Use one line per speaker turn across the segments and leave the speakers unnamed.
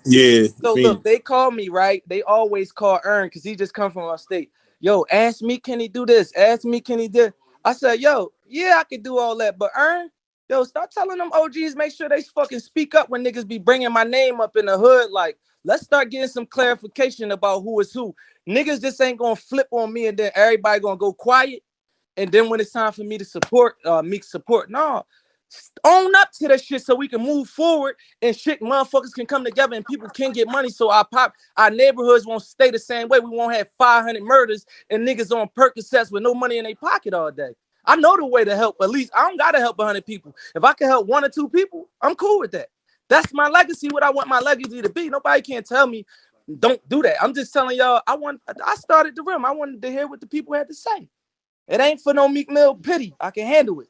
Yeah,
So
Fiend.
look, they call me, right? They always call Ern because he just come from our state. Yo, ask me, can he do this? Ask me, can he do? I said, yo, yeah, I can do all that, but Ern, yo, start telling them OGs, make sure they fucking speak up when niggas be bringing my name up in the hood. Like, let's start getting some clarification about who is who. Niggas just ain't gonna flip on me and then everybody gonna go quiet. And then when it's time for me to support, Meek support, no, own up to that shit so we can move forward and shit motherfuckers can come together and people can get money so our neighborhoods won't stay the same way. We won't have 500 murders and niggas on Percocets with no money in their pocket all day. I know the way to help. At least I don't gotta help 100 people. If I can help 1 or 2 people, I'm cool with that. That's my legacy. What I want my legacy to be. Nobody can tell me don't do that. I'm just telling y'all. I started the room. I wanted to hear what the people had to say. It ain't for no Meek Mill pity. I can handle it.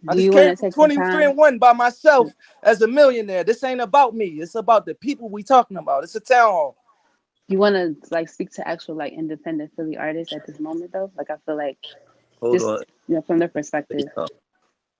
I
Do
just
you want
came
to
from
take some
23
time?
and 1 by myself as a millionaire. This ain't about me. It's about the people we talking about. It's a town hall.
You want to like speak to actual like independent Philly artists at this moment though? Like I feel like
Hold
just
on.
from their
Say
perspective.
something.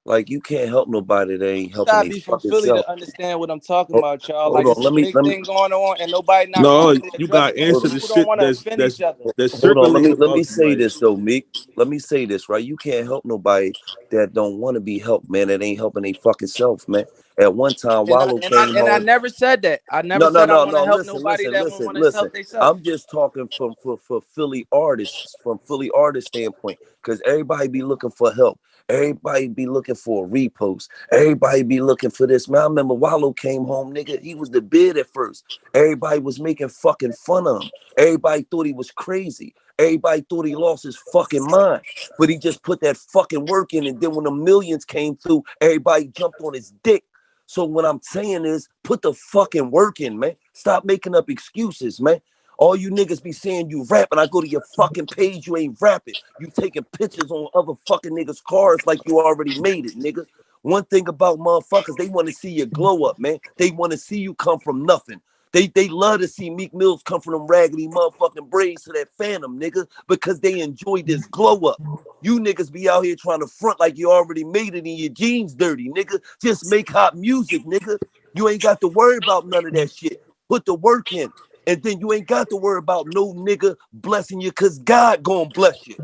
Like you can't help nobody that ain't
You
helping
gotta
they
be from
fucking
Philly
self.
to understand what I'm talking
Hold,
about, y'all.
hold
Like
on.
it's a big
Let me
thing going on, and nobody not
No,
going to
you
address
got
it
to
because
hold
answer
on.
the
people don't
shit
want to offend each other.
that's
Hold on.
circulating
Let me
about you,
say
right?
this though, Meek. Let me say this, right? You can't help nobody that don't want to be helped, man. That ain't helping they fucking self, man. At one time,
And I
Wallow
and I
came
and I
home.
never said that. I never
No, no,
said I
no,
want to
no.
help
Listen,
nobody
listen,
that won't
listen,
want to
listen.
help themselves.
I'm just talking for Philly artists, from Philly artist standpoint, because everybody be looking for help. Everybody be looking for a repost. Everybody be looking for this. Man, I remember Wallow came home, nigga. He was the bid at first. Everybody was making fucking fun of him. Everybody thought he was crazy. Everybody thought he lost his fucking mind. But he just put that fucking work in. And then when the millions came through, everybody jumped on his dick. So what I'm saying is put the fucking work in, man. Stop making up excuses, man. All you niggas be saying you rapping. I go to your fucking page, you ain't rapping. You taking pictures on other fucking niggas' cars like you already made it, nigga. One thing about motherfuckers, they want to see you glow up, man. They want to see you come from nothing. They love to see Meek Mills come from them raggedy motherfucking braids to that phantom, nigga, because they enjoy this glow up. You niggas be out here trying to front like you already made it and your jeans dirty, nigga. Just make hot music, nigga. You ain't got to worry about none of that shit. Put the work in. And then you ain't got to worry about no nigga blessing you, because God gonna bless you.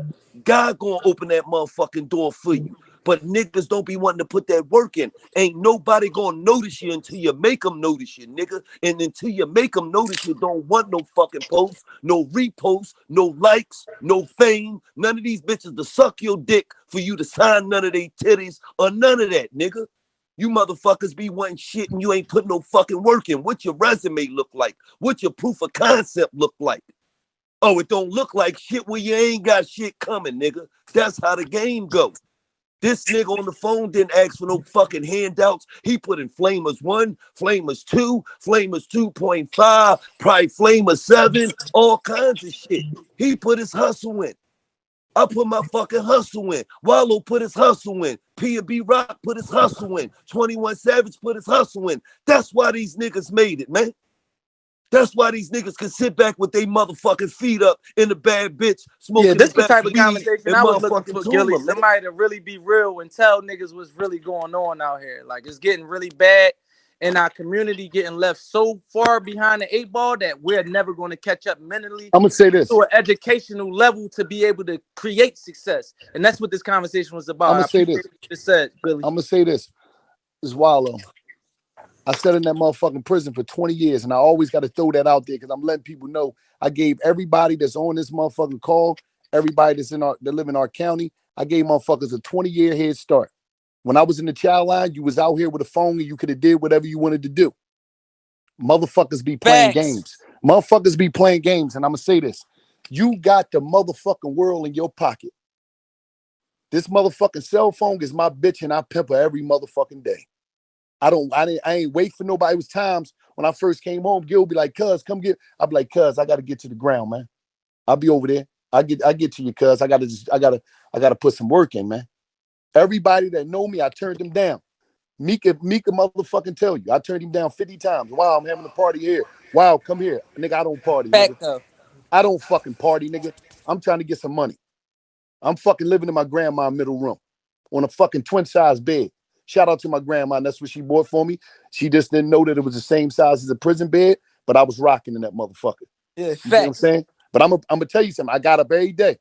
God gonna open that motherfucking door for you. But niggas don't be wanting to put that work in. Ain't nobody gonna notice you until you make them notice you, nigga. And until you make them notice you, don't want no fucking posts, no reposts, no likes, no fame. None of these bitches to suck your dick for you to sign none of their titties or none of that, nigga. You motherfuckers be wanting shit and you ain't putting no fucking work in. What your resume look like? What your proof of concept look like? Oh, it don't look like shit where you ain't got shit coming, nigga. That's how the game go. This nigga on the phone didn't ask for no fucking handouts. He put in Flamers 1, Flamers 2, Flamers 2.5, probably Flamers 7, all kinds of shit. He put his hustle in. I put my fucking hustle in. Wallow put his hustle in. P&B Rock put his hustle in. 21 Savage put his hustle in. That's why these niggas made it, man. That's why these niggas can sit back with their motherfucking feet up in the bad bitch,
Yeah,
smoking the
this the
best
type of
weed
conversation
and
I was looking
motherfucking
for, Gilly.
Tula, man.
Somebody to really be real and tell niggas what's really going on out here. Like it's getting really bad, and our community getting left so far behind the 8 ball that we're never going to catch up mentally
I'm gonna say this.
to an educational level to be able to create success. And that's what this conversation was about.
I'm
I
gonna say
appreciate
this.
what you just said, Billy.
I'm gonna say this. It's Wallow. I sat in that motherfucking prison for 20 years, and I always got to throw that out there because I'm letting people know I gave everybody that's on this motherfucking call, everybody that live in our county, I gave motherfuckers a 20-year head start. When I was in the child line, you was out here with a phone and you could have did whatever you wanted to do. Motherfuckers be playing
Facts.
games. Motherfuckers be playing games, and I'm gonna say this. You got the motherfucking world in your pocket. This motherfucking cell phone is my bitch, and I pimp her every motherfucking day. I ain't wait for nobody. It was times when I first came home, Gil be like, cuz, come get. I'll be like, cuz, I gotta get to the ground, man. I'll be over there. I get to you, cuz. I gotta put some work in, man. Everybody that know me, I turned them down. Meek a motherfucking tell you. I turned him down 50 times. Wow, I'm having a party here. Wow, come here. Nigga, I don't party, nigga.
Fact though.
I don't fucking party, nigga. I'm trying to get some money. I'm fucking living in my grandma's middle room on a fucking twin size bed. Shout out to my grandma. And that's what she bought for me. She just didn't know that it was the same size as a prison bed, but I was rocking in that motherfucker.
Yeah,
You see what I'm
facts.
saying? But I'm gonna tell you something. I got up every day.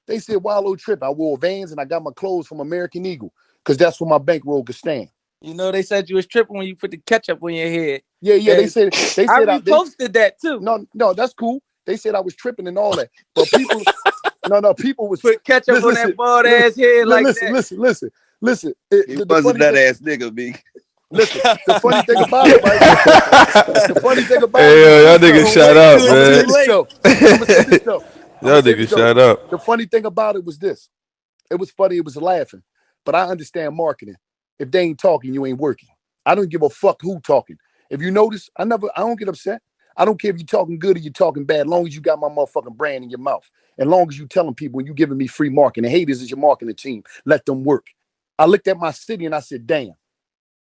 They said Wallow trip. I wore Vans and I got my clothes from American Eagle because that's where my bankroll could stand.
You know, they said you was tripping when you put the ketchup on your head.
Yeah. They said
I reposted that too.
No, that's cool. They said I was tripping and all that. But people, people was
Put ketchup on that bald ass head like that.
Listen.
He wasn't that ass nigga, Meek.
Listen, the funny thing about it, right? The funny thing about
Hey, yo, y'all
it,
niggas shut up, man.
I'm gonna say this though.
Y'all niggas shut up.
The funny thing about it was this. It was funny, it was laughing. But I understand marketing. If they ain't talking, you ain't working. I don't give a fuck who talking. If you notice, I don't get upset. I don't care if you're talking good or you're talking bad, as long as you got my motherfucking brand in your mouth. As long as you telling people and you giving me free marketing. Haters is your marketing team. Let them work. I looked at my city and I said, damn,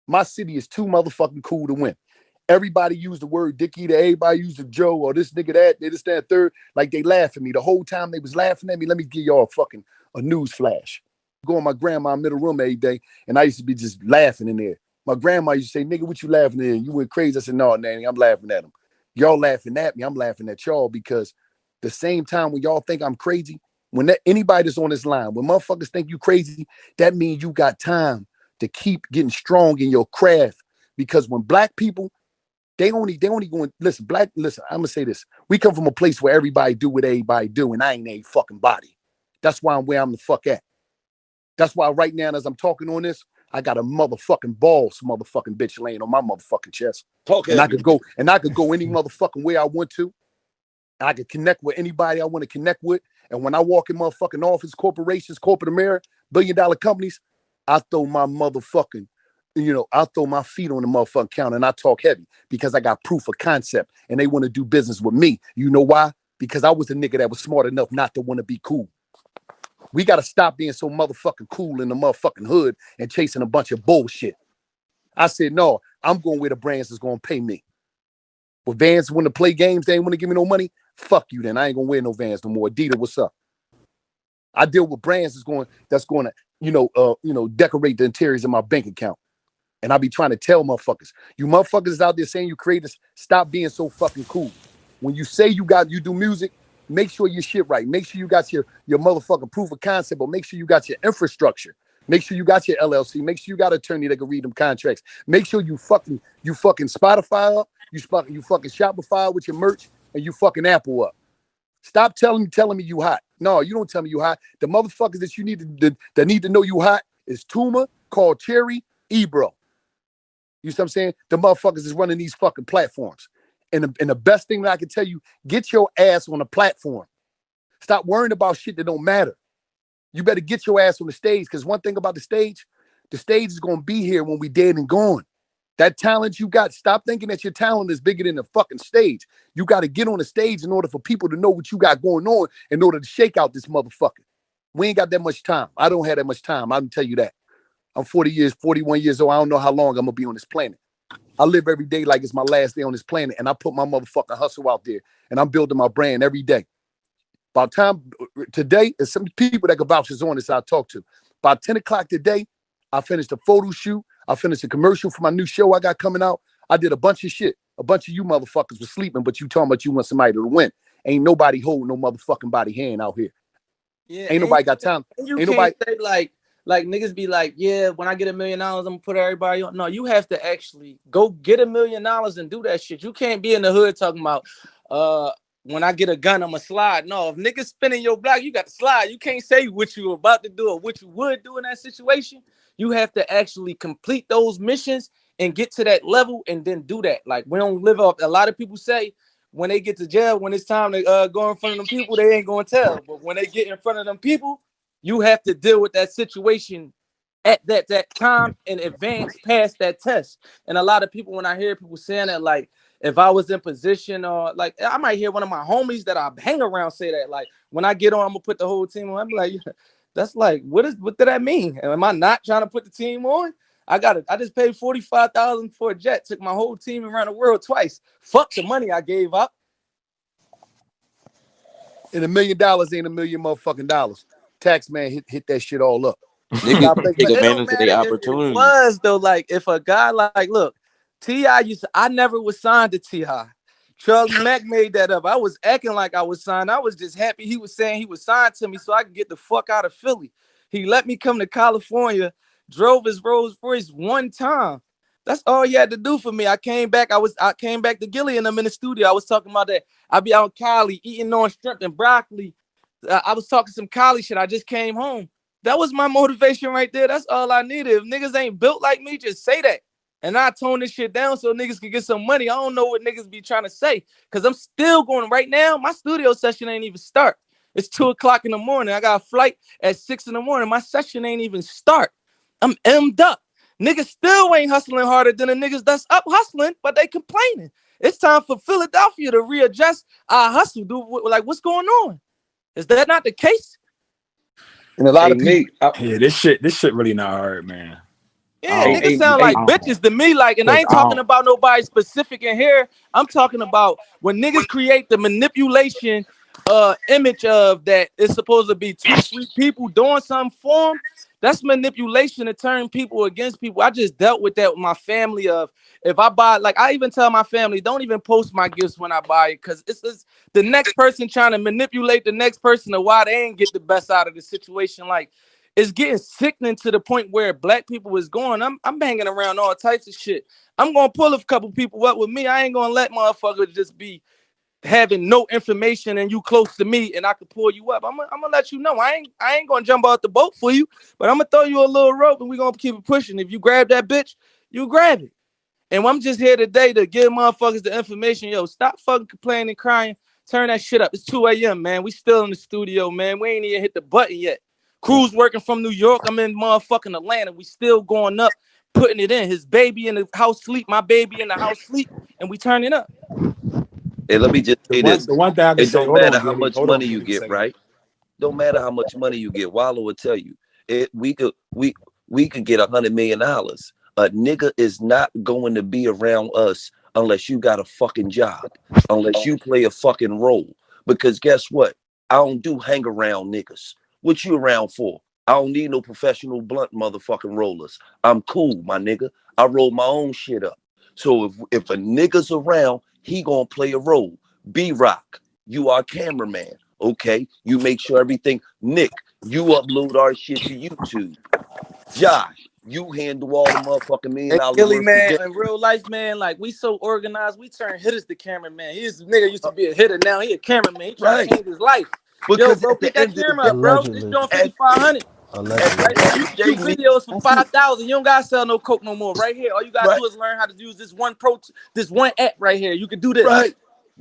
my city is too motherfucking cool to win. Everybody used the word Dickie, everybody used the Joe or this nigga that, they this, that, third. Like they laugh at me. The whole time they was laughing at me. Let me give y'all a news flash. Go in my grandma's middle room every day, and I used to be just laughing in there. My grandma used to say, nigga, what you laughing at? You went crazy. I said, no, Nanny, I'm laughing at them. Y'all laughing at me, I'm laughing at y'all because the same time when y'all think I'm crazy, when anybody that's on this line, when motherfuckers think you crazy, that means you got time to keep getting strong in your craft. Because when black people, they only going, listen, I'm gonna say this. We come from a place where everybody do what everybody do, and I ain't a fucking body. That's why I'm where I'm the fuck at. That's why right now, as I'm talking on this, I got a motherfucking motherfucking bitch laying on my motherfucking chest. I could go any motherfucking way I want to. I could connect with anybody I want to connect with. And when I walk in motherfucking office, corporations, corporate America, billion-dollar companies, I throw my motherfucking, I throw my feet on the motherfucking counter and I talk heavy because I got proof of concept and they want to do business with me. You know why? Because I was a nigga that was smart enough not to want to be cool. We got to stop being so motherfucking cool in the motherfucking hood and chasing a bunch of bullshit. I said, no, I'm going where the brands is going to pay me. But Vans want to play games, they ain't want to give me no money. Fuck you then. I ain't going to wear no Vans no more. Adidas, what's up? I deal with brands that's going to, decorate the interiors of my bank account. And I be trying to tell motherfuckers, you motherfuckers out there saying you creators, stop being so fucking cool. When you say you do music, make sure your shit right. Make sure you got your motherfucking proof of concept, but make sure you got your infrastructure. Make sure you got your LLC. Make sure you got an attorney that can read them contracts. Make sure you fucking Spotify up. You fucking Shopify with your merch and you fucking Apple up. Stop telling me you hot. No, you don't tell me you hot. The motherfuckers that you that need to know you hot is Tuma, Called Cherry, Ebro. You see what I'm saying? The motherfuckers is running these fucking platforms. And the best thing that I can tell you, get your ass on a platform. Stop worrying about shit that don't matter. You better get your ass on the stage, because one thing about the stage is going to be here when we dead and gone. That talent you got, stop thinking that your talent is bigger than the fucking stage. You got to get on the stage in order for people to know what you got going on in order to shake out this motherfucker. We ain't got that much time. I don't have that much time. I can tell you that. I'm 41 years old. I don't know how long I'm going to be on this planet. I live every day like it's my last day on this planet, and I put my motherfucking hustle out there, and I'm building my brand every day. By the time today, there's some people that can vouch on this I talk to. By 10 o'clock today, I finished a photo shoot. I finished a commercial for my new show I got coming out. I did a bunch of shit. A bunch of you motherfuckers were sleeping, but you talking about you want somebody to win. Ain't nobody holding no motherfucking body hand out here.
Yeah,
ain't nobody got time.
You
ain't
can't
nobody
say like niggas be like, yeah, when I get $1 million, I'm gonna put everybody on. No, you have to actually go get $1 million and do that shit. You can't be in the hood talking about when I get a gun, I'm gonna slide. No, if niggas spinning your block, you got to slide. You can't say what you were about to do or what you would do in that situation. You have to actually complete those missions and get to that level and then do that. Like, we don't live up. A lot of people say when they get to jail, when it's time to go in front of them people, they ain't gonna tell. But when they get in front of them people, you have to deal with that situation at that time in advance past that test. And a lot of people, when I hear people saying that, like, if I was in position, or like, I might hear one of my homies that I hang around say that, like, when I get on, I'm gonna put the whole team on. I'm like, that's like, what did that mean? Am I not trying to put the team on? I just paid $45,000 for a jet, took my whole team around the world twice. Fuck the money I gave up.
And $1 million ain't $1 million motherfucking dollars. Tax man hit that shit all up.
Niggas
Stop thinking
But
like
Take
it
that.
don't
advantage of
matter
the
if it
opportunity.
was though. Like if a guy like look, T.I. I never was signed to T.I. Charlie Mack made that up. I was acting like I was signed. I was just happy he was saying he was signed to me so I could get the fuck out of Philly. He let me come to California, drove his Rolls Royce one time. That's all he had to do for me. I came back. I came back to Gilly and I'm in the studio. I was talking about that. I be out in Cali eating on shrimp and broccoli. I was talking some Cali shit. I just came home. That was my motivation right there. That's all I needed. If niggas ain't built like me, just say that. And I tone this shit down so niggas can get some money. I don't know what niggas be trying to say. Cause I'm still going right now. My studio session ain't even start. It's 2:00 in the morning. I got a flight at 6 in the morning. My session ain't even start. I'm M'd up. Niggas still ain't hustling harder than the niggas that's up hustling, but they complaining. It's time for Philadelphia to readjust our hustle. Like, what's going on? Is that not the case?
And a lot
Hey,
of people,
Meek.
Yeah, this shit really not hard, man.
Yeah, niggas
Hey,
sound like
hey.
bitches to me. Like, and I
Cause
ain't
I
talking
don't.
about nobody specific in here. I'm talking about when niggas create the manipulation image of that it's supposed to be 2-3 people doing something for them. That's manipulation to turn people against people. I just dealt with that with my family. Of if I buy, like I even tell my family, don't even post my gifts when I buy it, because it's the next person trying to manipulate the next person to why they ain't get the best out of the situation. Like it's getting sickening to the point where black people is going. I'm hanging around all types of shit. I'm gonna pull a couple people up with me. I ain't gonna let motherfuckers just be having no information and you close to me and I can pull you up. I'm gonna let you know. I ain't gonna jump out the boat for you, but I'm gonna throw you a little rope and we gonna keep it pushing. If you grab that bitch, you grab it. And I'm just here today to give motherfuckers the information. Yo, stop fucking complaining and crying. Turn that shit up. It's 2 a.m., man. We still in the studio, man. We ain't even hit the button yet. Crew's working from New York. I'm in motherfucking Atlanta. We still going up, putting it in. His baby in the house sleep, my baby in the house sleep, and we turning up.
Hey, let me just
The
say this.
one thing I can
It
say.
don't
Hold
matter
on,
how
Gilly.
much
Hold on,
money you
Gilly. A
get,
second.
right? Don't matter how much money you get. Wallow will tell you. We could get $100 million. A nigga is not going to be around us unless you got a fucking job, unless you play a fucking role. Because guess what? I don't do hang around niggas. What you around for? I don't need no professional blunt motherfucking rollers. I'm cool, my nigga. I roll my own shit up. So if a nigga's around, he gonna play a role. B-Rock, you are cameraman. Okay, you make sure everything. Nick, you upload our shit to YouTube. Josh, you handle all the motherfucking $1 million
Hey, Gilly,
worth of
man,
events.
in real life, man, like we so organized, we turn hitters to cameraman. He's nigga used to be a hitter, now he a cameraman. He trying to
Right.
change his life. Yo,
Because
bro,
at
pick
the
that
end of the
camera
day,
up, bro. This
Allegedly.
joint
at,
5,500.
at the
Allegedly.
Right
end
here,
of
you
the
can
day,
shoot
Nick,
videos for
That's not
5,000. You don't gotta sell no coke no more. Right here, all you gotta
right,
do is learn how to use this one app right here. You can do this.
right.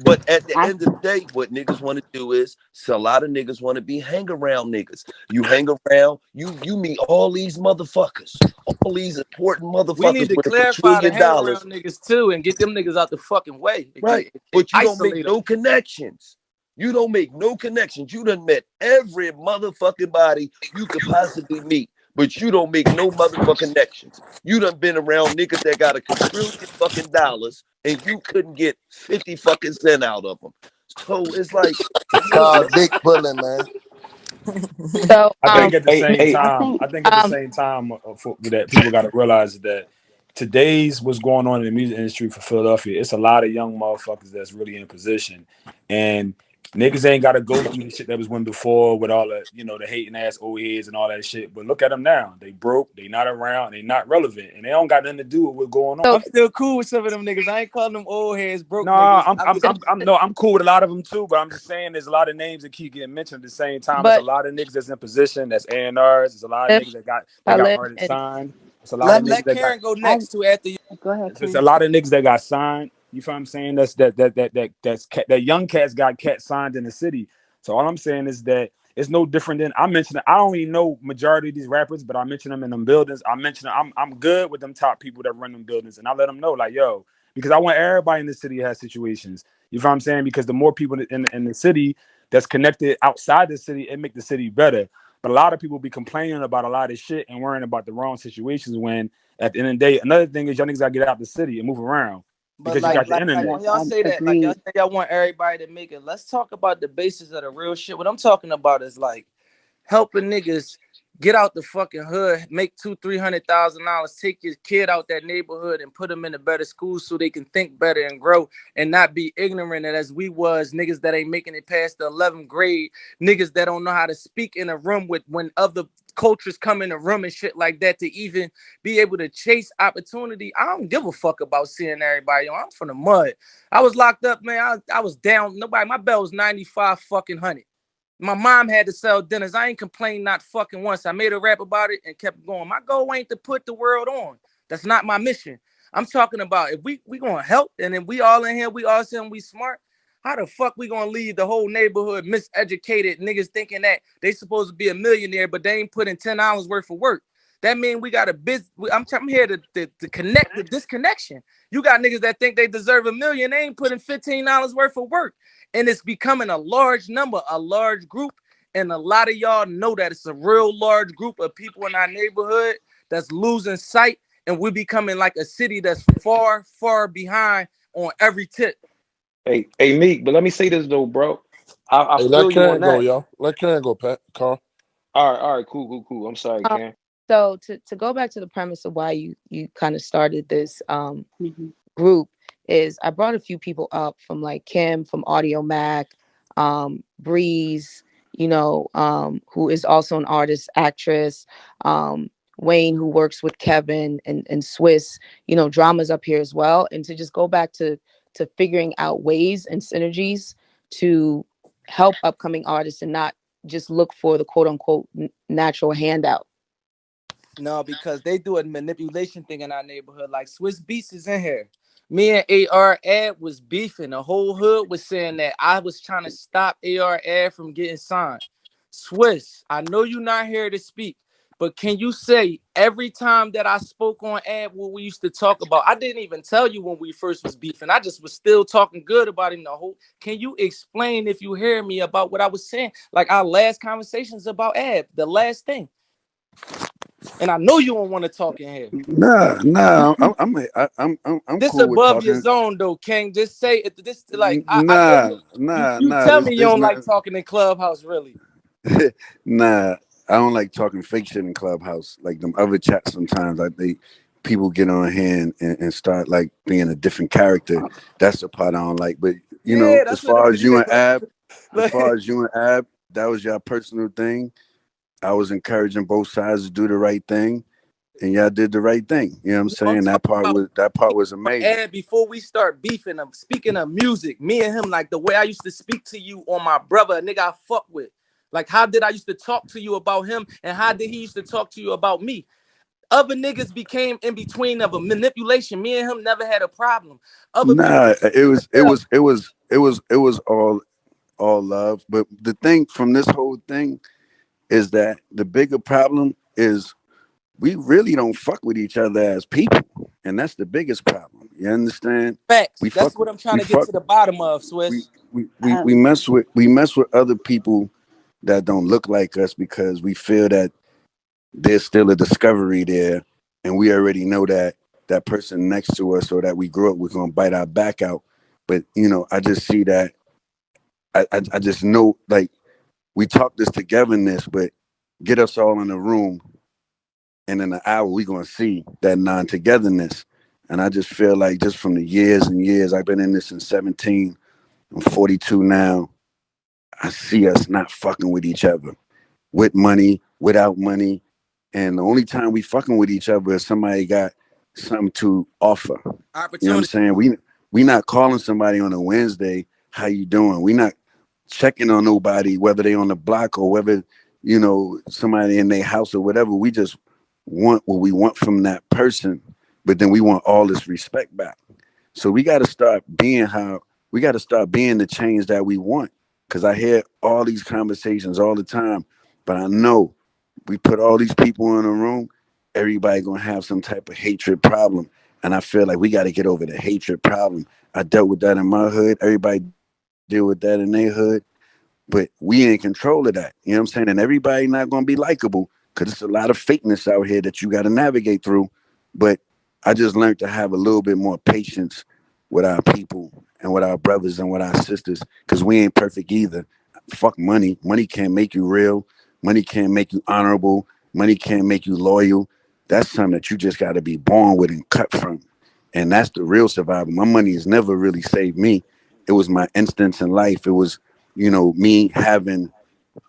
But at the
I
end of the day, what niggas want to do is, so a lot of niggas want to be hang around niggas. You hang around, you meet all these motherfuckers, all these important
We need
motherfuckers
to
with a
clarify the
quadrillion
hang
dollars,
around niggas too and get them niggas out the fucking way.
right? But you don't make
Isolate them.
no connections. You don't make no connections. You done met every motherfucking body you could possibly meet, but you don't make no motherfucking connections. You done been around niggas that got a quadrillion fucking dollars and you couldn't get 50 fucking cent out of them. So it's like,
it's
listen,
called dick pulling, man.
so
I think at the
Hey,
same
hey.
I
time,
think
that people got to realize that today's what's going on in the music industry for Philadelphia. It's a lot of young motherfuckers that's really in position, and niggas ain't got to go through the shit that was went before with all the the hating ass old heads and all that shit. But look at them now. They broke. They not around. They not relevant, and they don't got nothing to do with what's going on.
so.
I'm still cool with some of them niggas. I ain't calling them old heads, broke
No,
niggas. I'm just
I'm cool with a lot of them too, but I'm just saying there's a lot of names that keep getting mentioned at the same time. There's a
But
lot of niggas that's in position, that's A&Rs. There's a lot of
if
niggas that
I
got
live
artists
in,
signed. There's a lot of
let
niggas that got
Karen go
I
next to after you.
go ahead,
there's a
Karen.
lot of niggas that got signed. You feel what I'm saying? That young cats got cat signed in the city. So all I'm saying is that it's no different than I mentioned. I don't even know majority of these rappers, but I mention them in them buildings. I mention I'm good with them top people that run them buildings, and I let them know like yo, because I want everybody in the city to have situations. You feel what I'm saying? Because the more people in the city that's connected outside the city, it make the city better. But a lot of people be complaining about a lot of shit and worrying about the wrong situations when at the end of the day, another thing is y'all niggas gotta get out the city and move around
But
because you
like,
got
Yes,
the
like, like
internet.
when
yes,
y'all
I
say that, like y'all
agreed.
say y'all want everybody to make it. Let's talk about the basis of the real shit. What I'm talking about is like helping niggas get out the fucking hood, make $200,000-$300,000, take your kid out that neighborhood and put them in a better school so they can think better and grow and not be ignorant as we was, niggas that ain't making it past the 11th grade, niggas that don't know how to speak in a room with when other cultures come in the room and shit like that to even be able to chase opportunity. I don't give a fuck about seeing everybody. I'm from the mud. I was locked up, man. I was down. My bell was 95 fucking hundred. My mom had to sell dinners. I ain't complained not fucking once. I made a rap about it and kept going. My goal ain't to put the world on. That's not my mission. I'm talking about if we gonna help and then we all in here, we all saying we smart. How the fuck we gonna leave the whole neighborhood miseducated niggas thinking that they supposed to be a millionaire, but they ain't putting $10 worth of work? That mean we got a business. I'm here to connect the disconnection. You got niggas that think they deserve $1 million. They ain't putting $15 worth of work. And it's becoming a large number, a large group. And a lot of y'all know that it's a real large group of people in our neighborhood that's losing sight. And we're becoming like a city that's far, far behind on every tip.
Hey, Meek, but let me say this though, bro. I
Hey,
feel
let
you on
Karen go,
that.
y'all. Let Karen go, Pat. Carl.
All right, cool. I'm sorry, Karen.
So to go back to the premise of why you kind of started this
Mhm.
group is I brought a few people up from like Kim from Audio Mac, Breeze, who is also an artist, actress, Wayne, who works with Kevin and Swiss, Drama's up here as well. And to just go back to figuring out ways and synergies to help upcoming artists and not just look for the quote unquote natural handout.
No, because they do a manipulation thing in our neighborhood. Like Swiss Beats is in here. Me and AR Ad was beefing. The whole hood was saying that I was trying to stop AR Ad from getting signed. Swiss, I know you're not here to speak, but can you say every time that I spoke on Ad what we used to talk about? I didn't even tell you when we first was beefing. I just was still talking good about him the whole. Can you explain if you hear me about what I was saying? Like our last conversations about Ad, the last thing. And I know you don't want to talk in here.
Nah. I'm
This
cool with
above your
talking.
zone though, King. Just say it. This like I know you
Nah.
tell me you
There's
don't
not.
like talking in Clubhouse, really.
Nah, I don't like talking fake shit in Clubhouse. Like them other chats sometimes, like people get on here and start like being a different character. That's the part I don't like. But
Yeah,
as
that's what it
far
is.
as you and
Like,
Ab, that was your personal thing. I was encouraging both sides to do the right thing, and y'all did the right thing. You know what I'm
no, I'm
saying?
talking about
That part was amazing.
Ed, before we start beefing. I'm speaking of music. Me and him, like the way I used to speak to you on my brother, a nigga I fuck with. Like, how did I used to talk to you about him, and how did he used to talk to you about me? Other niggas became in between of a manipulation. Me and him never had a problem. Other people,
Nah,
yeah,
it was all love. But the thing from this whole thing is that the bigger problem is we really don't fuck with each other as people, and that's the biggest problem. You understand?
facts.
We
That's
fuck,
what I'm trying
we
to get
fuck,
to the bottom of,
we
Swiss.
we mess with other people that don't look like us because we feel that there's still a discovery there, and we already know that that person next to us or that we grew up with gonna bite our back out. But I just see that. I just know like we talk this togetherness, but get us all in a room and in an hour we gonna see that non-togetherness. And I just feel like just from the years and years I've been in this since 17, I'm 42 now. I see us not fucking with each other, with money, without money, and the only time we fucking with each other is somebody got something to offer. You know what I'm
Opportunity.
saying? We not calling somebody on a Wednesday, how you doing? We not checking on nobody, whether they on the block or whether, somebody in their house or whatever. We just want what we want from that person, but then we want all this respect back. So we got to start being the change that we want. Cause I hear all these conversations all the time, but I know we put all these people in a room, everybody gonna have some type of hatred problem. And I feel like we got to get over the hatred problem. I dealt with that in my hood. Everybody deal with that in their hood, but we in control of that. You know what I'm saying? And everybody not gonna be likable because it's a lot of fakeness out here that you got to navigate through. But I just learned to have a little bit more patience with our people and with our brothers and with our sisters because we ain't perfect either. Fuck money. Money can't make you real. Money can't make you honorable. Money can't make you loyal. That's something that you just got to be born with and cut from. And that's the real survival. My money has never really saved me. It was my instance in life. It was, me having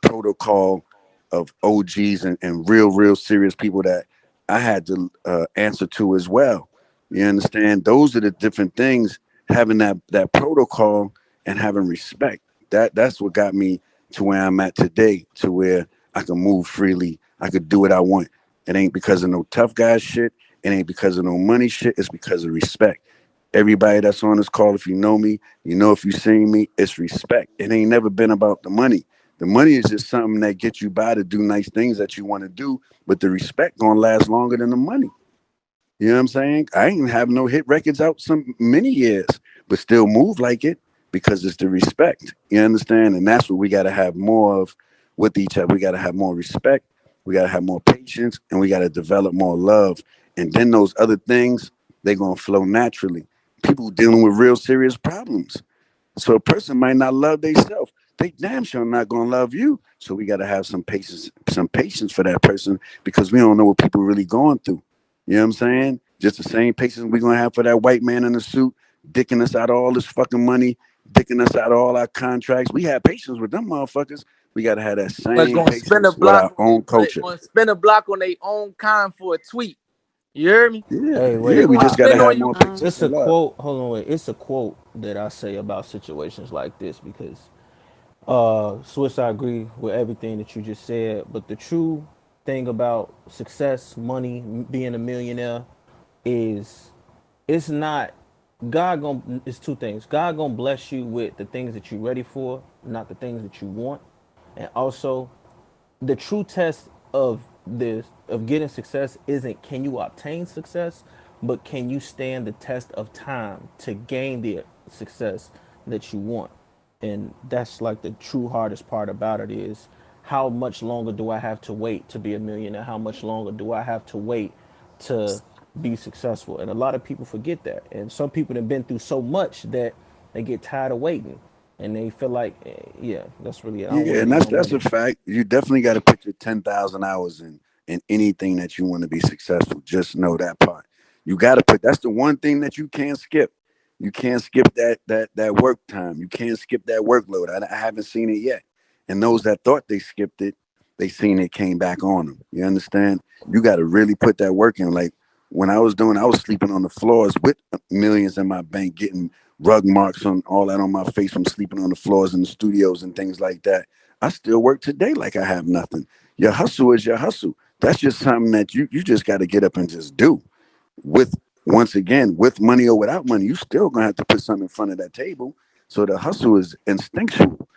protocol of OGs and real serious people that I had to answer to as well. You understand? Those are the different things. Having that protocol and having respect. That's what got me to where I'm at today. To where I can move freely. I could do what I want. It ain't because of no tough guy shit. It ain't because of no money shit. It's because of respect. Everybody that's on this call, if you know me, if you seen me, it's respect. It ain't never been about the money. The money is just something that gets you by to do nice things that you want to do, but the respect gonna last longer than the money. You know what I'm saying? I ain't have no hit records out some many years, but still move like it because it's the respect. You understand? And that's what we gotta have more of with each other. We gotta have more respect, we gotta have more patience, and we gotta develop more love. And then those other things, they're gonna flow naturally. People dealing with real serious problems. So a person might not love themselves. They damn sure not gonna love you. So we gotta have some patience for that person because we don't know what people really going through. You know what I'm saying? Just the same patience we're gonna have for that white man in the suit, dicking us out of all this fucking money, dicking us out of all our contracts. We have patience with them motherfuckers. We gotta have that
Was
same
gonna spin a
patience with
block
our
on
own
they
culture.
gonna spin a block on their own kind for a tweet. You hear me?
Yeah,
Hey,
They
yeah.
wait.
We
gonna
just
I
gotta
spin on
have
you.
more patience
It's a
and love.
quote. Hold on, wait. It's a quote that I say about situations like this because Swiss, I agree with everything that you just said. But the true thing about success, money, being a millionaire, is it's not God gonna. It's two things. God gonna bless you with the things that you're ready for, not the things that you want, and also the true test of getting success isn't can you obtain success, but can you stand the test of time to gain the success that you want. And that's like the true hardest part about it is how much longer do I have to wait to be a millionaire? How much longer do I have to wait to be successful? And a lot of people forget that. And some people have been through so much that they get tired of waiting and they feel like, yeah, that's really it. I don't want
Yeah,
to
and
make no
that's
money.
a fact. You definitely got to put your 10,000 hours in anything that you want to be successful. Just know that part. You got to put. That's the one thing that you can't skip. You can't skip that work time. You can't skip that workload. I haven't seen it yet. And those that thought they skipped it, they seen it came back on them. You understand? You got to really put that work in. Like when I was sleeping on the floors with millions in my bank, getting rug marks on all that on my face from sleeping on the floors in the studios and things like that. I still work today like I have nothing. Your hustle is your hustle. That's just something that you just got to get up and just do. With once again, with money or without money, you still gonna have to put something in front of that table. So the hustle is instinctual,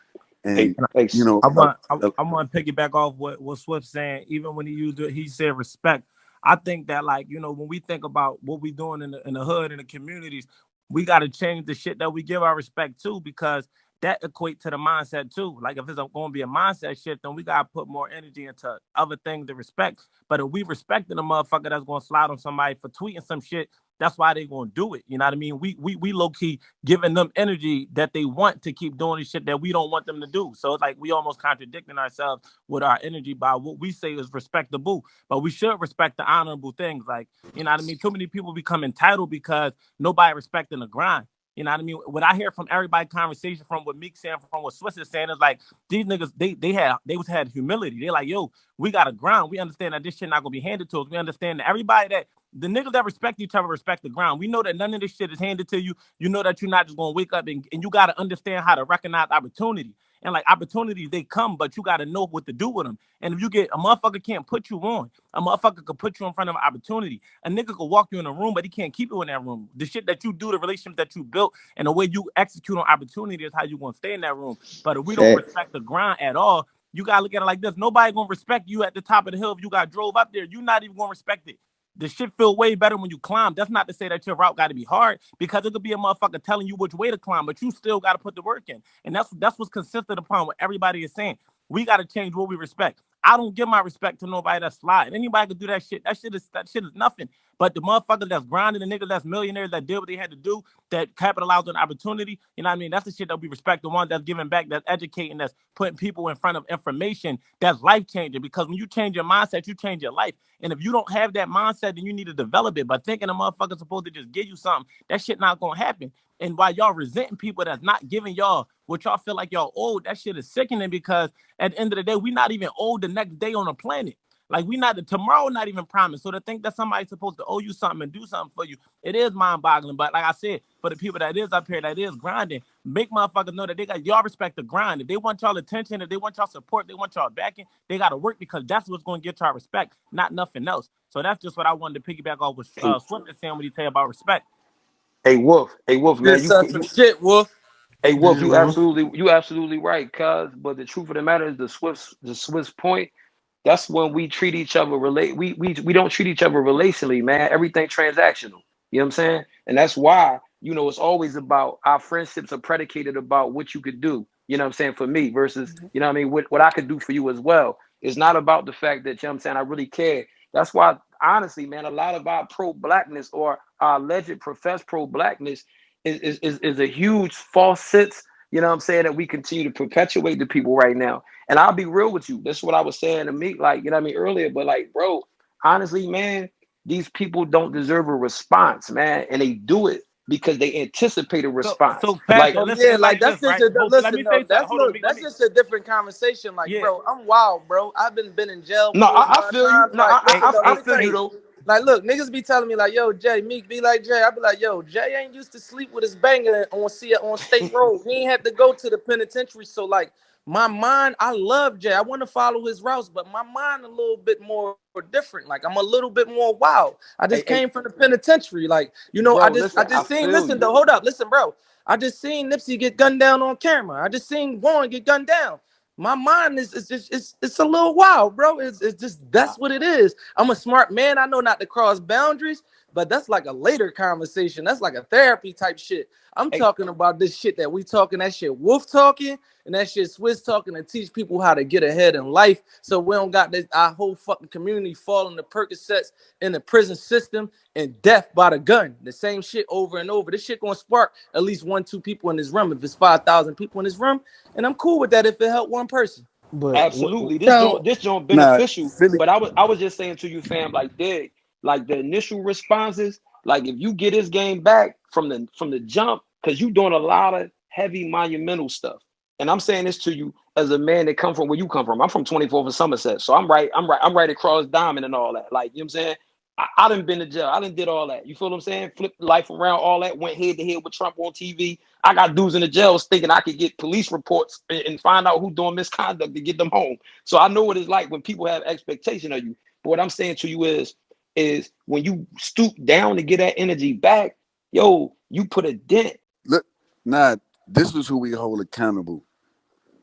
Hey,
and
hey,
you know,
I want I want to piggyback off what Swift saying. Even when he used it, he said respect. I think that like when we think about what we doing in the hood in the communities, we got to change the shit that we give our respect to because that equate to the mindset too. Like if it's going to be a mindset shift, then we got to put more energy into other things to respect. But if we respecting a motherfucker that's going to slide on somebody for tweeting some shit, that's why they going to do it. You know what I mean? We low key giving them energy that they want to keep doing the shit that we don't want them to do. So it's like we almost contradicting ourselves with our energy by what we say is respectable, but we should respect the honorable things. Like, you know what I mean? Too many people become entitled because nobody respecting the grind. You know what I mean? What I hear from everybody conversation from what Meek saying, from what Swiss is saying is like these niggas, they had humility. They're like, yo, we got a grind. We understand that this shit not gonna be handed to us. We understand that everybody that the niggas that respect each other respect the ground. We know that none of this shit is handed to you. You know that you're not just gonna wake up and you gotta understand how to recognize opportunity. And like opportunities, they come, but you gotta know what to do with them. And if you get a motherfucker can't put you on, a motherfucker could put you in front of an opportunity. A nigga could walk you in a room, but he can't keep you in that room. The shit that you do, the relationship that you built, and the way you execute on opportunity is how you gonna stay in that room. But if we don't
hey,
respect the grind at all, you gotta look at it like this. Nobody gonna respect you at the top of the hill if you got drove up there. You're not even gonna respect it. The shit feel way better when you climb. That's not to say that your route got to be hard because it could be a motherfucker telling you which way to climb, but you still got to put the work in. And that's what's consistent upon what everybody is saying. We got to change what we respect. I don't give my respect to nobody that's sliding. Anybody can do that shit. That shit is nothing. But the motherfuckers that's grinding, the niggas that's millionaires that did what they had to do, that capitalized on opportunity, you know what I mean? That's the shit that we respect. The one that's giving back, that's educating, that's putting people in front of information that's life changing. Because when you change your mindset, you change your life. And if you don't have that mindset, then you need to develop it. But thinking a motherfucker's supposed to just give you something, that shit not gonna happen. And while y'all resenting people that's not giving y'all what y'all feel like y'all owed, that shit is sickening, because at the end of the day, we not even owed the next day on the planet. Like, we not, tomorrow not even promised. So to think that somebody's supposed to owe you something and do something for you, it is mind-boggling. But like I said, for the people that is up here, that is grinding, make motherfuckers know that they got y'all respect the grind. If they want y'all attention, if they want y'all support, they want y'all backing, they got to work, because that's what's going to get y'all respect, not nothing else. So that's just what I wanted to piggyback off with Swift is saying when he tell about respect.
Hey Wolf, man,
This some shit, Wolf.
hey Wolf,
Yeah, Wolf.
you absolutely right, cuz. But the truth of the matter is, the Swift's point. That's when we treat each other we don't treat each other relationally, man. Everything transactional. You know what I'm saying? And that's why, it's always about, our friendships are predicated about what you could do, you know what I'm saying, for me versus, you know what I mean, what I could do for you as well. It's not about the fact that, you know what I'm saying, I really care. That's why, honestly, man, a lot of our pro-blackness, or our alleged professed pro-blackness, is a huge false sense, you know what I'm saying, that we continue to perpetuate to people right now. And I'll be real with you. This is what I was saying to Meek, like, you know what I mean, earlier. But like, bro, honestly, man, these people don't deserve a response, man. And they do it because they anticipate a response.
So Pastor,
Like,
Oh
listen,
yeah,
it's
like
like
that's
this,
just
right?
a,
Let
listen.
me
No,
say something.
that's
Hold on,
look,
Meek, let
that's
me.
just a different conversation. Like,
Yeah.
bro, I'm wild, bro. I've been in jail
no,
4 or 5
I feel you.
times.
No,
Like, listen, though, let
I
me
feel
tell
you
you.
though.
Like, look, niggas be telling me like, yo, Jay, Meek be like Jay. I be like, yo, Jay ain't used to sleep with his banger on State Road. He ain't had to go to the penitentiary. So like, my mind, I love Jay. I want to follow his routes, but my mind a little bit more different. Like, I'm a little bit more wild. I just
Hey,
came from the penitentiary. Like, I
bro,
just
listen, I
seen.
feel
Listen,
you.
though, hold up, listen, bro. I just seen Nipsey get gunned down on camera. I just seen Warren get gunned down. My mind is just it's a little wild, bro. It's just that's what it is. I'm a smart man. I know not to cross boundaries, but that's like a later conversation. That's like a therapy type shit. I'm
Hey,
talking about this shit that we talking, that shit Wolf talking, and that shit Swiss talking to teach people how to get ahead in life. So we don't got this, our whole fucking community falling to Percocets in the prison system and death by the gun. The same shit over and over. This shit gonna spark at least 1-2 people in this room. If it's 5,000 people in this room, and I'm cool with that if it helped one person.
But
absolutely.
So
This joint
Nah,
beneficial.
Philly.
But I was just saying to you, fam, like, dig, like the initial responses, like if you get this game back from the jump, because you doing a lot of heavy monumental stuff. And I'm saying this to you as a man that come from where you come from. I'm from 24th and Somerset. So I'm right across Diamond and all that. Like, you know what I'm saying? I done been to jail. I done did all that. You feel what I'm saying? Flipped life around, all that, went head to head with Trump on TV. I got dudes in the jails thinking I could get police reports and find out who doing misconduct to get them home. So I know what it's like when people have expectation of you. But what I'm saying to you is when you stoop down to get that energy back, yo, you put a dent.
Look, nah, this is who we hold accountable.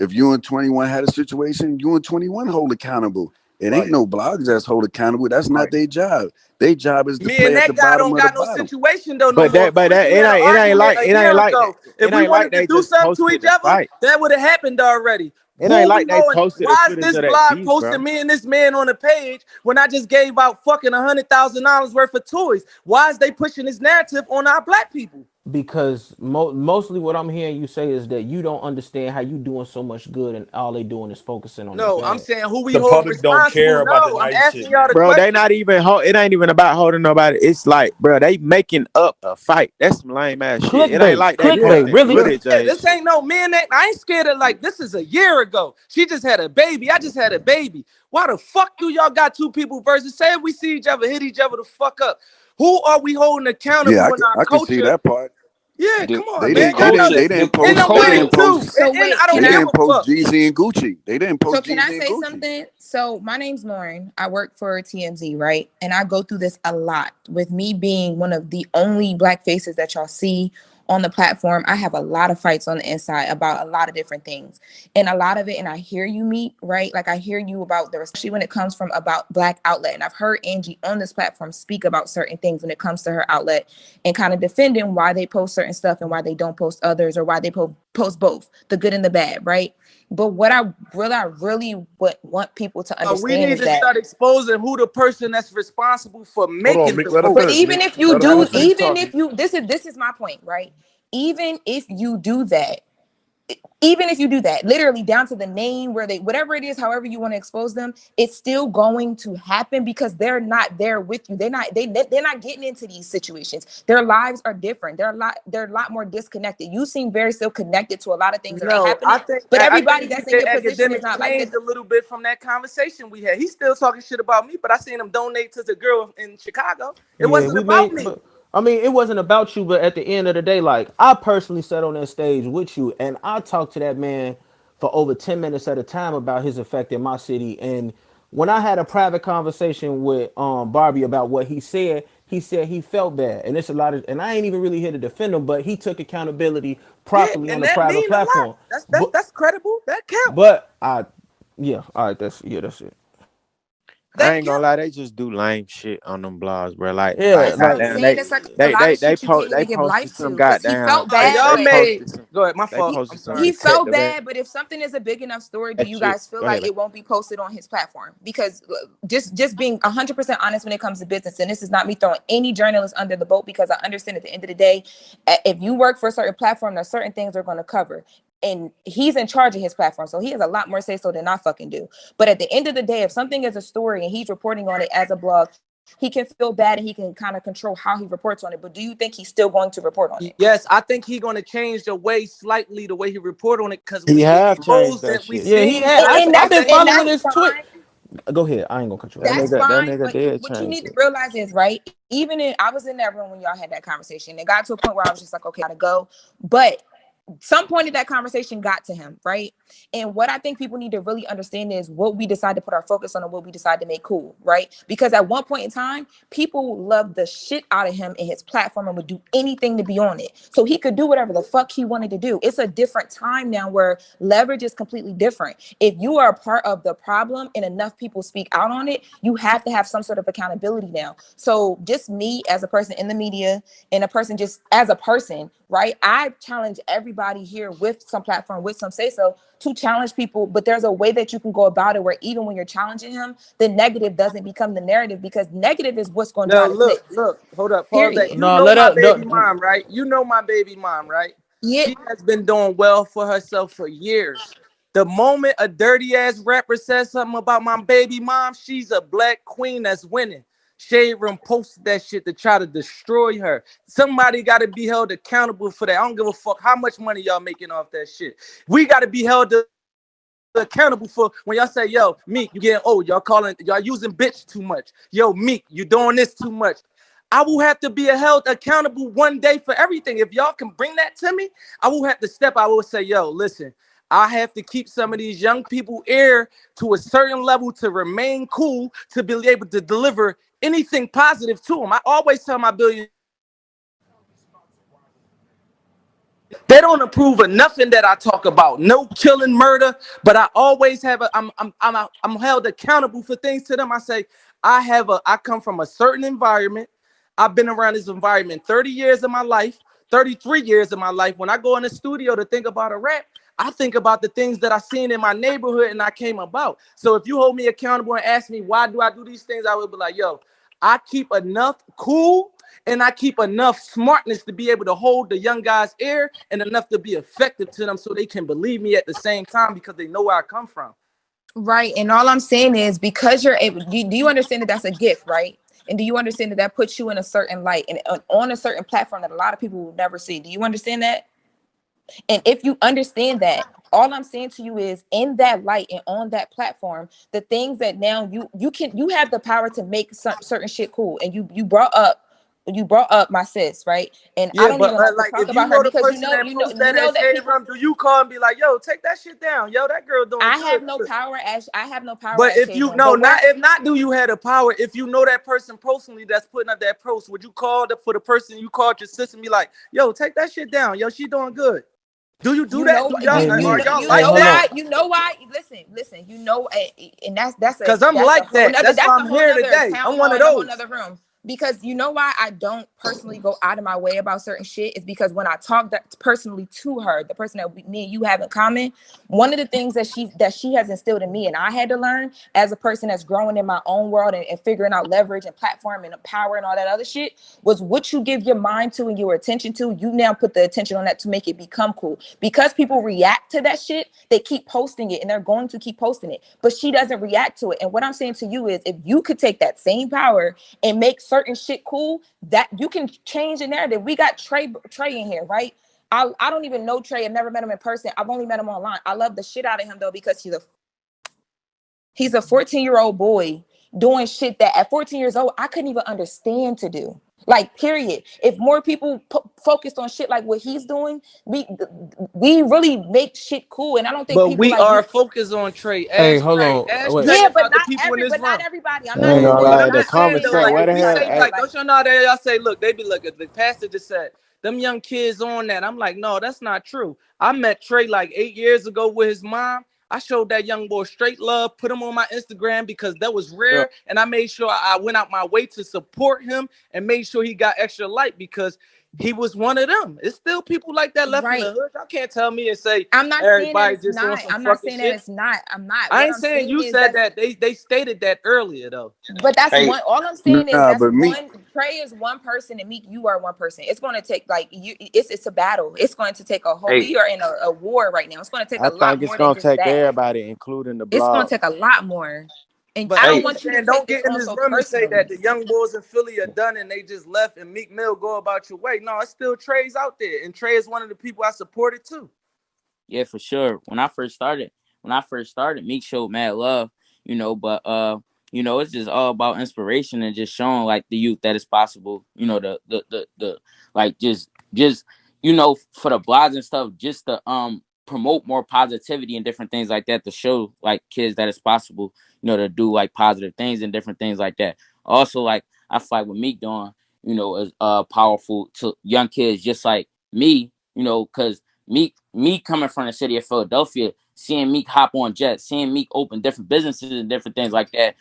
If you and 21 had a situation, you and 21 hold accountable. It ain't
Right,
no blogs that's hold accountable. That's not
right.
their job. Their job is to
Me and
play at the
that guy
bottom
don't
of the
got no
bottom.
situation though no
But
more.
that,
Me
but
and
that,
you had an argument a year ago. If
it
we
ain't like
wanted to
they
do
just
something to
posted
each
the
other,
fight.
that would have happened already.
It ain't
Who we
like they
going?
posted the
Why is
footage
this
of that
blog
beef, bro.
posting me and this man on the page when I just gave out fucking $100,000 worth of toys? Why is they pushing this narrative on our black people?
because mostly what I'm hearing you say is that you don't understand how you doing so much good and all they doing is focusing on the
No, I'm
bad.
saying who we
The
hold
public don't
responsible.
care about the
No, I'm
nice
asking
shit,
y'all the
man.
Bro, they
question.
not even it ain't even about holding nobody. It's like, bro, they making up a fight. That's some lame ass shit. It ain't
Clickbait,
like they
clickbait,
Yeah,
posting
really?
look,
footage of
Yeah,
that
this
shit.
ain't no man that I ain't scared of. Like, this is a year ago. She just had a baby. I just had a baby. Why the fuck do y'all got two people versus say if we see each other, hit each other the fuck up? Who are we holding
yeah,
accountable in our
I can see
culture?
that part.
Yeah,
The
come on,
They
the
man.
didn't,
Y'all know
culture,
this.
the
And I'm
they
with
didn't
it
culture.
post,
too.
so
And
wait,
I
they
don't
can I
give
didn't
a
post
fuck.
Jeezy and Gucci. They didn't
so
post
can I
Jeezy and
say
Gucci.
something? So my name's Lauren. I work for TMZ, right? And I go through this a lot. With me being one of the only black faces that y'all see on the platform, I have a lot of fights on the inside about a lot of different things. And a lot of it, and I hear you, Meek, right? Like I hear you about especially when it comes from about black outlet. And I've heard Angie on this platform speak about certain things when it comes to her outlet and kind of defending why they post certain stuff and why they don't post others, or why they post both, the good and the bad, right? But what I really would want people to
We
understand
need
is
to
that,
start exposing who the person that's responsible for
Hold on,
making
Meek,
the
let her
but
finish.
post.
even
Meek,
if you
let her
do,
finish.
even if you, this is my point, right? Even if you do that, literally down to the name, where they, whatever it is, however you want to expose them, it's still going to happen because they're not there with you. They're not getting into these situations. Their lives are different. They're a lot more disconnected. You seem very still connected to a lot of things that are
No,
happening, but
I
everybody
think
that's in
DJ
your position is
Academic
not like
changed
that.
a little bit from that conversation we had. He's still talking shit about me, but I seen him donate to the girl in Chicago. It
Yeah,
wasn't
we
about
made,
me.
but I mean, it wasn't about you. But at the end of the day, like I personally sat on that stage with you, and I talked to that man for over 10 minutes at a time about his effect in my city. And when I had a private conversation with Barbie about what he said he felt bad, and it's a lot of, and I ain't even really here to defend him, but he took accountability
Yeah,
properly on
and
the
that
private
mean a lot.
platform.
That's
But
that's credible. That count.
but I, yeah, all right, that's it.
I
That
ain't gonna
count.
lie, they just do lame shit on them blogs, bro.
Yeah,
That's what I'm
like
Goddamn,
saying. It's like a lot of shit you can't
they
even give life
posted some
to because he
goddamn
felt
they
bad,
Y'all
they
but
made.
posted some
Go ahead. My
they
fault. I'm
posted some
he
sorry.
felt
detective ass
bad. But if something is a big enough story, do you
shit.
guys feel
Go ahead,
like
man.
it won't be posted on his platform? Because just being 100% honest when it comes to business, and this is not me throwing any journalist under the boat, because I understand at the end of the day, if you work for a certain platform, there's certain things they're going to cover. And he's in charge of his platform, so he has a lot more say so than I fucking do. But at the end of the day, if something is a story and he's reporting on it as a blog, he can feel bad and he can kind of control how he reports on it. But do you think he's still going to report on it?
Yes, I think he's gonna change the way slightly the way he report on it because
He
with the
have changed
exposed
that
that we
shit.
yeah, he
seen
had.
from
And
I've been
that
that's
following his tweet.
fine.
Go ahead. I ain't gonna cut you off.
That
That's
nigga that
fine.
nigga
But
did
what you
change
need to
it.
realize is, right, I was in that room when y'all had that conversation. It got to a point where I was just like, okay, I gotta go. But some point of that conversation got to him, right? And what I think people need to really understand is what we decide to put our focus on and what we decide to make cool, right? Because at one point in time, people loved the shit out of him and his platform and would do anything to be on it. So he could do whatever the fuck he wanted to do. It's a different time now where leverage is completely different. If you are a part of the problem and enough people speak out on it, you have to have some sort of accountability now. So just me as a person in the media and a person just as a person, right? I challenge everybody here with some platform, with some say so, to challenge people. But there's a way that you can go about it where even when you're challenging him, the negative doesn't become the narrative, because negative is what's going to
No,
drive the
look,
clicks.
look, hold up, pause that.
Period.
You
No,
know
let
my
up.
baby mom, right? You know my baby mom, right?
Yeah.
She has been doing well for herself for years. The moment a dirty ass rapper says something about my baby mom, she's a black queen that's winning. Shade Room posted that shit to try to destroy her. Somebody got to be held accountable for that. I don't give a fuck how much money y'all making off that shit. We got to be held accountable for when y'all say, yo, Meek, you getting old. Y'all using bitch too much. Yo, Meek, you doing this too much. I will have to be held accountable one day for everything. If y'all can bring that to me, I will have to step. I will say, yo, listen, I have to keep some of these young people ear to a certain level to remain cool, to be able to deliver anything positive to them. I always tell my billion, they don't approve of nothing that I talk about. No killing, murder, but I always have I'm held accountable for things to them. I say I come from a certain environment. I've been around this environment 30 years of my life, 33 years of my life. When I go in the studio to think about a rap, I think about the things that I seen in my neighborhood and I came about. So if you hold me accountable and ask me why do I do these things, I would be like, yo, I keep enough cool and I keep enough smartness to be able to hold the young guy's ear and enough to be effective to them so they can believe me at the same time because they know where I come from.
Right. And all I'm saying is, because you're able, do you understand that that's a gift, right? And do you understand that that puts you in a certain light and on a certain platform that a lot of people will never see? Do you understand that? And if you understand that, all I'm saying to you is, in that light and on that platform, the things that now you have the power to make certain shit cool. And you brought up my sis, right? And I
Yeah,
don't
but
even like to
like
talk
if you
about her
know the
because
person that posts
you
that
know
at
that
Shady
people.
Room, do you call and be like, yo, take that shit down? Yo, that girl doing
I
good.
have no power as
But if
Shade
you
Room.
know,
But
not
where
if not, do you have the power? If you know that person personally that's putting up that post, would you call for the person you called your sister and be like, yo, take that shit down? Yo, she doing good. Do you do
you
that?
know
Do
you
y'all
Hey,
you
are
know
Meek.
y'all
you
Hey,
like
know
hold
that?
on.
why and that's
Cause I'm
a
like
whole
that.
nother
That's why I'm here
nother
today.
account.
I'm one of
A whole
those.
nother room. Because you know why I don't personally go out of my way about certain shit is because when I talk that personally to her, the person that me and you have in common, one of the things that she has instilled in me and I had to learn as a person that's growing in my own world and figuring out leverage and platform and power and all that other shit was what you give your mind to and your attention to. You now put the attention on that to make it become cool. Because people react to that shit, they keep posting it and they're going to keep posting it. But she doesn't react to it. And what I'm saying to you is if you could take that same power and make certain shit cool, that you can change the narrative. We got Trey in here, right? I don't even know Trey. I've never met him in person. I've only met him online. I love the shit out of him though because he's a 14-year-old boy doing shit that at 14 years old I couldn't even understand to do. Like, period. If more people focused on shit like what he's doing, we really make shit cool. And I don't think
But
people
we
like
are focused on Trey.
Hey,
Ask
hold
Trey.
on.
Ask
Wait.
Trey
yeah, but
about the people in this room.
not everybody. I'm
I
not
ain't
saying
gonna
that.
lie,
I'm
the
not saying
conversation,
like
Like
where
if
the
we
hell,
say,
everybody.
hey,
like,
Like,
don't y'all know that y'all say, look, they be like, the pastor just said, them young kids on that. I'm like, no, that's not true. I met Trey like 8 years ago with his mom. I showed that young boy straight love, put him on my Instagram because that was
yeah.
rare. And I made sure I went out my way to support him and made sure he got extra light because he was one of them. It's still people like that left in the
right.
hood. Y'all can't tell me and say
I'm not saying that
everybody
it's
just on
not.
some
I'm not
fucking
saying that
shit.
it's not. I'm not.
I
What
ain't
I'm
saying
saying
you
is
said
that's
that. They stated that earlier though.
but that's
Hey,
one. All I'm saying is
Nah,
that's
but me,
one. Trey is one person, and Meek, you are one person. It's going to take like you. It's a battle. It's going to take a whole.
hey,
We are in a war right now. It's going to take
I
a lot
think it's
more than
gonna
just
take
that.
everybody, including the
It's going to
blog.
take a lot more. And
But
I
I'm
don't
hey,
just
want you to
saying,
take
don't
this
get in
on
this
so
room and say that
personally.
the young boys in Philly are done and they just left and Meek Mill go about your way. No, it's still Trey's out there, and Trey is one of the people I supported too.
Yeah, for sure. When I first started, Meek showed mad love, but it's just all about inspiration and just showing like the youth that it's possible, the like just for the blogs and stuff, just to promote more positivity and different things like that to show like kids that it's possible, to do like positive things and different things like that. Also, like I feel like what Meek doing, is powerful to young kids just like me, because Meek coming from the city of Philadelphia, seeing Meek hop on jets, seeing Meek open different businesses and different things like that,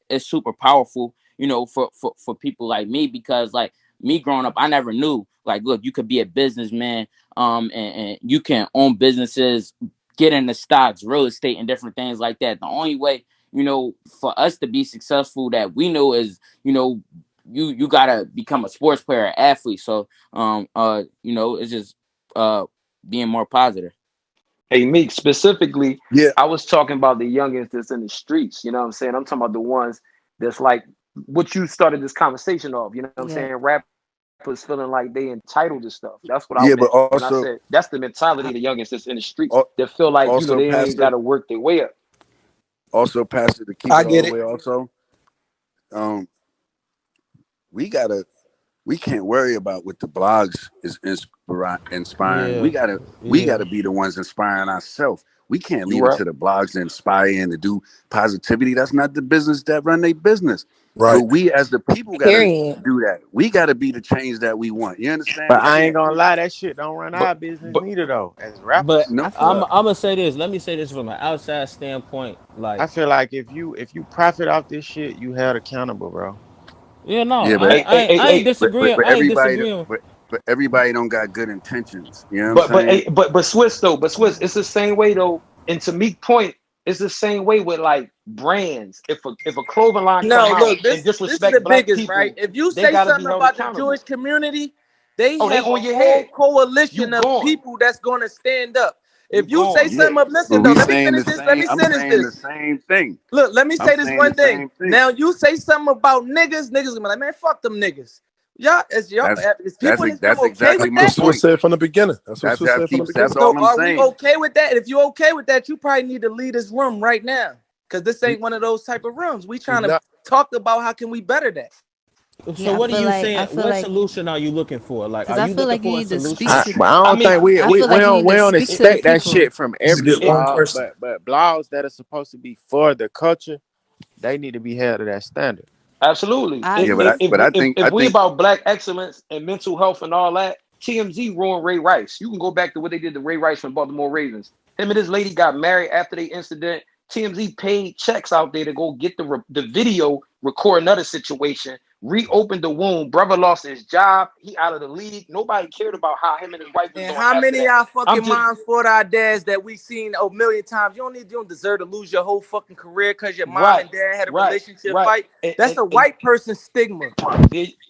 it's super powerful, for people like me because like me growing up, I never knew like, look, you could be a businessman, and you can own businesses, get into stocks, real estate, and different things like that. The only way, for us to be successful that we know is, you gotta become a sports player, an athlete. So, it's just being more positive.
hey, Meek, specifically,
yeah,
I was talking about the youngins that's in the streets. You know what I'm saying? I'm talking about the ones that's like what you started this conversation off. You know what I'm
Yeah.
saying? Rappers feeling like they entitled to stuff. That's what I
yeah, but
meant when I
also,
said that's the mentality of the youngins that's in the streets
al-
that feel like,
also,
they ain't got to work their way up.
Pastor, to keep
I
it all
get
the
it.
way. Also, um, we gotta, we can't worry about what the blogs is inspiring.
Yeah,
We
yeah.
gotta be the ones inspiring ourselves. We can't
You
leave it
right.
to the blogs to inspire and to do positivity. That's not the business that run their business.
Right.
But we as the people gotta
Period.
do that. We gotta be the change that we want. You understand?
But
We
I ain't
can't.
gonna lie, that shit don't run
But
our business
but
neither though. As
But
rappers,
No.
I'm gonna say this. Let me say this from an outside standpoint.
I
Like,
feel like if you profit off this shit, you held accountable, bro.
yeah, no,
Yeah,
I
but
ain't, I ain't, I ain't disagreeing.
but
I ain't
everybody,
disagreeing.
but everybody don't got good intentions. You know what I'm
But but
saying?
eh, but but Swiss though, but Swiss, it's the same way though. And to Meek point, it's the same way with like brands. If a clothing line
No,
come out
look,
and
this is the
disrespect black
biggest, right?
people,
If you
they
say
gotta be
something
held
about the Jewish
accountable.
community, they
Oh, they
have a
on your
whole
head. You
coalition of
gone.
people that's going to stand up.
You
If you say
gone.
Yeah,
something,
but
listen though,
we
let me
saying
finish
the
this. Let
same.
me
I'm
finish
saying the
this.
same thing.
Look, let me
I'm
say this
saying the
one thing.
same thing.
Now you say something about niggas gonna be like, man, fuck them niggas.
That's
Is people in this room
that's
okay
exactly
with
my
that?
That's what
point.
said from the beginning. That's what
That's
Swiss
how
said from the
keeps. That's
beginning.
all
So
I'm
are we
saying.
okay with that? And if you okay with that, you probably need to leave this room right now. Cause this
We
ain't one of those type of rooms. We
we
trying to
not.
talk about how can we better that.
So
Yeah,
what are you
I
saying?
feel
What
like
solution are you looking for? Like,
because
are
I
you
feel
looking
like you
for a
need to speak
solution?
to
I
I
don't
mean,
think we
I
we
feel
we
like you
don't
need
we
to
don't
speak to the
expect that
people.
shit from
Just to
every
get one
blog,
person.
but blogs that are supposed to be for the culture, they need to be held to that standard.
absolutely.
I
Yeah,
agree.
If we about black excellence and mental health and all that, TMZ ruined Ray Rice. You can go back to what they did to Ray Rice from Baltimore Ravens. Him and his lady got married after the incident. TMZ paid checks out there to go get the video, record another situation reopened the womb. Brother lost his job. He out of the league. Nobody cared about how him and his wife was
And
doing.
how
after
many of
that.
y'all
I'm
fucking
just
moms fought our dads that we seen a million times? You don't deserve to lose your whole fucking career because your mom
right,
and dad had a
right,
relationship
right.
fight. That's a
And
white person stigma.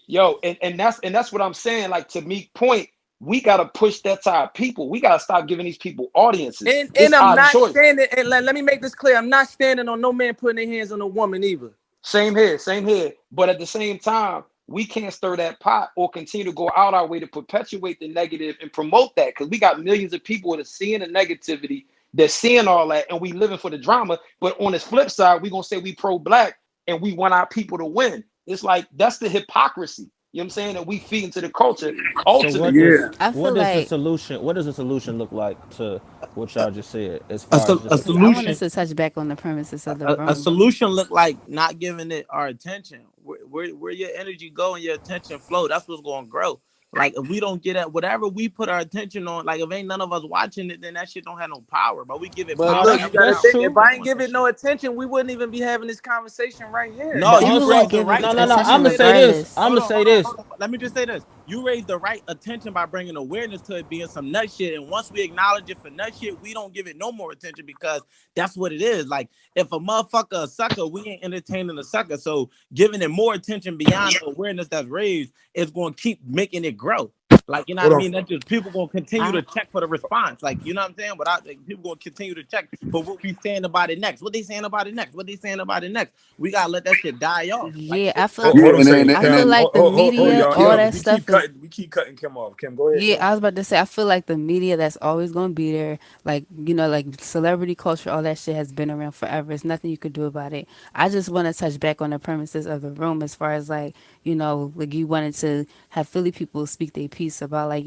yo, and that's what I'm saying. Like, to Meek's point, we gotta push that to our people. We gotta stop giving these people audiences.
And
It's
I'm
our
not
choice.
standing, and let me make this clear. I'm not standing on no man putting their hands on a woman either.
Same here, same here. But at the same time, we can't stir that pot or continue to go out our way to perpetuate the negative and promote that, because we got millions of people that are seeing the negativity, they're seeing all that, and we living for the drama. But on this flip side, we gonna say we pro-black and we want our people to win. It's like, that's the hypocrisy. You know what I'm saying? That we feed into the culture
So what
ultimately.
does
Yeah.
I feel
what does the
like
solution what does the solution look like to what
A,
y'all just said as
a,
far as
sol- a
just
because I wanted
solution
to touch back on the premises of the
a
room.
solution look like not giving it our attention. Where your energy go and your attention flow, that's what's going to grow. Like, if we don't get at whatever we put our attention on, like, if ain't none of us watching it, then that shit don't have no power. But we give it
But
no,
power
look, you
every
gotta
time
that's
think.
we
If
true.
I ain't
influence
give
some
it no
shit.
attention, we wouldn't even be having this conversation right here.
No,
People
you
gonna
raised the
give
right
No,
attention
attention.
I'm gonna
Let me
say
say this.
this.
regardless.
I'm
Hold
gonna
on,
say
hold on,
this.
hold on. Let me just say this. You raised the right attention by bringing awareness to it being some nut shit. And once we acknowledge it for nut shit, we don't give it no more attention, because that's what it is. Like, if a motherfucker a sucker, we ain't entertaining a sucker. So giving it more attention beyond the awareness that's raised is going to keep making it grow. Like, you know what
Hold
I
on.
mean? That's just people going to continue to
I
check for the response. Like, you know what I'm saying? But people going to continue to check for what we saying about it next. What they saying about it next? What they saying about it next? We got to let that shit die off. Like,
yeah,
shit
Yeah,
Hold on a
and
second,
then
I
and
feel
Kim.
then
like the
Hold on,
media,
y'all.
all
Yo,
that stuff is.
we keep cutting Kim off. Kim, go ahead,
Yeah,
yo.
I was about to say, I feel like the media that's always going to be there, like, like celebrity culture, all that shit has been around forever. There's nothing you could do about it. I just want to touch back on the premises of the room as far as, like, like you wanted to have Philly people speak their piece about, like,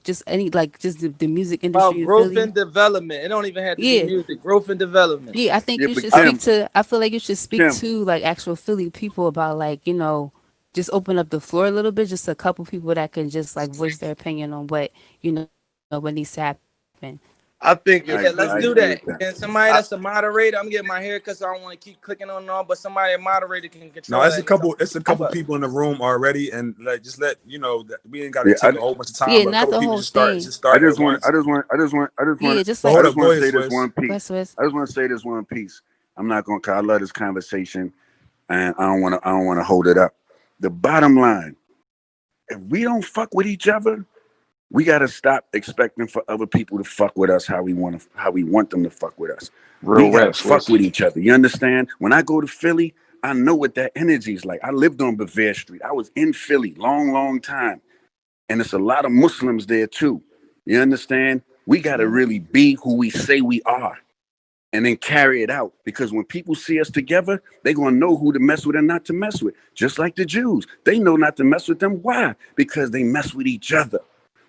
just any, like, just the music
About
industry in
growth
Philly.
and development. It don't even have to be
Yeah.
music. Growth and development.
Yeah, I think
yeah,
you
but
should speak
Kim,
to, I feel like you should speak
Kim,
to, like, actual Philly people about, like, just open up the floor a little bit, just a couple people that can just, like, voice their opinion on what needs to happen.
I think,
I
yeah, let's
I
do
agree
that.
with that.
And somebody
I,
that's a moderator, I'm getting my hair cut, so I don't want to keep clicking on and on, but somebody, a moderator, can
No,
control that and tell me
it's a
to keep
couple
up.
people in the room already, and like, just let you know that we ain't got to
Yeah,
take a whole bunch of time,
Yeah,
but a
not
couple
the
people
whole
just start
thing.
at once.
Yeah, just
But
like,
hold
I
up,
just
go
want to
ahead,
say this
Swiss.
one
go ahead,
piece.
Swiss.
I just want to say this one piece. I'm not going to. I love this conversation, and I don't want to hold it up. The bottom line: if we don't fuck with each other, we got to stop expecting for other people to fuck with us how we want them to fuck with us. We
Real
got to
rap,
fuck
Swiss.
with each other. You understand? When I go to Philly, I know what that energy is like. I lived on Bavaria Street. I was in Philly long time, and it's a lot of Muslims there too. You understand? We got to
Yeah.
really be who we say we are and then carry it out. Because when people see us together, they're going to know who to mess with and not to mess with. Just like the Jews. They know not to mess with them. Why? Because they mess with each other.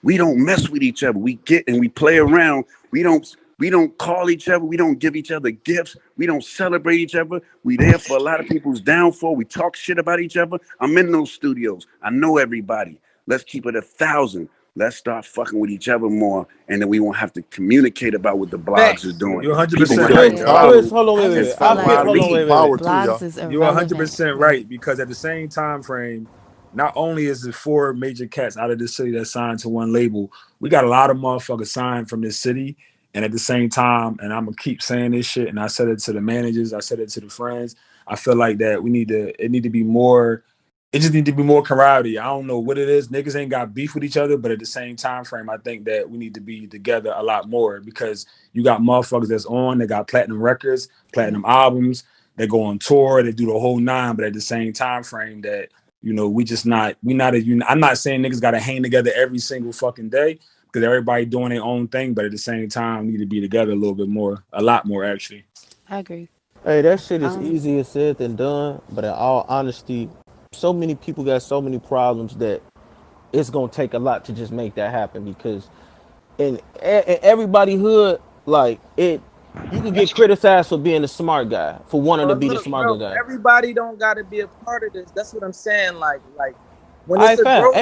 We don't mess with each other. We get and we play around. We don't call each other. We don't give each other gifts. We don't celebrate each other. We there for a lot of people's downfall. We talk shit about each other. I'm in those studios. I know everybody. Let's keep it 1,000. Let's start fucking with each other more, and then we won't have to communicate about what the blogs are
Facts.
doing.
You're
People
100%
gonna
right,
have to
Yeah.
y'all.
Swiss,
follow
hold on,
I
wait,
and
wait.
just feel
I
follow
feel,
our
like
hold on,
lead.
wait, wait.
Power to
blogs
y'all.
is
You're
irrelevant.
100%
Like,
right, because at the same time frame, not only is it 4 major cats out of this city that signed to one label, we got a lot of motherfuckers signed from this city. And at the same time, and I'm gonna keep saying this shit, and I said it to the managers, I said it to the friends. I feel like that it need to be more. It just need to be more camaraderie. I don't know what it is. Niggas ain't got beef with each other, but at the same time frame, I think that we need to be together a lot more, because you got motherfuckers that's on, they got platinum records,
yeah,
platinum albums, they go on tour, they do the whole nine, but at the same time frame that, I'm not saying niggas gotta hang together every single fucking day, because everybody doing their own thing, but at the same time need to be together a little bit more, a lot more actually.
I agree.
Hey, that shit is
Um,
easier said than done. But in all honesty, so many people got so many problems that it's gonna take a lot to just make that happen. Because in everybody hood, like it, you can get criticized for being a smart guy, for wanting to
But
be the
look,
smarter
bro,
guy.
everybody don't got to be a part of this. That's what I'm saying. Like when
I
it's a
fam,
growth,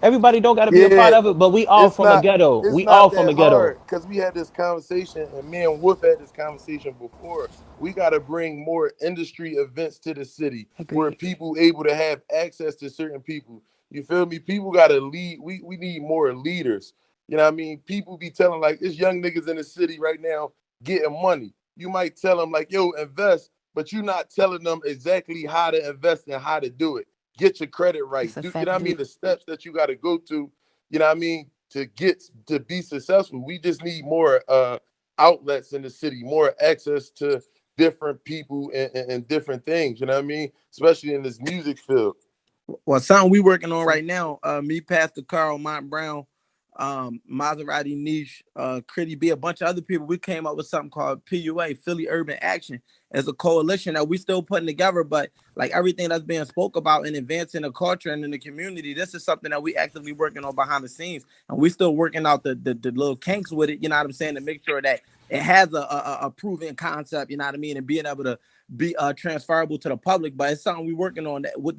Everybody don't got to be a part
Yeah,
of it, but we all from a ghetto.
it's
We all
not
from a
that
ghetto.
hard because we had this conversation, and me and Wolf had this conversation before. We got to bring more industry events to the city where
Agreed.
people able to have access to certain people. You feel me? People got to lead. We need more leaders. You know what I mean? People be telling like it's young niggas in the city right now getting money. You might tell them like, yo, invest, but you're not telling them exactly how to invest and how to do it. Get your credit right.
That's a
Do you know
fact.
what I mean? The steps that you got to go to, you know what I mean, to get to be successful. We just need more outlets in the city, more access to different people and different things, you know what I mean? Especially in this music field.
Well, something we working on right now, me, Pastor Carl, Mont Brown, Maserati Niche, Critty B, a bunch of other people, we came up with something called PUA, Philly Urban Action, as a coalition that we still putting together, but like everything that's being spoke about in advancing the culture and in the community, this is something that we actively working on behind the scenes, and we still working out the little kinks with it, you know what I'm saying, to make sure that it has a proven concept, you know what I mean, and being able to be transferable to the public. But it's something we're working on that with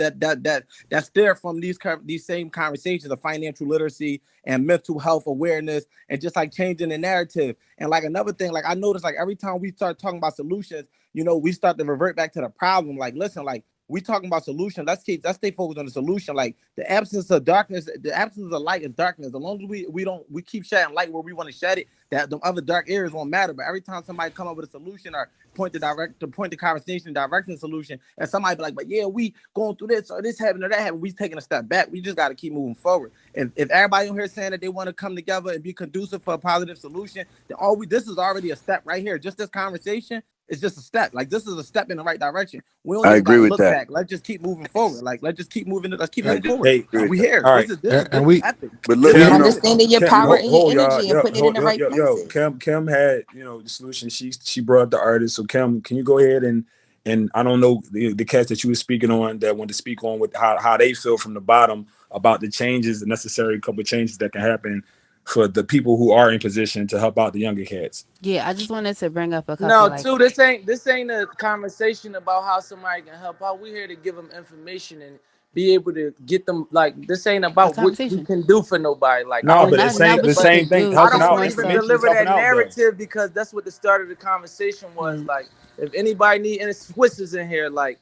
that's there from these same conversations of financial literacy and mental health awareness and just like changing the narrative. And like another thing, like I noticed like every time we start talking about solutions, you know, we start to revert back to the problem. Like, listen, like we talking about solution. Let's stay focused on the solution. Like the absence of darkness, the absence of light is darkness. As long as we keep shedding light where we want to shed it, that the other dark areas won't matter. But every time somebody come up with a solution or point the conversation direction solution, and somebody be like, but yeah, we going through this or this happened or that happened, we taking a step back. We just got to keep moving forward. If everybody on here saying that they want to come together and be conducive for a positive solution, then this is already a step right here. Just this conversation is just a step. Like this is a step in the right direction. We don't
I
even got
agree
to
with
look
that.
back. Let's just keep moving forward. Like let's just keep moving. Let's keep
I
moving
just
forward.
Hey,
agree with
We
that.
here.
all
This
right,
is this is
And
this is
we
epic.
But
This
look,
is
you
And
know,
epic.
understanding your power and your
hold y'all.
energy and putting it in the right places.
Kim had, you know, the solution. She brought up the artist. So Kim, can you go ahead and I don't know the cats that you were speaking on that want to speak on with how they feel from the bottom about the changes, the necessary couple of changes that can happen for the people who are in position to help out the younger cats.
Yeah, I just wanted to bring up a couple
No,
like
too. This ain't a conversation about how somebody can help out. We're here to give them information and be able to get them. Like this ain't
a
about what you
conversation.
can do for nobody. Like I
No,
don't
but
do
Not
what
not
the
what you
everybody.
same
could
thing,
do,
I
helping
just
don't
out
more
even
so.
information is
deliver
helping
that
out though.
narrative because that's what the start of the conversation was.
Mm.
Like if anybody need and Swiss is in here. Like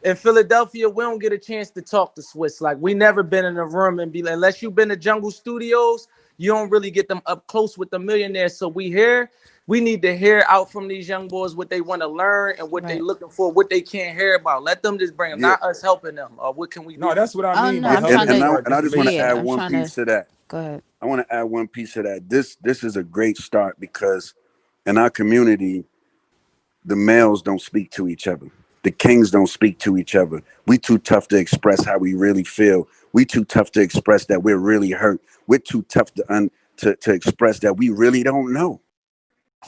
in Philadelphia, we don't get a chance to talk to Swiss. Like we never been in a room and be like, unless you've been to Jungle Studios, you don't really get them up close with the millionaires. So we here. We need to hear out from these young boys what they want to learn and what they
Right.
looking for, what they can't hear about. Let them just bring them,
yeah,
not us helping them. Or what can we do
No,
for
that's what I
Oh
mean
no,
by
I'm
and
trying
helping
and
as
to.
I
far as
and I just want to
Yeah,
information.
add
I'm
one
trying to.
piece to that.
Go ahead.
I want to add one piece to that. This is a great start because in our community, the males don't speak to each other. The kings don't speak to each other. We too tough to express how we really feel. We too tough to express that we're really hurt. We're too tough to express that we really don't know.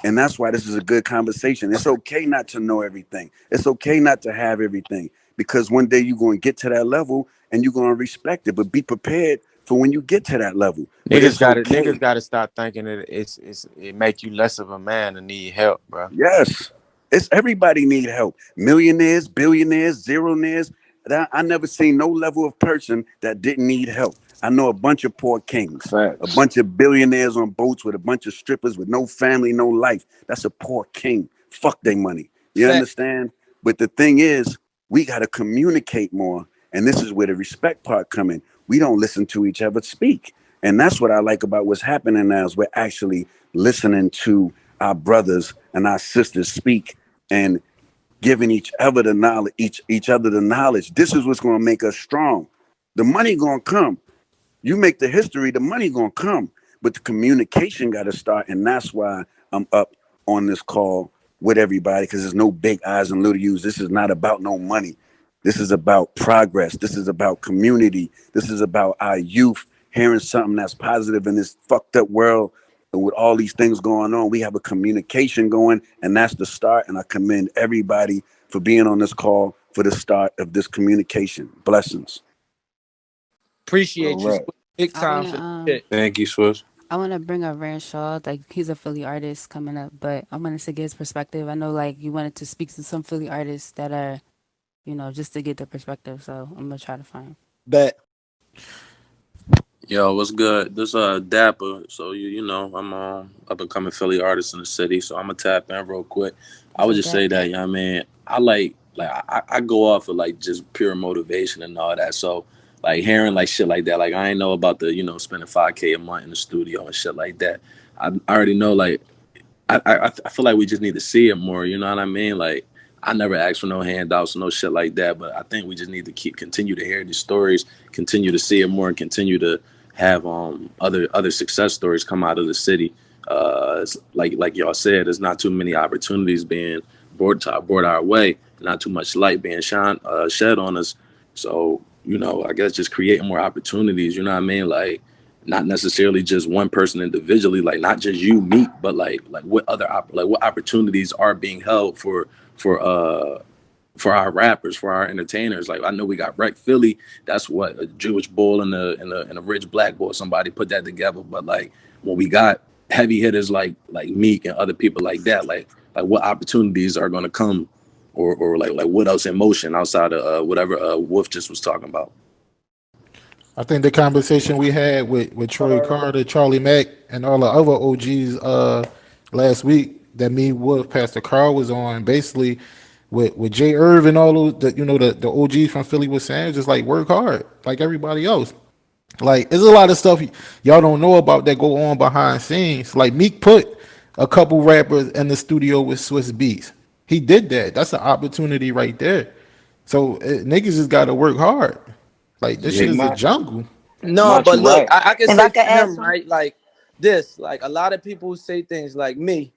And that's why this is a good conversation. It's okay not to know everything. It's okay not to have everything because one day you're going to get to that level and you're going to respect it. But be prepared for when you get to that level. But
Niggas
it's
got to
okay.
niggas got to stop thinking that it make you less of a man to need help, bro.
Yes, it's everybody need help. Millionaires, billionaires, zeronaires. I never seen no level of person that didn't need help. I know a bunch of poor kings, a
Facts.
bunch of billionaires on boats with a bunch of strippers with no family, no life. That's a poor king. Fuck their money. You
fact.
understand? But the thing is, we got to communicate more, and this is where the respect part come in. We don't listen to each other speak, and that's what I like about what's happening now is we're actually listening to our brothers and our sisters speak and giving each other the knowledge, each other the knowledge. This is what's going to make us strong. The money going to come. You make the history, the money going to come, but the communication got to start, and that's why I'm up on this call with everybody because there's no big eyes and little U's. This is not about no money. This is about progress. This is about community. This is about our youth hearing something that's positive in this fucked up world. And with all these things going on, we have a communication going, and that's the start. And I commend everybody for being on this call for the start of this communication. Blessings.
All
Appreciate you,
right.
Swiss. Big
I
time
wanna
for the shit.
Thank you, Swiss.
I wanna bring up Ranshaw. Like he's a Philly artist coming up, but I wanted to get his perspective. I know like you wanted to speak to some Philly artists that are, just to get the perspective. So I'm gonna try to find him.
Bet.
Yo, what's good? This Dapper. So you know, I'm up and coming Philly artist in the city. So I'm gonna tap in real quick. I
What's
would
up,
just say
Dap?
that, you know what I mean, I I go off of like just pure motivation and all that. So like hearing like shit like that, like I ain't know about the, you know, spending 5K a month in the studio and shit like that. I already know like I feel like we just need to see it more. You know what I mean? Like I never asked for no handouts, no shit like that. But I think we just need to continue to hear these stories, continue to see it more, and continue to have other success stories come out of the city. It's like y'all said, there's not too many opportunities being brought our way, not too much light being shed on us. So you know, I guess just creating more opportunities. You know what I mean? Like not necessarily just one person individually, like not just you, Meek, but like what other what opportunities are being held for uh for our rappers, for our entertainers. Like I know we got Wreck Philly. That's what a Jewish bull and a rich black bull. Somebody put that together. But like when we got heavy hitters like Meek and other people like that, like what opportunities are going to come, or like what else in motion outside of whatever Wolf just was talking about.
I think the conversation we had with Troy Carter, Charlie Mack, and all the other OGs last week that me, Wolf, Pastor Carl was on, basically with Jay Irv and all those, the OGs from Philly was saying, just like work hard, like everybody else. Like, there's a lot of stuff y'all don't know about that go on behind scenes. Like Meek put a couple rappers in the studio with Swiss Beats. He did that. That's an opportunity right there. So niggas just got to work hard. Like this
Yeah,
shit is a jungle.
No,
Mont,
but
you
look,
right.
I can
If I
say
could
for
add
him,
some,
right? Like this, like a lot of people say things like me.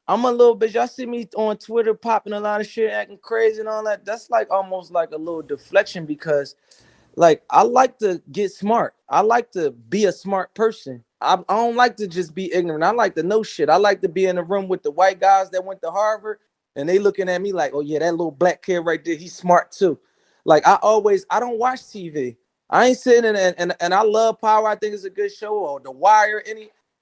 I'm a little bit. Y'all see me on Twitter popping a lot of shit, acting crazy and all that. That's like almost like a little deflection because, like, I like to get smart. I like to be a smart person. I don't like to just be ignorant. I like to know shit. I like to be in the room with the white guys that went to Harvard and they looking at me like, oh yeah, that little black kid right there, he's smart too. Like I don't watch TV. I ain't sitting in and I love Power. I think it's a good show or The Wire.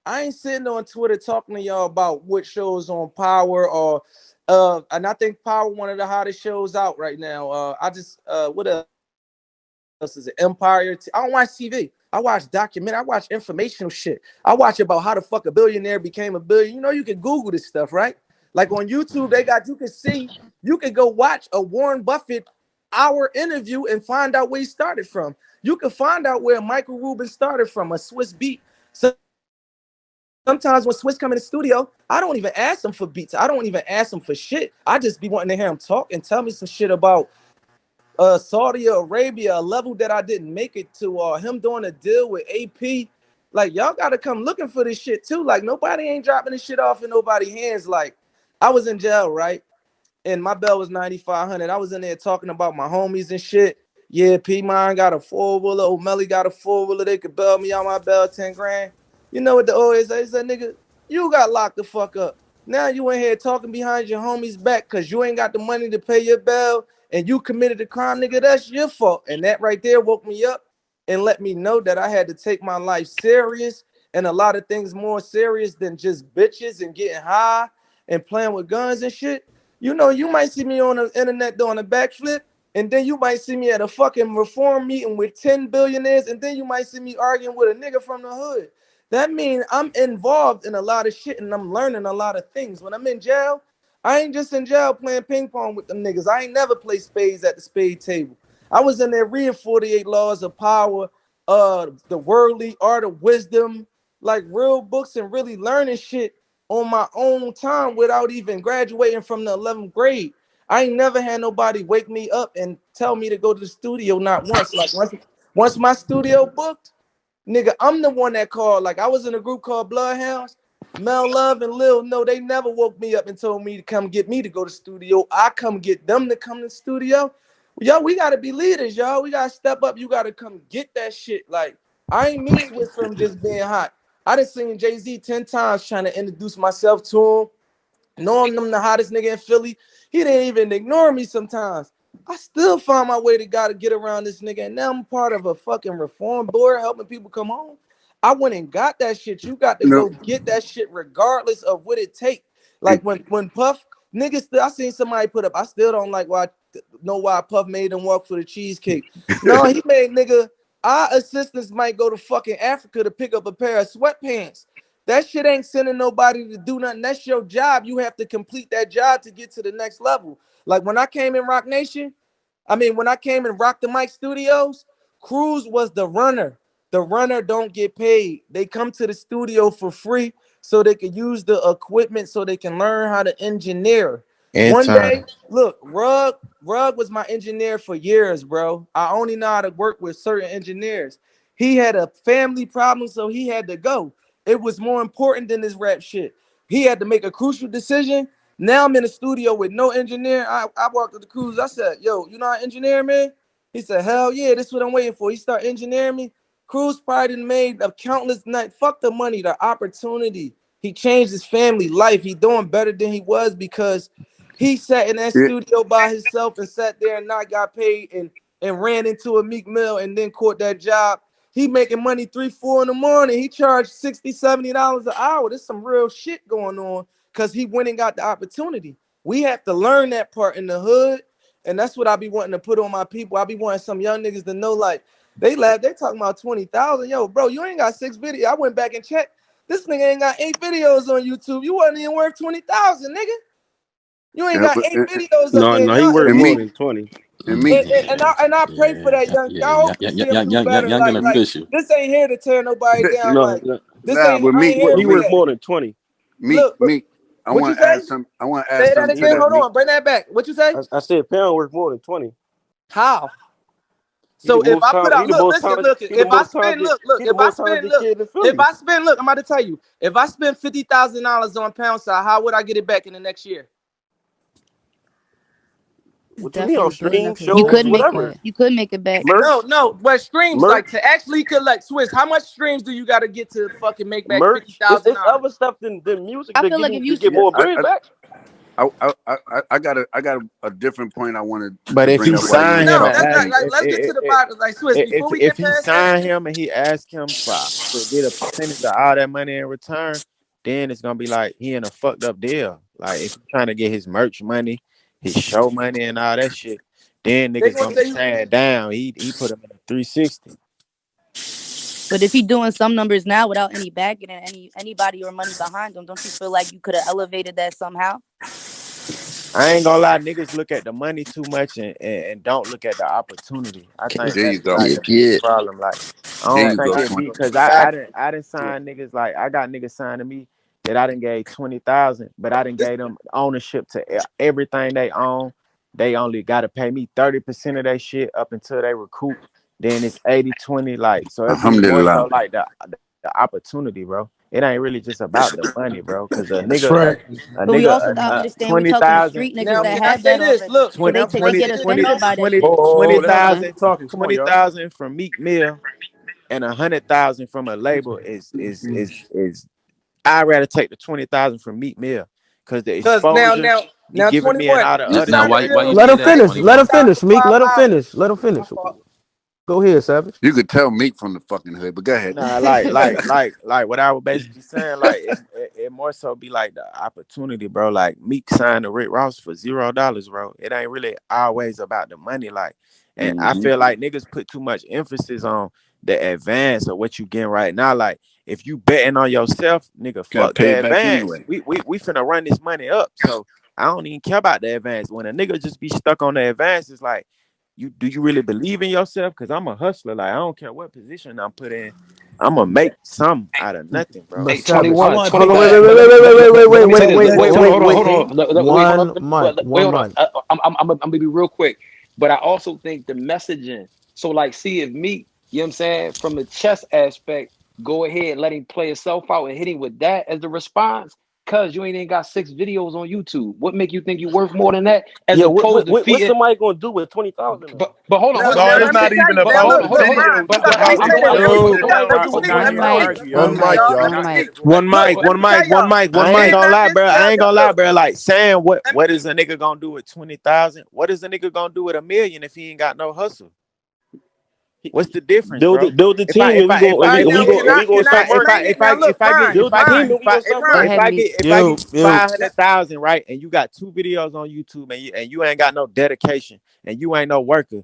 I ain't sitting on Twitter talking to y'all about what shows on Power or and I think Power one of the hottest shows out right now. I just what else is it? Empire. I don't watch TV. I watch documentary. I watch informational shit. I watch about how the fuck a billionaire became a billion. You know, you can Google this stuff, right? Like on YouTube, you can see, you can go watch a Warren Buffett hour interview and find out where he started from. You can find out where Michael Rubin started from, a Swiss beat. So sometimes when Swiss come in the studio, I don't even ask him for beats. I don't even ask him for shit. I just be wanting to hear him talk and tell me some shit about Saudi Arabia, a level that I didn't make it to, or him doing a deal with AP. Like, y'all gotta come looking for this shit too. Like, nobody ain't dropping this shit off in nobody's hands. Like, I was in jail, right? And my bell was 9,500. I was in there talking about my homies and shit. Yeah, P Mine got a 4-wheeler, O'Malley got a 4-wheeler. They could bail me out my bell 10 grand. You know what the O is? They said, nigga, you got locked the fuck up. Now you in here talking behind your homies back because you ain't got the money to pay your bail and you committed a crime, nigga. That's your fault. And that right there woke me up and let me know that I had to take my life serious and a lot of things more serious than just bitches and getting high and playing with guns and shit. You know, you might see me on the internet doing a backflip, and then you might see me at a fucking reform meeting with 10 billionaires, and then you might see me arguing with a nigga from the hood. That means I'm involved in a lot of shit and I'm learning a lot of things. When I'm in jail, I ain't just in jail playing ping pong with them niggas. I ain't never play spades at the spade table. I was in there reading 48 Laws of Power, the worldly art of wisdom, like real books and really learning shit on my own time without even graduating from the 11th grade. I ain't never had nobody wake me up and tell me to go to the studio, not once. Like once my studio booked, nigga, I'm the one that called. Like I was in a group called Bloodhounds. Mel Love and Lil, no, they never woke me up and told me to come get me to go to the studio. I come get them to come to the studio. Yo, we gotta be leaders, y'all. We gotta step up. You gotta come get that shit. Like I ain't meet Swiss from just being hot. I done seen Jay-Z 10 times trying to introduce myself to him, knowing I'm the hottest nigga in Philly. He didn't even ignore me sometimes. I still find my way to gotta get around this nigga. And now I'm part of a fucking reform board helping people come home. I went and got that shit. You got to
You know,
go get that shit regardless of what it take. Like when Puff niggas, I seen somebody put up. I still don't like know why Puff made him walk for the cheesecake. No, he made nigga Our assistants might go to fucking Africa to pick up a pair of sweatpants. That shit ain't sending nobody to do nothing. That's your job. You have to complete that job to get to the next level. Like when I came in Rock Nation, when I came in Rock the Mic Studios, Cruz was the runner. The runner don't get paid. They come to the studio for free so they can use the equipment so they can learn how to engineer. One day,
Intern.
look, Rug was my engineer for years, bro. I only know how to work with certain engineers. He had a family problem, so he had to go. It was more important than this rap shit. He had to make a crucial decision. Now I'm in the studio with no engineer. I walked to the Cruz. I said, yo, you know how to engineer, man? He said, hell yeah, this is what I'm waiting for. He started engineering me. Cruz probably made a countless night. Fuck the money, the opportunity. He changed his family life. He doing better than he was because he sat in that
Yeah,
studio by himself and sat there and not got paid and ran into a Meek Mill and then caught that job. He making money 3, 4 in the morning. He charged $60, $70 an hour. There's some real shit going on because he went and got the opportunity. We have to learn that part in the hood. And that's what I be wanting to put on my people. I be wanting some young niggas to know, like, they talking about 20,000. Yo, bro, you ain't got 6 videos. I went back and checked. This nigga ain't got 8 videos on YouTube. You wasn't even worth 20,000, nigga. You ain't got 8 videos up
No,
there.
no, he
Y'all,
worth
and
more
Meek
than 20.
and Meek.
and I pray for that young. I hope to see him do better.
Y'all getting
Like
official.
this ain't here to tear nobody down.
No,
Like
no,
this
Nah,
ain't.
but
I ain't here
he
for
worth
that.
more than 20.
Look,
Meek. I
what you
want to add
say?
some. I want to add
Say that
something to
again.
that,
Hold
Meek.
on. Bring that back. What you say?
I said Pound worth more than 20.
How?
He the
So if
most
I put
talented.
out, look, listen, look.
He the
If I
most
spend,
talented.
look,
He the
if I
most
spend,
talented
look,
kid in
if
Philly.
I spend, look, I'm about to tell you. If I spend $50,000 on Pound Side, how would I get it back in the next year?
It's
What you mean on
definitely building up
stream
his
You
shows,
could
brand like
make
whatever?
that.
you could make it back.
Merch,
No, but streams
merch,
like to actually collect Swiss. How much streams do you got to get to fucking make back fifty
merch.
thousand
It's
dollars?
other stuff than music
I
to
feel
give
like
me
if
to
you
get
Yeah,
more bread back.
I got a different point I wanted
But
to
if
bring
he
up while you
sign
was
him
No,
and
that's
talking,
not
ask,
Meek.
like. Let's get to the bottom. Like Swiss, before we
if
get
he
past that.
sign him and he ask him for to get a percentage of all that money in return, then it's gonna be like he in a fucked up deal. Like if he's trying to get his merch money, his show money, and all that shit, then
They
niggas
gonna
gonna be
say
saying, "Damn, he put him in a 360."
But if he doing some numbers now without any backing and anybody or money behind him, don't you feel like you could have elevated that somehow?
I ain't gonna lie, niggas look at the money too much and don't look at the opportunity. I think
There you
that's
go.
like
Yeah,
the biggest
yeah.
problem. Like, I
There
don't
you
think
go,
it
twin.
be because I didn't sign niggas like I got niggas signed to me that I didn't gave 20,000, but I didn't
this.
gave them ownership to everything they own. They only gotta pay me 30% of their shit up until they recoup. Then it's 80-20, like so it be more
Alhamdulillah.
so like the opportunity, bro. It ain't really just about the money, bro. Cause
That's right.
a
But we
nigga,
also gotta understand we talking to
20,000.
street niggas
Now,
that
can I
have
say
that
this?
already.
Look,
So
20,
can I
they
20,
say
get
this?
offended
20,
by that
20,
shit.
Oh, let's not
20,000,
keep talking. Come on, y'all.
20,000 from Meek Mill and 100,000 from a label is I'd rather take the 20,000 from Meek Mill because the
Cause now,
exposure
now,
he
now,
giving me and
21.
all the
You
other
Now,
signed
shit
a
why
ain't
you
deal.
really
say
Let him
that,
Now you
finish. Let
21?
him finish, Meek. Let him
20,000
finish. Let him
My
finish.
fault.
Go ahead, Savage.
You could tell Meek from the fucking hood, but go ahead.
Nah, like what I was basically saying, like it more so be like the opportunity, bro. Like Meek signed to Rick Ross for $0, bro. It ain't really always about the money, like, and I
Mm-hmm.
feel like niggas put too much emphasis on the advance of what you getting right now. Like, if you betting on yourself, nigga,
Got
fuck
paid
the
back
advance.
anyway.
We finna run this money up, so I don't even care about the advance. When a nigga just be stuck on the advance, it's like, you really believe in yourself? Cause I'm a hustler. Like I don't care what position I'm put in. I'm gonna make some out of nothing, bro.
But
Hey,
Savage.
I
21,
want to
Hold on, wait,
21.
piggyback.
wait, wait, wait, wait, wait, wait,
Let
wait,
me say
wait,
this.
wait,
Wait,
wait,
hold on,
wait,
hold on,
wait,
hold
wait.
on. Wait, hold
One
on.
mic,
Wait,
one
hold on.
mic.
I'm gonna be real quick, but I also think the messaging. So, like, see if Meek, you know what I'm saying, from the chess aspect, go ahead, let him play himself out and hit him with that as the response. Cause you ain't even got 6 videos on YouTube. What make you think you worth more than that? As
Yeah,
opposed to
what's
feeding.
somebody gonna do with 20,000 though?
But hold on,
Now,
hold on,
So
now
hold
it's
on.
let me
not
tell
even
you. Now
about
look,
the
Hold on,
look,
hold on.
video.
Brian.
You
But
Look,
got
let
to
me
I'm
say
look
going
this.
at
back.
Let me
everything
tell
Yo,
in
y'all.
one
Let me
Not,
tell
fucking
you.
not
Let
one
me
even
tell
mic,
you.
package.
argue,
one
y'all.
mic,
Y'all
one
not
mic,
listening.
one mic,
Look, let
one
me tell
mic, one
y'all.
mic, one
I ain't
They
mic.
gonna
not
lie, bro. I
listening.
ain't
Yo,
gonna lie,
look.
bro. Like saying
Let me,
what is a nigga gonna do with 20,000? What is a nigga gonna do with 1 million if he ain't got no hustle? What's the difference, bro?
Build the
If I
team
if
and
I if
all
I
right,
if
now
we
and we gonna
can I
start
explain
marketing.
it? Now look, Brian,
Build the team
Brian.
and we gonna
Hey,
start
Go
Brian.
marketing.
ahead, Meek.
if I get
Yo.
500,000, right, and you got 2 videos on YouTube and you ain't got no dedication and you ain't no worker,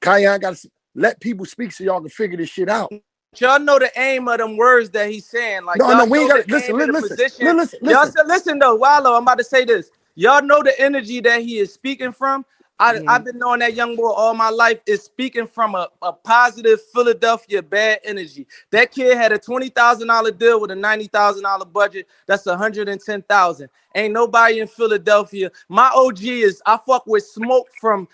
Kanye got to let people speak so y'all can figure this shit out.
Y'all know the aim of them words that he's saying. Like,
No,
y'all
we ain't
know
got
the aim of the position.
listen.
Y'all said, listen though, Wallow, I'm about to say this. Y'all know the energy that he is speaking from. I've been knowing that young boy all my life is speaking from a positive Philadelphia bad energy. That kid had a $20,000 deal with a $90,000 budget. That's $110,000. Ain't nobody in Philadelphia. My OG is, I fuck with Smoke from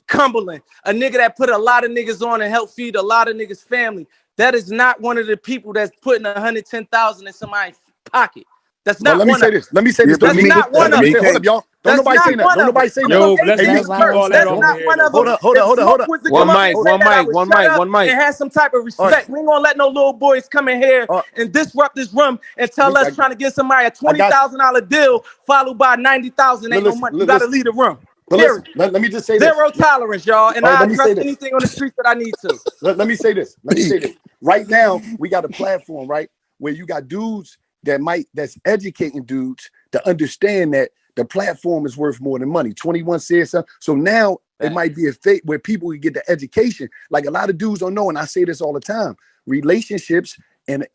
Cumberland, a nigga that put a lot of niggas on and helped feed a lot of niggas' family. That is not one of the people that's putting 110,000 in somebody's pocket. That's
But
not
let me
one
say
of them.
this. Let me say this.
That's
Meek,
not one of
Let me
them.
say, hold up, y'all. Don't
That's
nobody
not
say nothing.
one
Don't
of them.
nobody say
I'm
nothing.
gonna
Yo,
make
let's
Hey,
it
Meek,
not
even
keep
worse.
all that
That's
on
not
here
one of
though.
them.
hold
If
up,
Smoke was to
One
come up
mic,
and say
one
that, I
mic,
would
one
shut
mic,
up
one mic,
and have some type of
all right,
respect. We ain't gonna let no little boys come in here
all right.
and disrupt this room and tell
Meek,
us trying to get somebody a
I got you.
$20,000 deal followed by 90,000 ain't no
Listen,
money. You gotta leave the room.
but listen.
Period.
Let me just say this.
Zero tolerance, y'all. And
All right,
I
let me say
address
this.
anything on the streets that I need to.
Let me say this. Let me say this. Right now, we got a platform, right, where you got dudes that's educating dudes to understand that the platform is worth more than money. 21 said something. So now it might be a fate where people can get the education. Like a lot of dudes don't know, and I say this all the time. Relationships and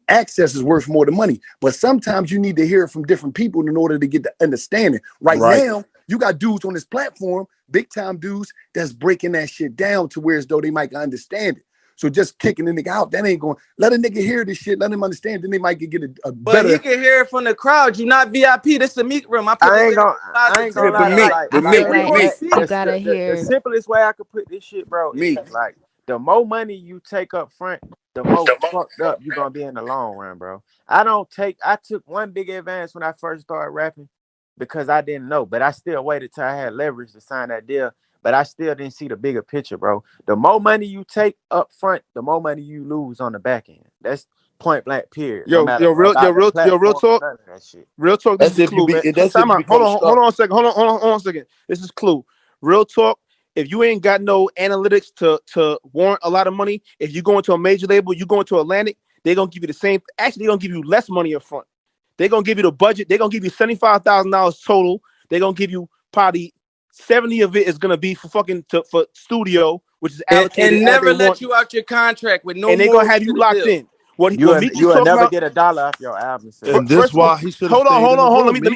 access is worth more than money. But sometimes you need to hear it from different people in order to get the understanding. Right
Right.
now, you got dudes on this platform, big time dudes, that's breaking that shit down to where as though they might understand it. So just kicking the nigga out, that ain't going. Let a nigga hear this shit, let him understand, then they might get a
But he
better.
can hear it from the crowd. You not VIP. This is a Meek room. I put this
I
in
ain't
the
gonna, I
closet
ain't
too.
gonna
But
lie though.
Meek,
Like,
I
but
So
feel
Meek,
we
like
gonna
Meek,
see.
you
the,
gotta
the
hear.
simplest way I could put this shit, bro, is
Meek.
like the more money you take up front, the more fucked up you gonna be in the long run, bro. I took one big advance when I first started rapping because I didn't know, but I still waited till I had leverage to sign that deal. But I still didn't see the bigger picture, bro. The more money you take up front, the more money you lose on the back end. That's point blank, period. No matter about the
Real
platform,
talk.
none of that shit.
Real talk. This
That's
is
if you
Clue,
be.
man.
That's if
Time
you
out. Hold
become
on. Hold
star.
on a second. Hold on a second. This is Clue. Real talk. If you ain't got no analytics to warrant a lot of money, if you go into a major label, you go into Atlantic, they're gonna give you the same. Actually, they're gonna give you less money up front. They're gonna give you the budget. They're gonna give you $75,000 total. They're gonna give you probably 70 of it is gonna be for for studio, which is allocated
And
as they
never let
want,
you out your contract with no
and they're gonna
morals
have
to
you
the
locked
deal.
in. What Meek
You
was
will
talking
never
about.
get a dollar off your album sale.
And this
First of all,
why he should have stayed
hold
in the
on.
room, Meek.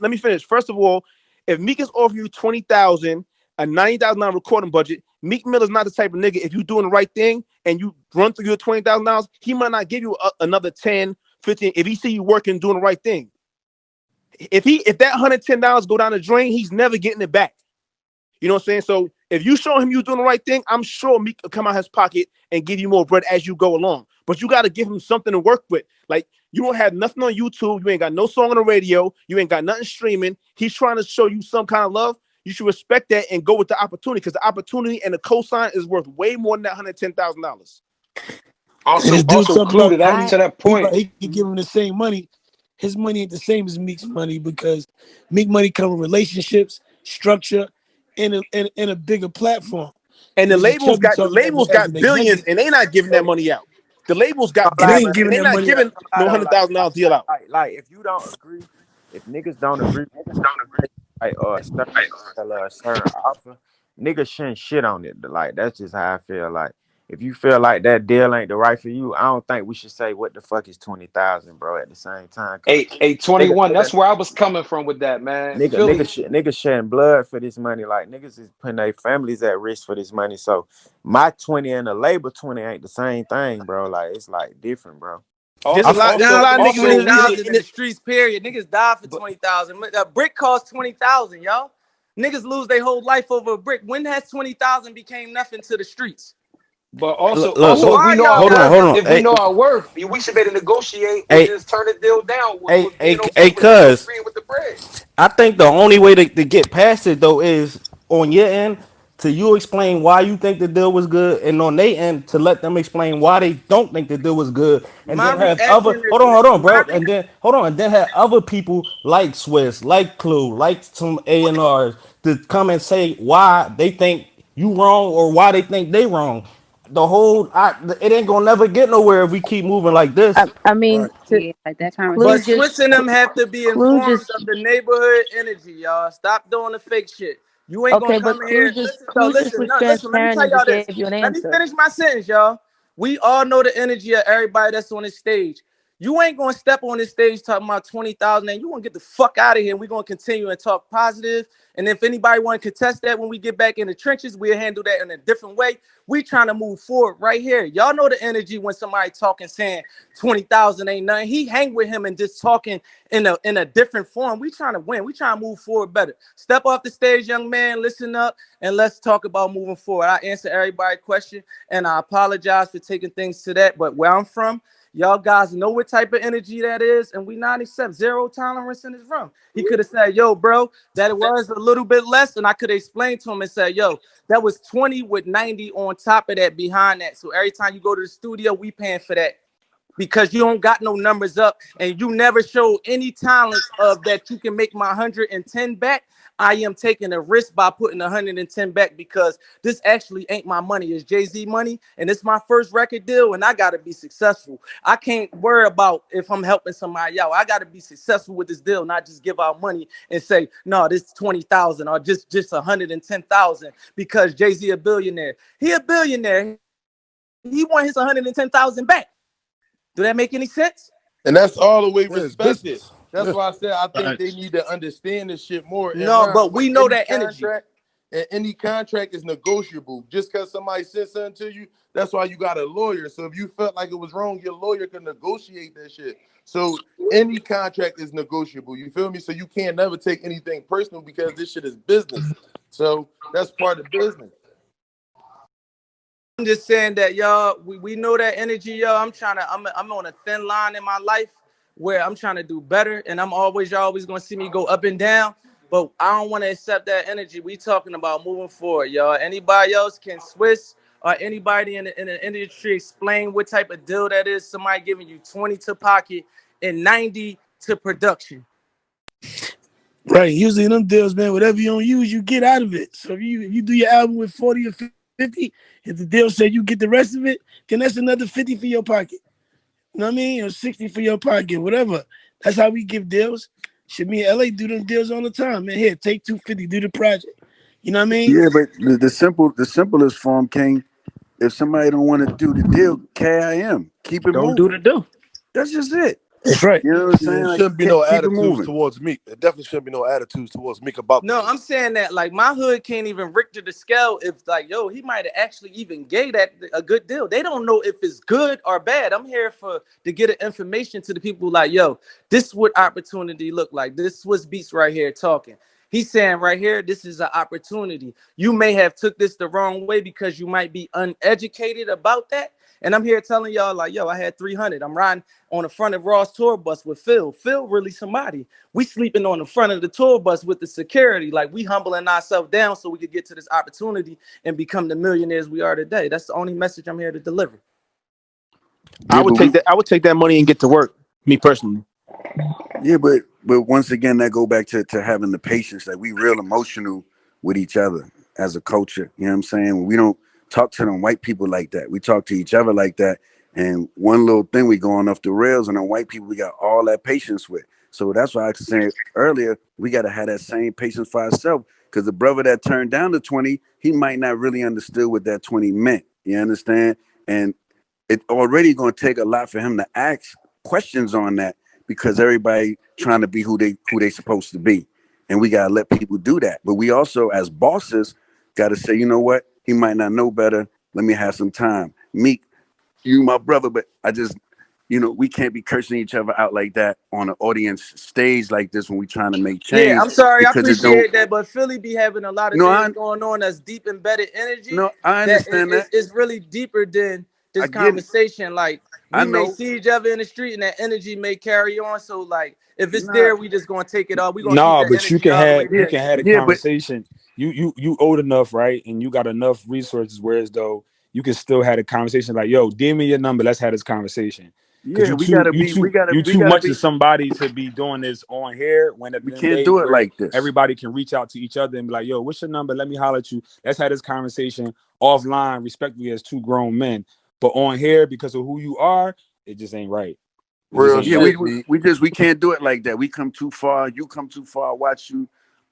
Let me finish. First of all, if Meek is offering you 20,000, a $90,000 recording budget, Meek Mill is not the type of nigga. If you doing the right thing and you run through your $20,000, he might not give you another 10, 15. If he see you working, doing the right thing, if that $110 go down the drain, he's never getting it back. You know what I'm saying? So if you show him you doing the right thing, I'm sure Meek will come out his pocket and give you more bread as you go along. But you got to give him something to work with. Like, you don't have nothing on YouTube. You ain't got no song on the radio. You ain't got nothing streaming. He's trying to show you some kind of love. You should respect that and go with the opportunity, because the opportunity and the cosign is worth way more than that $110,000.
Also,
This dude
also
talking
clue
about
to that
I
to that point.
he could give him the same money. His money ain't the same as Meek's money because Meek money come with relationships, structure, and a bigger platform.
And the
This is
labels
Chubby
got the
talking
labels
as an
got billions,
executive.
and they not giving that money out. The labels got
And they
Lie,
ain't
man.
billions, and
giving
they
that
not
money out.
giving
I
no
don't
$100,000 deal out.
like if you don't agree, if niggas don't agree, like certain offer, niggas shouldn't shit on it. Like that's just how I feel. Like if you feel like that deal ain't the right for you, I don't think we should say what the fuck is 20,000, bro. At the same time, cause
A
nigga,
21.
nigga,
That's where I was coming from with that, man. Philly.
niggas shedding blood for this money. Like niggas is putting their families at risk for this money. So my 20 and the labor 20 ain't the same thing, bro. Like it's like different, bro.
There's a
Niggas
lot
die
of
for
niggas
Also,
in
20,000 in
the
the streets. Period. Niggas die for
but
20,000. A brick costs 20,000, y'all. Niggas lose their whole life over a brick. When has 20,000 became nothing to the streets?
but
Look,
Who
also, if we
are
know
y'all
our worth,
hold
niggas?
on.
if we know our worth, we should be able to negotiate or
Hey,
just turn the deal down with being okay with
cuz
agreeing with the bread.
I think the only way to get past it though is on your end to you explain why you think the deal was good, and on their end to let them explain why they don't think the deal was good, and
My
then have other
reaction is
hold on,
my
bro, and then hold on, and then have other people like Swiss, like Clue, like some A&Rs to come and say why they think you wrong or why they think they wrong. It ain't gonna never get nowhere if we keep moving like this.
I mean,
yeah, like that
Clue
But
conversation.
Swiss
just
and them have to be
Clue
informed
just
of the neighborhood energy, y'all. Stop doing the fake shit. You ain't gonna
okay,
come
but
here. Listen, though,
Clue just
listen,
was
no, listen. Let me
transparent
tell
and
y'all
just
this.
gave you an
Let me
answer.
finish my sentence, y'all. We all know the energy of everybody that's on this stage. You ain't gonna step on this stage talking about 20,000, and you gonna get the fuck out of here. And we're gonna continue and talk positive. And if anybody want to contest that when we get back in the trenches, we'll handle that in a different way. We trying to move forward right here. Y'all know the energy when somebody talking saying 20,000 ain't nothing. He hang with him and just talking in a different form. We trying to win. We trying to move forward better. Step off the stage, young man. Listen up, and let's talk about moving forward. I answer everybody's question, and I apologize for taking things to that. But where I'm from, Y'all guys know what type of energy that is, and we not accept zero tolerance in this room. He could have said, yo, bro, that it was a little bit less, and I could explain to him and say, yo, that was 20 with 90 on top of that behind that. So every time you go to the studio, we paying for that. Because you don't got no numbers up and you never show any talents of that you can make my 110 back. I am taking a risk by putting 110 back because this actually ain't my money. It's Jay-Z money and it's my first record deal and I got to be successful. I can't worry about if I'm helping somebody out. I got to be successful with this deal, not just give out money and say, no, this is 20,000 or just 110,000 because Jay-Z a billionaire. He a billionaire. He want his 110,000 back. Do that make any sense?
And that's all the way
Yeah, it's
respected.
business.
That's
Yeah.
why I said I think they
Facts.
need to understand this shit more. And
No,
Ron,
but
with
we know
any
that energy.
contract, and any contract is negotiable. Just because somebody said something to you, that's why you got a lawyer. So if you felt like it was wrong, your lawyer can negotiate that shit. So any contract is negotiable. You feel me? So you can't never take anything personal because this shit is business. So that's part of business.
I'm just saying that y'all, we know that energy, y'all. I'm on a thin line in my life where I'm trying to do better, and y'all always gonna see me go up and down. But I don't want to accept that energy. We talking about moving forward, y'all. Anybody else can Swiss or anybody in the industry explain what type of deal that is? Somebody giving you 20 to pocket and 90 to production.
Right. Usually them deals, man, whatever you don't use, you get out of it. So if you do your album with 40 or 50, if the deal said you get the rest of it, then that's another 50 for your pocket. You know what I mean? Or 60 for your pocket, whatever. That's how we give deals. Shit, me and LA do them deals all the time, man. Here, take 250, do the project. You know what I mean?
Yeah, but the simplest form, King. If somebody don't want to do the deal, KIM, keep it
Don't do
moving.
the deal.
That's just it.
That's right.
You know what I'm
Yeah,
saying?
it
Like
shouldn't be no
keep it
attitudes
moving.
towards Meek. It definitely shouldn't be no attitudes towards Meek about the
No,
deal.
I'm saying that like my hood can't even richter the scale if like yo he might have actually even gave that a good deal. They don't know if it's good or bad. I'm here to get information to the people like yo, this is what opportunity look like. This was Beats right here talking. He's saying right here, this is an opportunity. You may have took this the wrong way because you might be uneducated about that. And I'm here telling y'all like yo, I had 300. I'm riding on the front of Ross tour bus with Phil. Phil really somebody. We sleeping on the front of the tour bus with the security. Like we humbling ourselves down so we could get to this opportunity and become the millionaires we are today. That's the only message I'm here to deliver.
I
Yeah,
would
but
take that. I would take that money and get to work. Me personally.
but once again, that go back to having the patience. That we real emotional with each other as a culture. You know what I'm saying? We don't talk to them white people like that. We talk to each other like that. And one little thing we going off the rails, and on white people we got all that patience with. So that's why I said earlier we got to have that same patience for ourselves. Because the brother that turned down the 20, he might not really understood what that 20 meant. You understand? And it already going to take a lot for him to ask questions on that because everybody trying to be who they supposed to be, and we gotta let people do that. But we also, as bosses, gotta say, you know what? He might not know better. Let me have some time. Meek, you my brother, but I just, we can't be cursing each other out like that on an audience stage like this when we trying to make
Yeah,
change
I'm sorry. I
because it don't.
appreciate that, but Philly be having a lot of
No,
things
I
going on that's deep embedded energy
no, I
that
understand that.
is really deeper than
I
this
get it.
conversation. Like
I
we may
know.
see each other in the street and that energy may carry on. So like if it's
Nah,
there, we just gonna take it off. We gonna keep
Nah,
that
but
energy all the way
yeah,
you
back.
can have a
yeah, but
conversation. You old enough, right? And you got enough resources, whereas though you can still have a conversation like, yo, give me your number. Let's have this conversation. Cause
yeah, we gotta be, we gotta,
you
we
too
gotta
much of
be.
somebody to be doing this on here when at
We
the end of the
can't
day
do it
where
like this.
everybody can reach out to each other and be like, yo, what's your number? Let me holler at you. Let's have this conversation offline, respectfully as two grown men. But on here, because of who you are, it just ain't right. It just
Real
ain't
Yeah,
right.
shit, Meek.
we can't do it like that. We come too far. You come too far. Watch you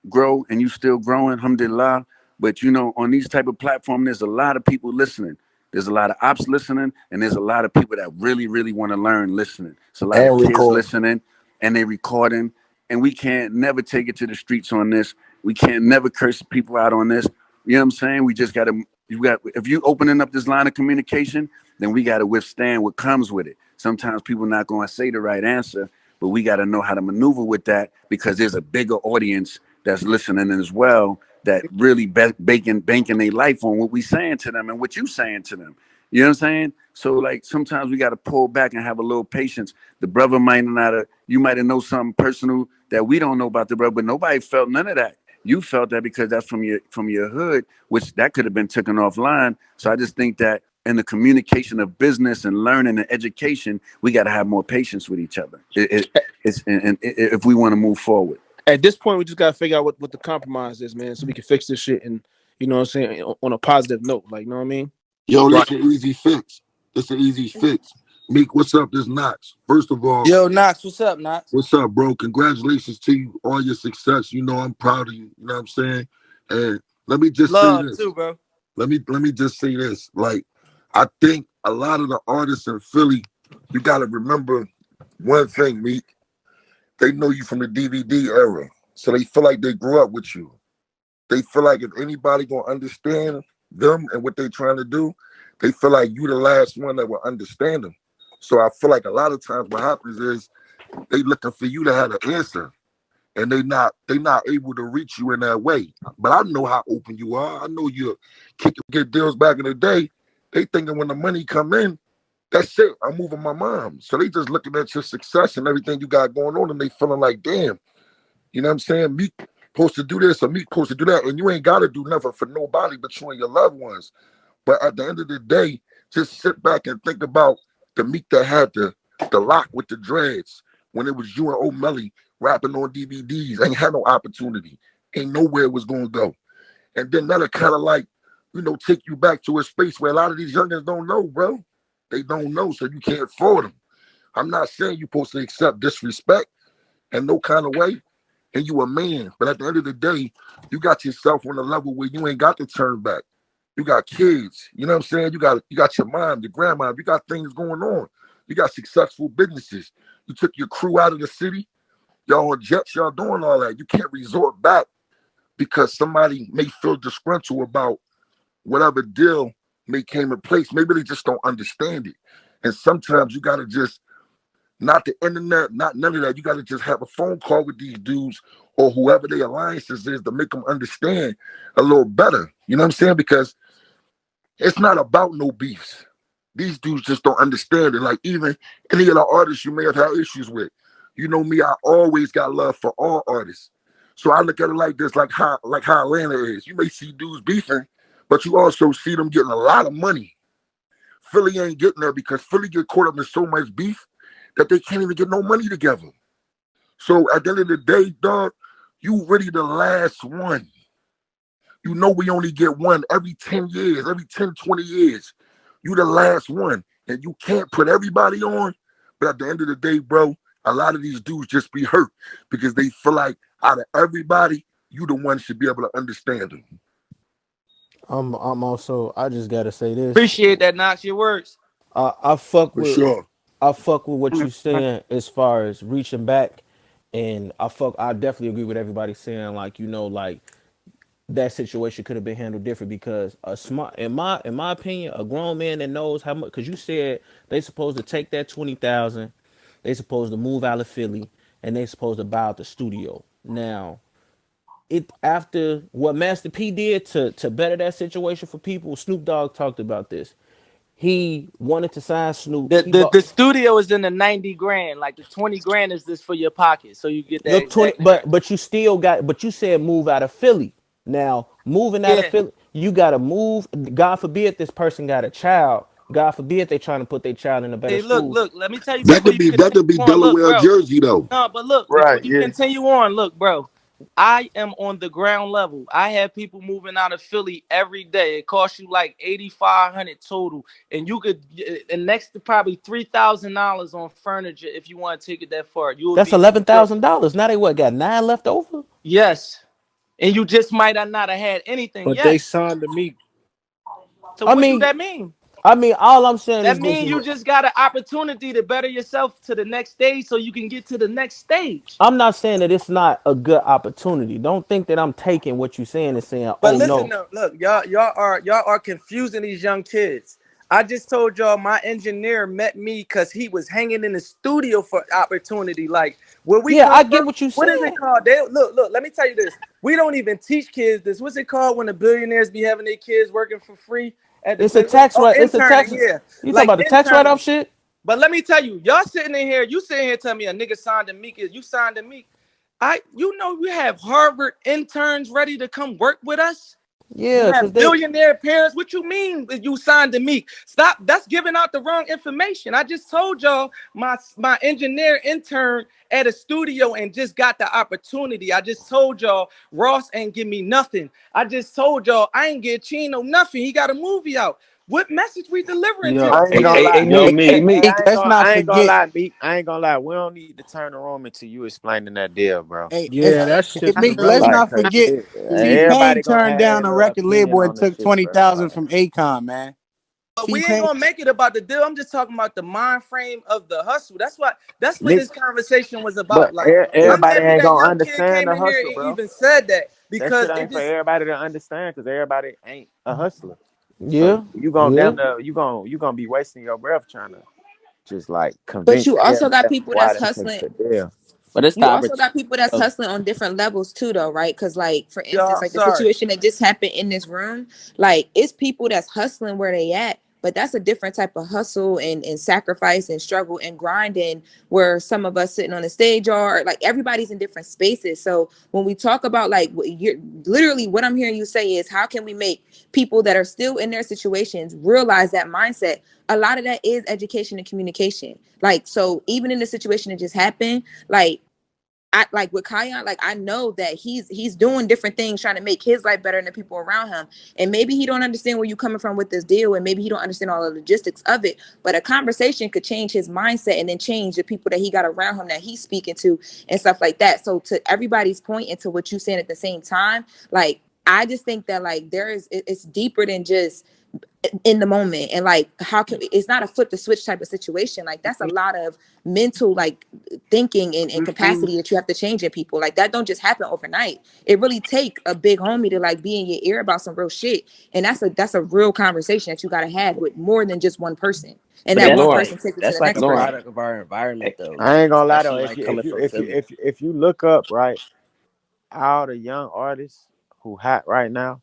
grow, and you still growing. Alhamdulillah. But on these type of platforms, there's a lot of people listening. There's a lot of ops listening, and there's a lot of people that really, really want to learn listening. It's a lot of
And
kids
record.
listening, and they recording. And we can't never take it to the streets on this. We can't never curse people out on this. You know what I'm saying? We just gotta. If you opening up this line of communication, then we gotta withstand what comes with it. Sometimes people not going to say the right answer, but we got to know how to maneuver with that because there's a bigger audience that's listening as well that really banking their life on what we saying to them and what you saying to them. You know what I'm saying? So like sometimes we got to pull back and have a little patience. The brother might not have, you might have know something personal that we don't know about the brother, but nobody felt none of that. You felt that because that's from your hood, which that could have been taken offline. So I just think that in the communication of business and learning and education, we got to have more patience with each other. If we want to move forward.
At this point, we just gotta figure out what the compromise is, man, so we can fix this shit and you know what I'm saying on a positive note. Like, you know what I mean?
Yo,
Right.
this an easy fix. This an easy fix. Meek, what's up? This Knox. First of all,
Yo, Knox, what's up, Knox?
what's up, bro? Congratulations to you, all your success. You know I'm proud of you. You know what I'm saying? And let me just say
Love
this.
too, bro.
Let me just say this. Like, I think a lot of the artists in Philly, you gotta remember one thing, Meek. They know you from the DVD era. So they feel like they grew up with you. They feel like if anybody gonna understand them and what they trying to do, they feel like you the last one that will understand them. So I feel like a lot of times what happens is they looking for you to have an answer, and they not able to reach you in that way. But I know how open you are. I know you get deals back in the day. They thinking when the money come in, that's it. I'm moving my mom. So they just looking at your success and everything you got going on, and they feeling like, damn, you know what I'm saying? Meek supposed to do this or Meek supposed to do that, and you ain't got to do nothing for nobody but you and your loved ones. But at the end of the day, just sit back and think about the Meek that had the lock with the dreads when it was you and O'Malley rapping on DVDs. Ain't had no opportunity. Ain't nowhere it was going to go. And then that'll kind of like, take you back to a space where a lot of these youngins don't know, bro. They don't know, so you can't afford them. I'm not saying you're supposed to accept disrespect in no kind of way, and you a man. But at the end of the day, you got yourself on a level where you ain't got to turn back. You got kids, you know what I'm saying? You got your mom, your grandma, you got things going on. You got successful businesses. You took your crew out of the city, y'all on jets, y'all doing all that. You can't resort back because somebody may feel disgruntled about whatever deal may came in place. Maybe they just don't understand it. And sometimes you gotta just, not the internet, not none of that. You gotta just have a phone call with these dudes or whoever their alliances is to make them understand a little better. You know what I'm saying? Because it's not about no beefs. These dudes just don't understand it. Like even any of the artists you may have had issues with. You know me, I always got love for all artists. So I look at it like this, like how Atlanta is. You may see dudes beefing, but you also see them getting a lot of money. Philly ain't getting there because Philly get caught up in so much beef that they can't even get no money together. So at the end of the day, dog, you really the last one. You know we only get one every 10 years, every 10, 20 years. You the last one. And you can't put everybody on. But at the end of the day, bro, a lot of these dudes just be hurt because they feel like out of everybody, you the one should be able to understand them.
I'm also. I just gotta say this.
Appreciate that, Knox. Your words.
I fuck
For
with.
sure.
I fuck with what you saying as far as reaching back, and I definitely agree with everybody saying like like that situation could have been handled different because a smart in my opinion a grown man that knows how much, because you said they supposed to take that 20,000, they supposed to move out of Philly, and they supposed to buy out the studio. Now it after what Master P did to better that situation for people, Snoop Dogg talked about this. He wanted to sign Snoop.
The,
He
the
bought
the studio is in the 90 grand. Like the 20 grand is this for your pocket. So you get that
look 20,
exact amount.
but you still got, but you said move out of Philly. Now moving out of
Yeah.
Philly, you gotta move. God forbid this person got a child. God forbid they trying to put their child in a better
Hey, look,
school.
look, let me tell you
That
before
could
you
be that
continue
could be
on. Look,
Delaware,
bro.
Jersey though.
No, but look, before
Right,
you
yeah.
continue on, look, bro. I am on the ground level. I have people moving out of Philly every day. It costs you like 8,500 total, and you could and next to probably $3,000 on furniture if you want to take it that far. You will
That's
be broke.
$11,000. Now they what got nine left over?
Yes, and you just might have not have had anything.
But they
Yes.
signed to Meek.
So
I
what do
mean,
that mean?
all I'm saying
That
is this
means
is
you just got an opportunity to better yourself to the next stage, so you can get to the next stage.
I'm not saying that it's not a good opportunity. Don't think that I'm taking what you're saying and saying,
But
oh
listen,
no.
though, look, y'all are confusing these young kids. I just told y'all my engineer met me because he was hanging in the studio for opportunity. Like where we
Yeah,
come
I
from,
get what you're
what is it
saying.
called? They look. Let me tell you this. We don't even teach kids this. What's it called when the billionaires be having their kids working for free at the
It's a
place.
tax
Oh,
write. It's a tax.
interning, yeah,
You talking
like
about the tax write
interning.
off shit?
But let me tell you, y'all sitting in here, you sitting here telling me a nigga signed to Meek. You signed to Meek. You know, we have Harvard interns ready to come work with us. We
Yeah, cause
have
they.
billionaire parents. What you mean you signed to Meek? Stop. That's giving out the wrong information. I just told y'all my engineer intern at a studio and just got the opportunity. I just told y'all Ross ain't give me nothing. I just told y'all I ain't get Chino nothing. He got a movie out. What message we delivering to
I
Yo,
these
ain't
hey,
gonna
hey,
kids?
lie.
hey,
Yo,
Meek.
Meek, Meek.
Let's not
I ain't gonna
forget.
lie, Meek. I ain't gonna lie. We don't need to turn the room into you explaining that deal, bro.
Hey,
Yeah, that shit's
Meek, let's
irrelevant.
Like,
not
cause
forget.
everybody
T-Pain
gonna
turned
have
down a
their
record
opinion
label and
on this
took
shit, bro.
20,000
Like,
from Akon, man.
But we ain't
T-Pain.
gonna make it about the deal. I'm just talking about the mind frame of the hustle. That's what
Nick,
this conversation was
but
about. Like, I'm
everybody
happy
ain't
that
gonna
young kid
understand
came
the
in here
hustle,
and
bro.
even said that
That shit
because it
ain't for
just
everybody to understand, cause everybody ain't a hustler. So
Yeah,
you gonna
yeah.
damn near you gonna be wasting your breath trying to just like
But
convince
you also got
everybody
people
why
that's
them take
hustling.
the deal.
But it's the
You also got
opportunity
people that's
of
hustling on different levels too, though, right? Because, like, for instance,
y'all
like the
sorry.
situation that just happened in this room, like, it's people that's hustling where they at, but that's a different type of hustle and sacrifice and struggle and grinding where some of us sitting on the stage are. Like, everybody's in different spaces. So when we talk about, like, you're literally what I'm hearing you say is, how can we make people that are still in their situations realize that mindset? A lot of that is education and communication. Like, so even in the situation that just happened, like, I like with Kion, like I know that he's doing different things trying to make his life better than the people around him. And maybe he don't understand where you're coming from with this deal, and maybe he don't understand all the logistics of it. But a conversation could change his mindset and then change the people that he got around him that he's speaking to and stuff like that. So to everybody's point and to what you saying at the same time, like I just think that like it's deeper than just in the moment. And like how can it's not a flip the switch type of situation. Like that's a lot of mental like thinking and capacity that you have to change in people. Like that don't just happen overnight. It really take a big homie to like be in your ear about some real shit. And that's a real conversation that you got to have with more than just one person, and
But
Hey,
that one
that's
Lauren,
person
like
takes it to
that's
the
like
next
a
Lauren.
person.
product of our environment
Hey,
though,
I ain't gonna lie though,
especially like coming from Philly.
if you look up right, all the young artists who hot right now,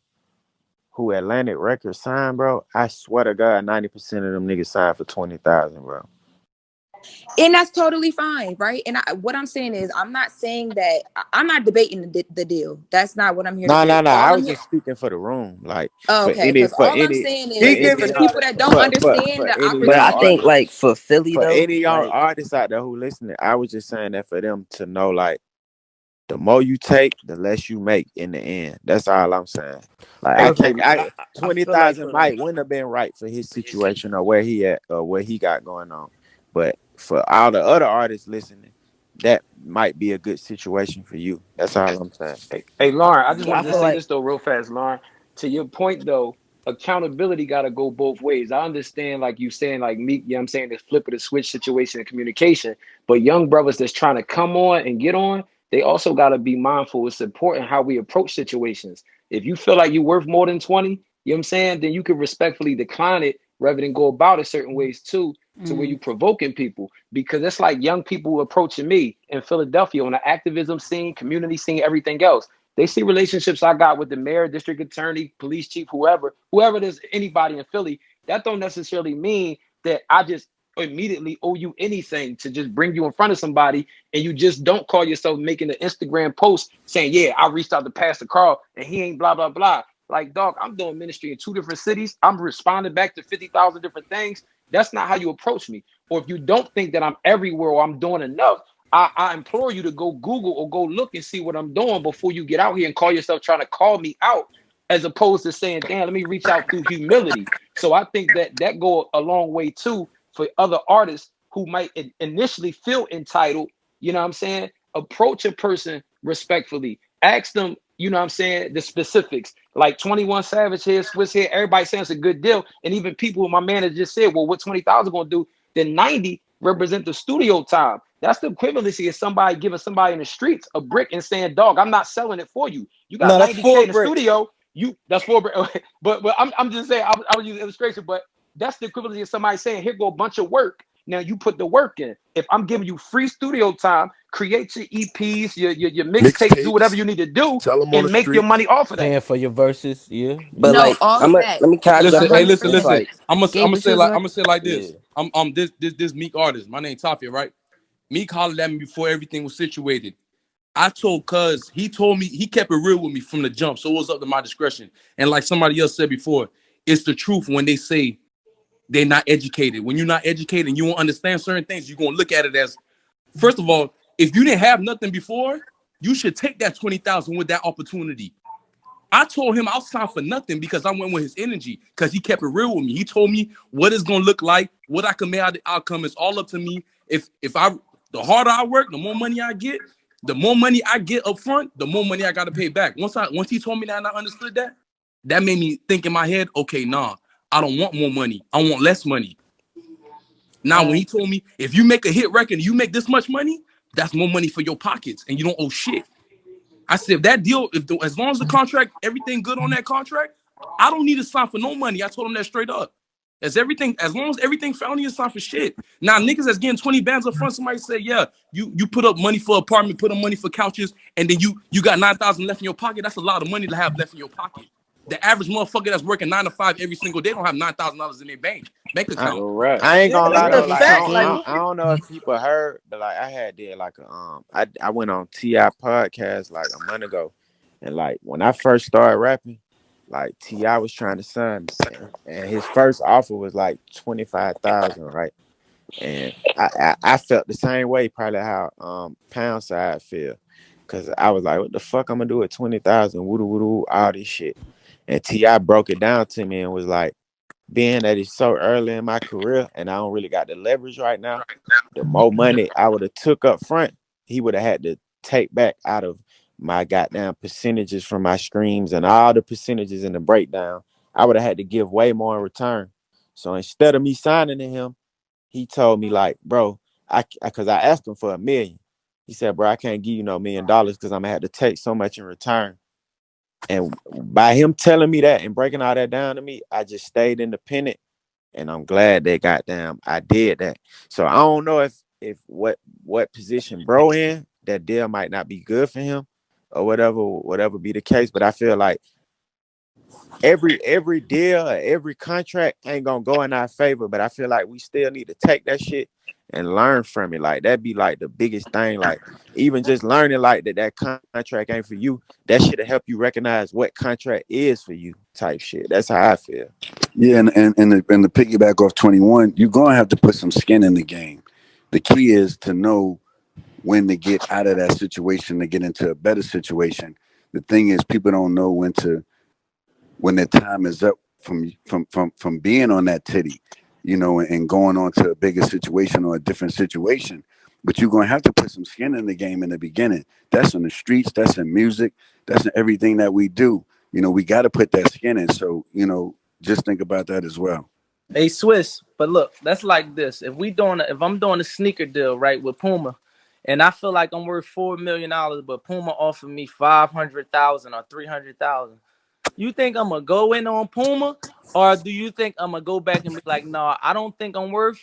who Atlantic Records signed, bro, I swear to God, 90% of them niggas signed for 20,000, bro.
And that's totally fine, right? And what I'm saying is I'm not saying that I'm not debating the deal. That's not what I'm here to
No,
do.
no, no.
All
I
I'm
was
here
just speaking for the room, like
Oh,
for
okay,
any,
because
for
all I'm
any,
saying
for
is
He
any
for
giving
the
young,
y'all
people
the
that don't
for
understand the
any
But
young
I
opportunity.
think
artists,
like for Philly
for
though,
any young
like
artists out there who listening, I was just saying that for them to know, like the more you take, the less you make in the end. That's all I'm saying. Like I
I
can't,
but
I
I feel like
20,000
for
might wouldn't have been right for his situation or where he at or what he got going on, but for all the other artists listening, that might be a good situation for you. That's all I'm saying.
Hey, Lauren, I just
but I
wanted to
feel
say
like
this though, real fast, Lauren. To your point though, accountability got to go both ways. I understand, like you saying, like Meek, you know what I'm saying, this flip of the switch situation and communication. But young brothers that's trying to come on and get on, they also got to be mindful. It's important how we approach situations. If you feel like you're worth more than 20, you know what I'm saying, then you can respectfully decline it rather than go about it certain ways too, to where you provoking people. Because it's like young people approaching me in Philadelphia on the activism scene, community scene, everything else. They see relationships I got with the mayor, district attorney, police chief, whoever there's anybody in Philly. That don't necessarily mean that I just immediately owe you anything to just bring you in front of somebody and you just don't call yourself making an Instagram post saying, yeah, I reached out to Pastor Carl and he ain't blah, blah, blah. Like, dog, I'm doing ministry in 2 different cities. I'm responding back to 50,000 different things. That's not how you approach me. Or if you don't think that I'm everywhere or I'm doing enough, I implore you to go Google or go look and see what I'm doing before you get out here and call yourself trying to call me out, as opposed to saying, damn, let me reach out through humility. So I think that go a long way too for other artists who might initially feel entitled. You know what I'm saying? Approach a person respectfully. Ask them, you know what I'm saying, the specifics. Like 21 Savage here, Swiss here, everybody saying it's a good deal. And even people, my manager just said, well, what 20,000 gonna do? Then 90 represent the studio time. That's the equivalency of somebody giving somebody in the streets a brick and saying, dog, I'm not selling it for you. You got
No, that's
90K
4
in the
bricks.
studio. That's 4 brick. But I'm just saying, I would use illustration, but that's the equivalent of somebody saying, here go a bunch of work. Now you put the work in. If I'm giving you free studio time, create your EPs, your mixtapes, do whatever
Mixtapes.
you need to do,
Sell them on the
and make your
streets.
money off of that.
Paying for your verses, yeah,
But
yeah.
No,
like,
all
I'm
of
a
that.
let me can I
Listen,
jump
hey,
in?
listen,
It's
100%.
listen.
like,
I'm
Gabe,
gonna
what you
say
was
like
about?
this.
yeah.
This Meek artist. My name Tafia, right? Meek hollered at me before everything was situated. I told Cuz, he told me, he kept it real with me from the jump, so it was up to my discretion. And like somebody else said before, it's the truth when they say they're not educated. When you're not educated and you won't understand certain things, you're gonna look at it as, first of all, if you didn't have nothing before, you should take that 20,000 with that opportunity. I told him I'll sign for nothing because I went with his energy because he kept it real with me. He told me what it's gonna look like, what I can make out of the outcome. It's all up to me. If I the harder I work, the more money I get. The more money I get up front, the more money I gotta pay back. Once he told me that and I understood that, that made me think in my head, okay, nah, I don't want more money. I want less money. Now, when he told me if you make a hit record and you make this much money, that's more money for your pockets and you don't owe shit. I said, if that deal, as long as the contract, everything good on that contract, I don't need to sign for no money. I told him that straight up. As long as everything found you sign for shit. Now niggas that's getting 20 bands up front, somebody say, yeah, you put up money for apartment, put up money for couches, and then you got 9,000 left in your pocket. That's a lot of money to have left in your pocket. The average motherfucker that's working 9 to 5 every single day don't have $9,000 in their bank
I,
account.
Real rap.
I ain't
Yeah,
gonna
that's
lie
a
though.
Real
Like
fact.
shit,
Like,
Gabe.
I don't know if people heard, but like I had did like a I went on T.I. podcast like a month ago, and like when I first started rapping, like T.I. was trying to sign me, and his first offer was like 25,000, right? And I felt the same way, probably how Pound Side feel, cause I was like, what the fuck I'm gonna do at 20,000? Woo woo all this shit, and T.I. broke it down to me and was like, being that it's so early in my career and I don't really got the leverage right now, the more money I would have took up front, he would have had to take back out of my goddamn percentages from my streams and all the percentages in the breakdown. I would have had to give way more in return. So instead of me signing to him, he told me like, bro, because I asked him for $1 million. He said, bro, I can't give you no $1 million because I'm gonna have to take so much in return. And by him telling me that and breaking all that down to me, I just stayed independent. And I'm glad that goddamn I did that. So I don't know if what position bro in, that deal might not be good for him or whatever be the case. But I feel like every deal, every contract ain't gonna go in our favor. But I feel like we still need to take that shit and learn from it. Like that'd be like the biggest thing. Like even just learning like that contract ain't for you. That should help you recognize what contract is for you. Type shit. That's how I feel.
Yeah, and the piggyback off 21, you're gonna have to put some skin in the game. The key is to know when to get out of that situation to get into a better situation. The thing is, people don't know when their time is up from being on that titty, and going on to a bigger situation or a different situation. But you're gonna have to put some skin in the game in the beginning. That's in the streets. That's in music. That's in everything that we do. We got to put that skin in. So just think about that as well.
Hey Swiss, but look, that's like this. If I'm doing a sneaker deal, right, with Puma, and I feel like I'm worth $4 million, but Puma offered me 500,000 or 300,000. You think I'm gonna go in on Puma, or do you think I'm gonna go back and be like, no, I don't think I'm worth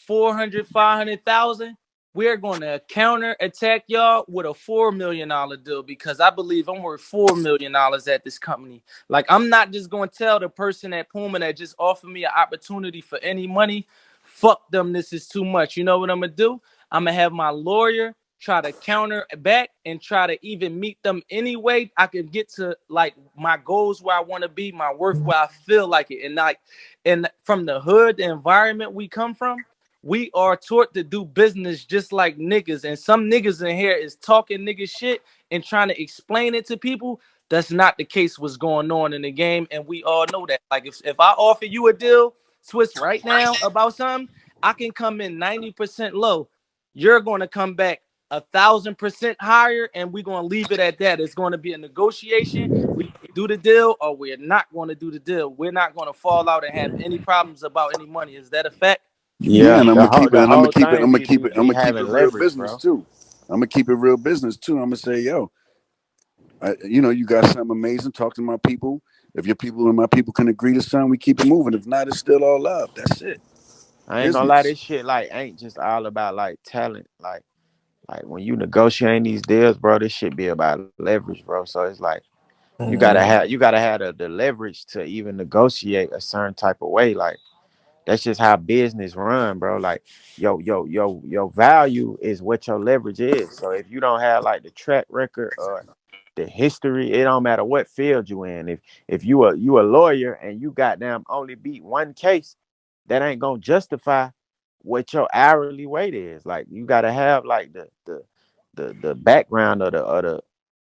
400, 500,000. We're gonna counter attack y'all with a $4 million deal because I believe I'm worth $4 million at this company. Like I'm not just gonna tell the person at Puma that just offered me an opportunity for any money, fuck them. This is too much. You know what I'm gonna do? I'm gonna have my lawyer try to counter back and try to even meet them anyway. I can get to like my goals where I want to be, my worth where I feel like it. And from the hood, the environment we come from, we are taught to do business just like niggas. And some niggas in here is talking nigga shit and trying to explain it to people. That's not the case what's going on in the game. And we all know that. Like if I offer you a deal, Swiss, right now about something, I can come in 90% low. You're going to come back 1,000% higher, and we're going to leave it at that. It's going to be a negotiation. We do the deal, or we're not going to do the deal. We're not going to fall out and have any problems about any money. Is that a fact?
Yeah,
Yeah,
and I'm gonna keep it,
the
and I'm gonna
whole
keep it,
thing
I'm gonna
be
keep it, I'm
be
gonna keep it
having
real
leverage,
business
bro.
too. I'm gonna keep it real business too. I'm gonna say, yo, you got something amazing. Talk to my people. If your people and my people can agree to something, we keep it moving. If not, it's still all love. That's it.
I ain't gonna lie,
business.
this shit like ain't just all about like talent. Like when you negotiating these deals, bro, this shit be about leverage, bro. So it's like you gotta have the leverage to even negotiate a certain type of way. Like that's just how business run, bro. Like your value is what your leverage is. So if you don't have like the track record or the history, it don't matter what field you in. If you a lawyer and you goddamn only beat one case, that ain't gonna justify what your hourly rate is. Like you gotta have like the background of the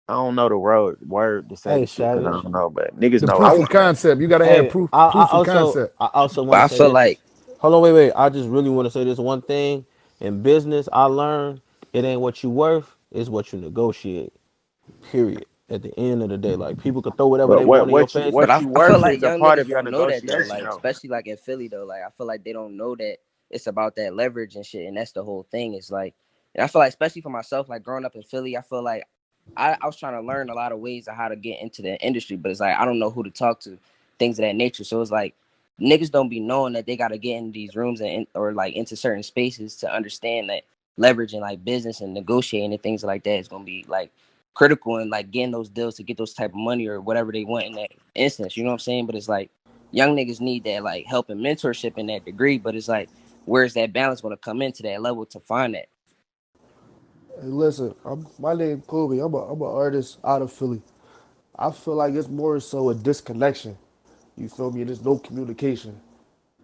I don't know the word to say
Hey,
the shit because I
Savage.
don't know, but niggas
The
know what I'm
proof of
saying.
concept. You gotta have
Hey,
proof
I
proof of
also
concept.
I also
But
want to
I
say
feel
this.
like
Hold on, wait. I just really want to say this one thing. In business, I learned it ain't what you worth, it's what you negotiate. Period. At the end of the day, like people could throw whatever
But
they want in your face.
But
what you
I feel
worth
like
is a
young
part
niggas
of your
don't know that though.
negotiation
Like
though.
especially like in Philly though. Like I feel like they don't know that it's about that leverage and shit. And that's the whole thing. It's like, and I feel like especially for myself, like growing up in Philly, I feel like I was trying to learn a lot of ways of how to get into the industry, but it's like I don't know who to talk to, things of that nature. So it's like niggas don't be knowing that they got to get in these rooms and or like into certain spaces to understand that leverage and like business and negotiating and things like that is gonna be like critical in like getting those deals to get those type of money or whatever they want in that instance. You know what I'm saying? But it's like young niggas need that like help and mentorship in that degree. But it's like where's that balance going to come into that level to find that?
Hey, listen, my name Kobe. I'm an artist out of Philly. I feel like it's more so a disconnection. You feel me? There's no communication.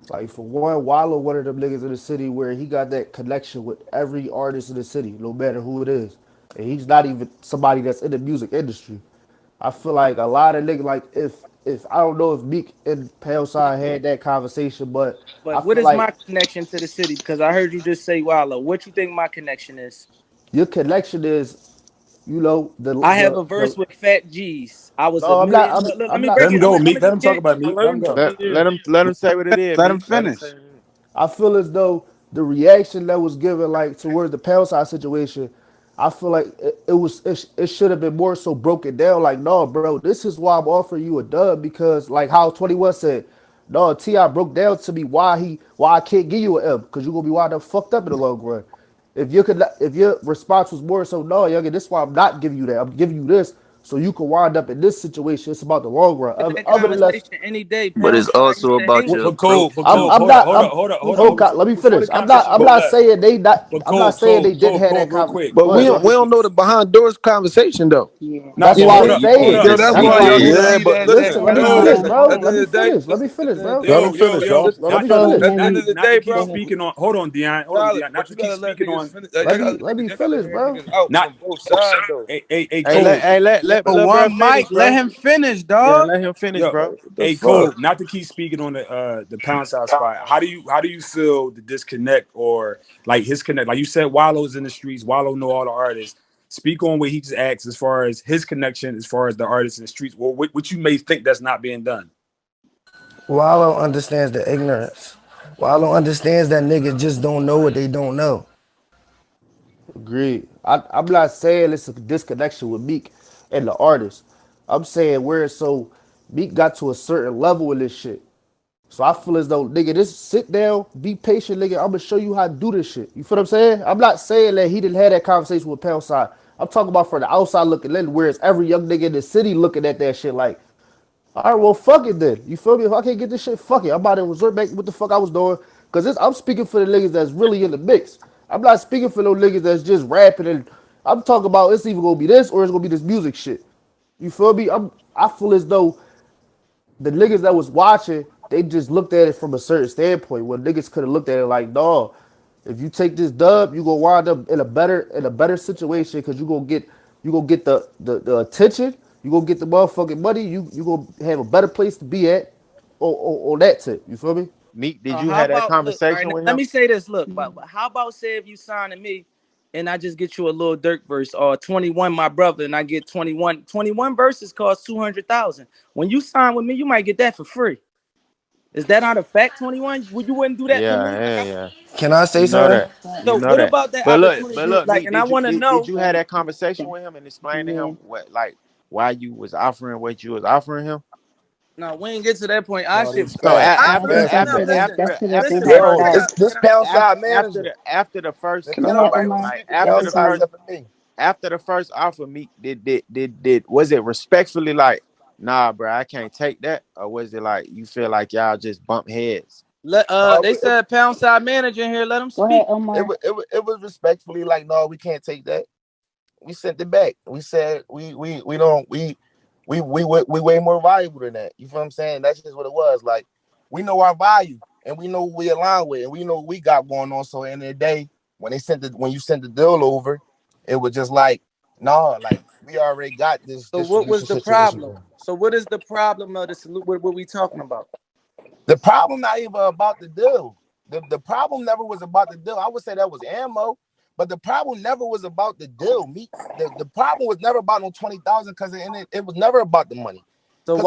Like for one, Wallow, one of them niggas in the city where he got that connection with every artist in the city, no matter who it is. And he's not even somebody that's in the music industry. I feel like a lot of niggas like if I don't know if Meek and Pale Side had that conversation, but I
But what
feel
is
like
my connection to the city? Because I heard you just say Wallow. What you think my connection is?
your connection is, you know,
I have a verse with Fat G's. I was a
no,
million. Look, let
I'm
me
not
Let
break
him
it. I'm
go,
gonna
Meek. Let
just
him talk
get.
about it,
I'm
Meek.
gonna
Let him
let
go.
you.
Let
Yeah.
let him say what it is,
Let him
Meek. Let him
finish.
say what it is.
I feel as though the reaction that was given, like towards the pound side situation, I feel like it should have been more so broken down. Like, no, bro, this is why I'm offering you a dub because, like how 21 said, no, Ti broke down to me why I can't give you an M because you're gonna be wild up fucked up in the long run. If your response was more so, no, youngin, this is why I'm not giving you that. I'm giving you this so you can wind up in this situation. It's about the long run.
Had that
Other than less,
conversation any day.
But
Pound
it's
sign used
also
to hang
about
with
your
me.
But
approach
I'm
Cole,
too.
I'm
hold up,
not
hold
I'm
up, hold up, hold
hold
up.
on, let me
Before the
finish.
conversation
I'm
go
not
left.
saying they not
But
I'm not saying they didn't have
Cole,
that
real
conversation.
quick.
But
Go
we
ahead.
So
don't we don't know the behind doors conversation though.
Yeah.
now,
That's
but
why
hold
I'm
Yeah,
up,
you
hold
can't
saying.
up.
Yo,
just
that's
That's
Meek,
why
why
Meek,
y'all
I'm
hold
can
up.
see
yeah,
that
but
that
listen, let me
Yo,
finish,
listen,
bro.
at the
Let
end
me
of the day,
finish. Let me
listen,
finish, bro.
at
yo,
the
yo,
listen,
yo.
listen,
Let
Not
me
to
finish.
at the end
not
of the
not to
day,
keep
bro,
speaking on. Hold on, Dion. Hold on,
Tyler,
Dion. Not
but
to
you
keep
gotta let
speaking
niggas
on.
finish.
Let
Y'all
me
gotta
let me
niggas, y'all gotta
finish,
hear
bro.
niggas out
Not
from both sides though.
a
Hey,
Cole.
let
Yo,
Lil
one
bro finish,
mic, let
bro.
him finish,
Yeah,
dog.
let him finish,
Yo,
bro.
What the
a
fuck?
Cole. Not to keep speaking on the pound south spot. How do you feel the disconnect or like his connect? Like you said, Wallow's in the streets. Wallow know all the artists. Speak on what he just asked as far as his connection, as far as the artists in the streets. Or what you may think that's not being done.
Wallow understands the ignorance. Wallow understands that niggas just don't know what they don't know.
Agreed. I'm not saying it's a disconnection with Meek and the artist. I'm saying where it's so Meek got to a certain level in this shit. So I feel as though, nigga, just sit down, be patient, nigga. I'm gonna show you how to do this shit. You feel what I'm saying? I'm not saying that he didn't have that conversation with Pound Side. I'm talking about for the outside looking in, whereas every young nigga in the city looking at that shit like, all right, well, fuck it then. You feel me? If I can't get this shit, fuck it. I'm about to resort back to what the fuck I was doing. Because I'm speaking for the niggas that's really in the mix. I'm not speaking for those niggas that's just rapping. And I'm talking about it's either going to be this or it's going to be this music shit. You feel me? I feel as though the niggas that was watching, they just looked at it from a certain standpoint. Where niggas could have looked at it like, dog, if you take this dub, you gonna wind up in a better situation because you gonna get the attention, you gonna get the motherfucking money, you gonna have a better place to be at on that tip. You feel me?
Meek, did you
How
have that
about look? All right,
conversation
now,
with
let
him?
me say this. Look, but how about say if you sign to me, and I just get you a little Dirk verse or 21, my brother, and I get 21. 21 verses cost 200,000. When you sign with me, you might get that for free. Is that not a fact? 21? Would you wouldn't do that for
Yeah,
me? Like,
yeah, yeah.
I, Can I
You
say
know
something?
that. You
So
know
what
that.
about that
But
opportunity?
look,
Like,
Meek,
and I want to
did
know.
you have that conversation with him and explain to him what like why you was offering what you was offering him?
No, we ain't get to that point. I
No,
should.
these
So
facts.
I
These
don't listen.
facts.
No, listen,
after
listen.
the
Look,
Hey,
first
can
is this
I?
pound side
after
manager?
after the first
Can
Ain't
I,
nobody no
Omar?
like
snitching.
after
Pound
the
side
first
except for me.
after the first offer, Meek did was it respectfully like, nah, bro, I can't take that, or was it like you feel like y'all just bump heads?
They said pound side manager in here. Let him
Go ahead,
speak.
Omar.
It was respectfully like, no, we can't take that. We sent it back. We said we don't we way more valuable than that. You feel what I'm saying? That's just what it was. Like, we know our value and we know what we align with and we know what we got going on. So at the end of the day, when you sent the deal over, it was just like, no, like we already got this
So what was
distribution
the
situation
problem?
going.
So what is the problem of this? What we talking about?
The problem not even about the deal. The problem never was about the deal. I would say that was ammo, but the problem never was about the deal. The problem was never about no 20,000 because it was never about the money.
So
Because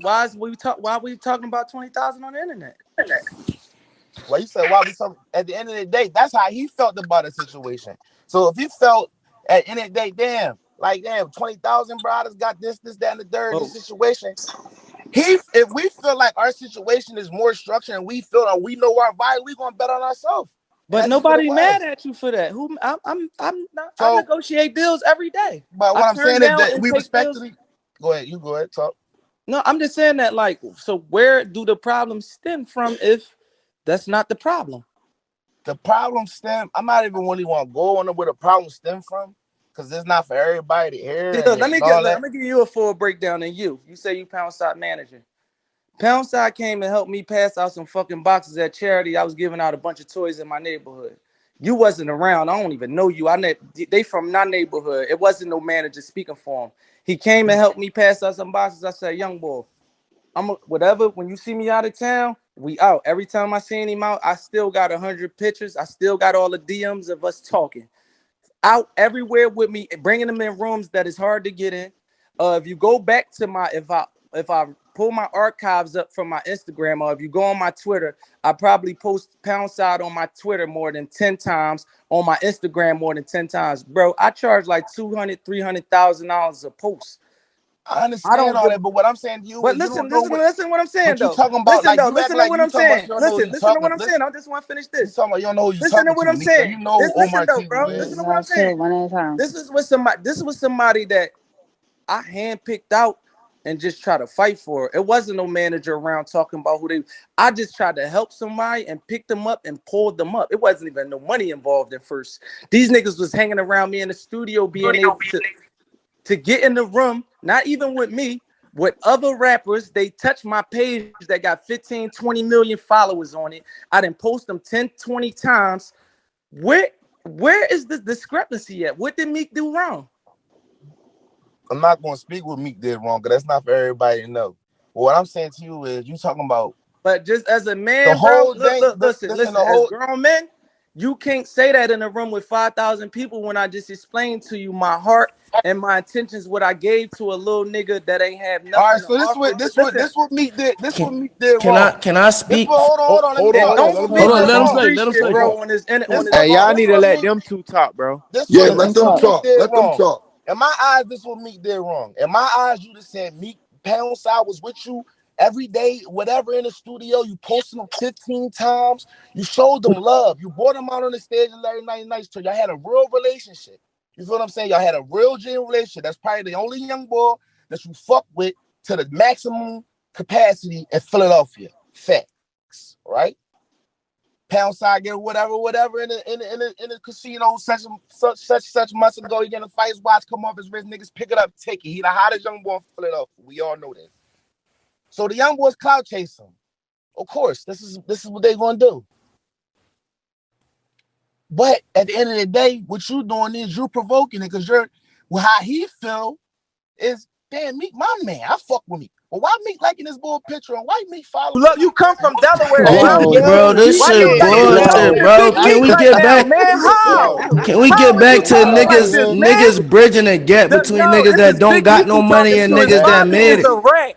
why we talking about 20,000 on the internet?
well, you said why we talking at the end of the day, that's how he felt about the situation. So if he felt at the end of the day, damn, 20,000 brothers got this, that, and the third,
Oh,
this situation. If we feel like our situation is more structured and we feel that we know our value, we gonna bet on ourselves. And
but
that's just what it
nobody mad
was.
at you for that. Who I'm not, I
So,
negotiate deals every day.
but
I
what I'm
turn
saying is
down
that
and
we
take deals.
respectfully go ahead, you go ahead, talk.
No, I'm just saying that, like, so where do the problems stem from if that's not the problem?
The problem stem, I'm not even really want to go on where the problem stem from, because it's not for everybody to hear
Yeah,
and all
let
that.
me give you a full breakdown. And you say you pound side manager. Pound side came and helped me pass out some fucking boxes at charity. I was giving out a bunch of toys in my neighborhood. You wasn't around. I don't even know you. They from my neighborhood. It wasn't no manager speaking for him. He came and helped me pass out some boxes. I said, young boy, whatever. When you see me out of town, we out. Every time I see him out, I still got 100 pictures. I still got all the DMs of us talking. Out everywhere with me, bringing them in rooms that is hard to get in. If you go back to if I pull my archives up from my Instagram, or if you go on my Twitter, I probably post pound side on my Twitter more than 10 times, on my Instagram more than 10 times. Bro, I charge like $200,000-$300,000 a post.
I
I
understand
don't
all
give.
that, but what I'm saying to you
But
is you don't know
listen what I'm saying
but you
though.
talking about
Listen
like
though,
you act
listen to
like
what
you
I'm
talking about
saying.
you don't know who you
Listen to
talking.
what I'm saying.
Listen,
I just want to finish
you
this.
talking about you don't know who you
Listen to
talking
what
to,
I'm
Meek, and
saying.
you know who
Listen
Omar
though,
T
bro.
who
Listen
is.
to what I'm
Y'all chill
saying.
one at a time.
This was somebody that I handpicked out and just try to fight for. It wasn't no manager around talking about who they. I just tried to help somebody and pick them up and pulled them up. It wasn't even no money involved at first. These niggas was hanging around me in the studio, being able to get in the room, not even with me, with other rappers. They touched my page that got 15, 20 million followers on it. I didn't post them 10, 20 times. Where where is the discrepancy at? What did Meek do wrong?
I'm not gonna speak what Meek did wrong, because that's not for everybody to know. But what I'm saying to you is you talking about
But just as a
the
man, bro,
whole thing. Listen,
listen.
the
As
whole
grown men, you can't say that in a room with 5,000 people when I just explained to you my heart and my intentions. What I gave to a little nigga that ain't have
all right,
nothing to
so
offer. Listen,
this what Meek did. This what
Can
Meek did
can I
wrong.
can I
This
speak?
what hold on, let me
Hold
talk.
on,
This
Hold,
let
what
him
hold
Meek
Don't
finish.
on.
did
do
Let him
wrong.
talk.
street
Let him
shit,
finish.
bro.
What
On
this
this
what
Hey, y'all
this
need to
what
let
Meek
them two talk, bro.
Yeah,
this
let
Let him
them
what
talk.
Meek
talk.
did
Let them
wrong.
talk.
In my eyes, this what Meek did wrong. In my eyes, you just said Meek Pound Side was with you every day, whatever in the studio. You posted them 15 times. You showed them love. You brought them out on the stage and every night nice to y'all had a real relationship. You feel what I'm saying? Y'all had a real genuine relationship. That's probably the only young boy that you fuck with to the maximum capacity in Philadelphia. Facts, right? Pound side get whatever in the casino such months ago. He getting a fight watch come off his wrist. Niggas pick it up, take it. He the hottest young boy in Philadelphia. We all know that. So the young boys cloud chase him. Of course, this is what they gonna do. But at the end of the day, what you doing is you provoking it, because you're well, how he feel is, damn, Meek, my man. I fuck with Meek. Well, why Meek liking this boy picture and why Meek following
Look,
Meek?
you come from Delaware,
And
bro.
Meek,
Bro,
Yo,
this
Why
shit
you
shit.
like this? Why
bullshit,
would
Yo,
you
bro.
pick
Can
Meek
we
right
get
now,
back?
man? How?
yo,
Can we
How
get
would you
back to
pick him like
niggas
this,
yo.
man?
niggas bridging the gap between
No,
niggas
this
that
is
don't
Big
got no
Meechy
money
talking
and
to his
niggas that
mommy
made
is
it?
a rat.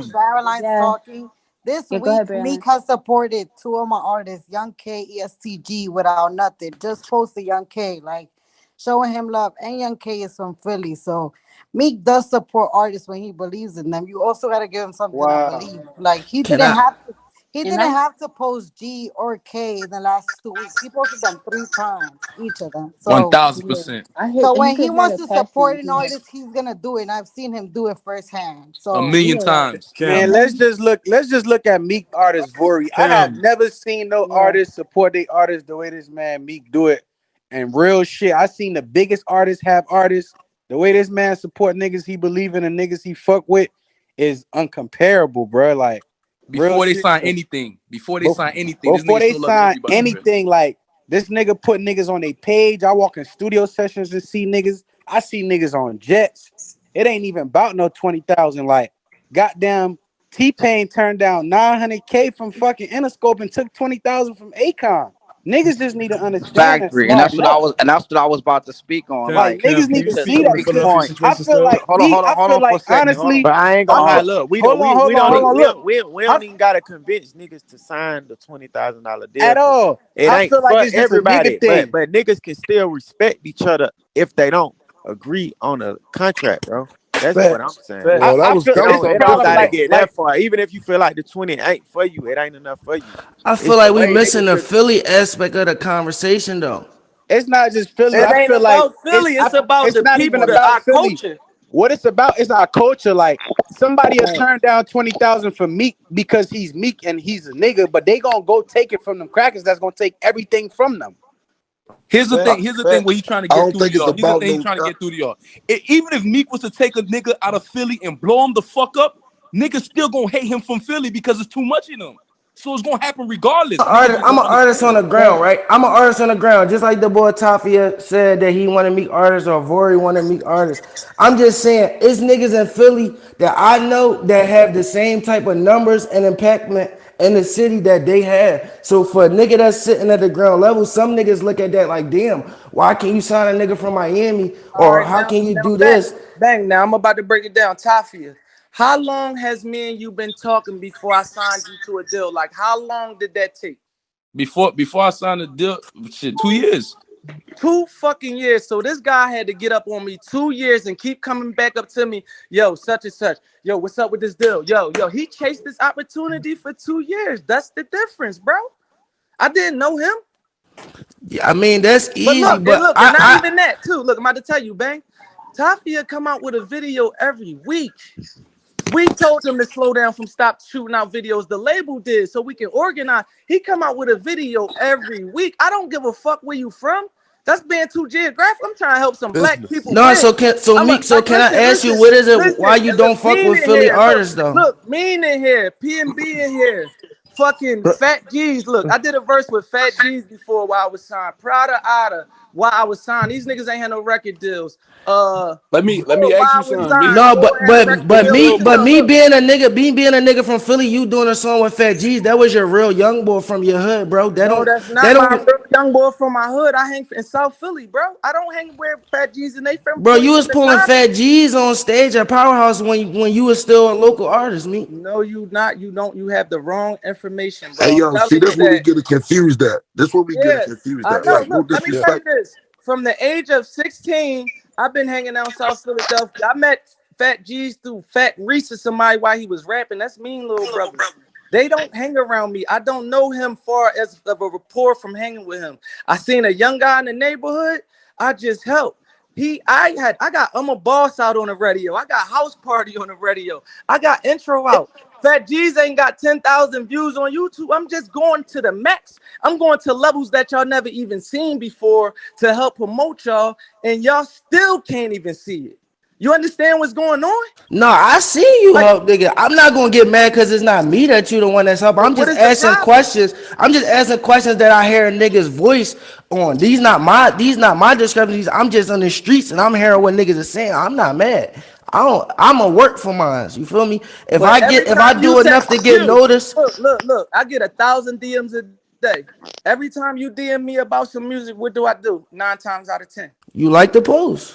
is Barreline's
Yeah.
talking. This
Yeah, go
week,
ahead, Barry.
Meek has supported two of my artists, Young K, ESTG, without nothing. Just posted Young K. Like, showing him love. And Young K is from Philly, so Meek does support artists when he believes in them. You also gotta give him something to
Wow.
believe. Like he
Can
didn't
I?
have to. He
And
didn't
I
have to post G or K in the last 2 weeks. He posted them 3 times, each of them.
One
So
thousand
yeah.
percent.
I hate,
So
and you
when he
could hear
wants
the
to
passion
support an
he had.
artist, he's gonna do it. And I've seen him do it firsthand.
A
So
million
yeah.
times.
Man,
And
let's
then,
just look. Let's just look at Meek artist Vori. I have
Cam.
never seen no
Yeah.
artist support their artist the way this man Meek do it. And real shit, I seen the biggest artists have artists. The way this man support niggas he believe in and niggas he fuck with is uncomparable, bro. Like real
Before they
shit.
sign
So,
anything, before they
bef-
sign anything, this
before
nigga
they
still loving
sign
everybody, bro.
anything, like this nigga put niggas on their page. I walk in studio sessions and see niggas. I see niggas on jets. It ain't even about no 20,000. Like, goddamn, T Pain turned down 900K from fucking Interscope and took 20,000 from Akon. Niggas just need to understand and
Factory, and
smarten up.
that's what I was about to speak on.
Cam,
Like
Like
Cam,
niggas
can
need
you
to
to
speak
see
on
that
the
Meek's
because
Philadelphia
point.
I
situation
feel
still?
like Meek. I
Hold
feel
on for a
like
second. Hold on.
honestly,
But I ain't
I
gonna
Hold
lie.
on.
Look,
hold on, hold
we
on,
don't
hold
even
on. Look
we don't
I,
even gotta convince niggas to sign the $20,000 deal
at
because
all.
it
I
ain't
feel like
for
it's just a nigga
everybody. But
thing.
niggas can still respect each other if they don't agree on a contract, bro. That's what I'm saying.
I,
Well,
I feel
It
that was
it's
don't
something
it don't
problem
gotta
different
like
though.
get that far. Even if you feel like the 20 ain't for you, it ain't enough for you.
I feel
It's the
like we
way
missing
niggas
the
should.
Philly aspect of the conversation though.
it's not just Philly.
It
I
ain't
feel like
about Philly. It's about
it's
the
not even
people,
about
our
Philly.
culture.
What it's about is our culture. Like somebody will turn down 20,000 for Meek because he's Meek and he's a nigga, but they gonna go take it from them crackers. That's gonna take everything from them.
Here's the thing.
Facts,
Here's the thing. What he
facts.
trying to
I
get
don't
through to
think it's
y'all. Here's the
about
thing. He
no.
trying to get through to y'all. Even if Meek was to take a nigga out of Philly and blow him the fuck up, niggas still gonna hate him from Philly because it's too much in him. So it's gonna happen regardless. Niggas just
I'm
don't
an artist on
understand.
the ground, right? I'm an artist on the ground, just like the boy Tafia said that he want to meet artists or Vori want to meet artists. I'm just saying, it's niggas in Philly that I know that have the same type of numbers and impactment in the city that they have. So for a nigga that's sitting at the ground level, some niggas look at that like, damn, why can't you sign a nigga from Miami?
All
Or
right,
how can you
now
do
bang,
this?
bang. Now I'm about to break it down. Tafia, how long has me and you been talking before I signed you to a deal? Like, how long did that take?
Before I signed the deal, shit, 2 years.
2 fucking years. So this guy had to get up on me 2 years and keep coming back up to me. Yo, such and such. Yo, what's up with this deal? Yo. He chased this opportunity for 2 years. That's the difference, bro. I didn't know him.
Yeah, I mean, that's
But
easy,
look, and
but
look, and not even that, too. Look, I'm about to tell you, bang. Tafia come out with a video every week. We told him to slow down from stop shooting out videos. The label did so we can organize. He come out with a video every week. I don't give a fuck where you from. That's being too geographic. I'm trying to help some black
Business.
people
no,
win.
so
I'm a,
Meek, so
like,
can I
listen,
ask you
listen,
what is it
listen.
why you
And look,
don't fuck
Mean
with
in
Philly
here.
artists though?
Look, Mean in here. P&B in here. Fucking Fat G's. Look, I did a verse with Fat G's before while I was signed. Proud of Otta while I was signed. These niggas ain't had no record deals.
Let me
While
ask you
I was
something,
signed,
B.
No,
Cole
but
had a
but
record
but
Be
deal.
me
real,
Listen,
but
bro.
me
look.
being a nigga, me being a nigga from Philly, you doing a song with Fat G's, that was your real young boy from your hood, bro.
No, that's
That
not my
don't,
real young boy from my hood. I hang in South Philly, bro. I don't hang where Fat G's and they from
bro.
Philly
You
from
was
the
pulling Fat
Compton.
G's on stage at Powerhouse when you was still a local artist, me.
No, you not. You don't. You have the wrong information,
Hey
bro. I'm
yo, see,
telling you
that's where we
that.
get it confused at. This where we get it
Yeah,
confused
I
at.
know.
Like, no
Look, let me
disrespect.
tell you this. From the age of 16, I've been hanging out in South Philadelphia. I met Fat G's through Fat Reese or somebody while he was rapping. That's mean, little brother. They don't hang around me. I don't know him far as of a rapport from hanging with him. I seen a young guy in the neighborhood. I just helped. I got I'm a boss out on the radio. I got house party on the radio. I got intro out. Fat G's ain't got 10,000 views on YouTube. I'm just going to the max. I'm going to levels that y'all never even seen before to help promote y'all, and y'all still can't even see it. You understand what's going on?
No, I see you
Like,
help, nigga. I'm not gonna get mad because it's not me that you the one that's helping.
but
I'm
what
just
is the
asking
problem?
questions. I'm just asking questions that I hear a nigga's voice on. These not my discrepancies. I'm just on the streets and I'm hearing what niggas are saying. I'm not mad. I'ma work for mine. You feel me?
But every
If I
time you
do enough
text
to get
you,
noticed,
look, I get 1,000 DMs a day. Every time you DM me about some music, what do? 9 times out of 10.
you like the post.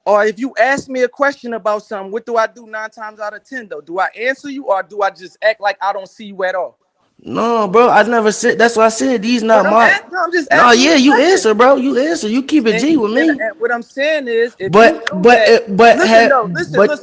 Or if you ask me a question about something, what do? 9 times out of 10 though? Do I answer you or do I just act like I don't see you at all?
No, bro, I never said. That's why I said these
But
not my.
I'm just
No,
asking you
yeah,
a
you
question.
answer, bro. You answer. You keep it G with me.
And what I'm saying is, if you
But
know
but
that,
it, but
listen,
ha,
no,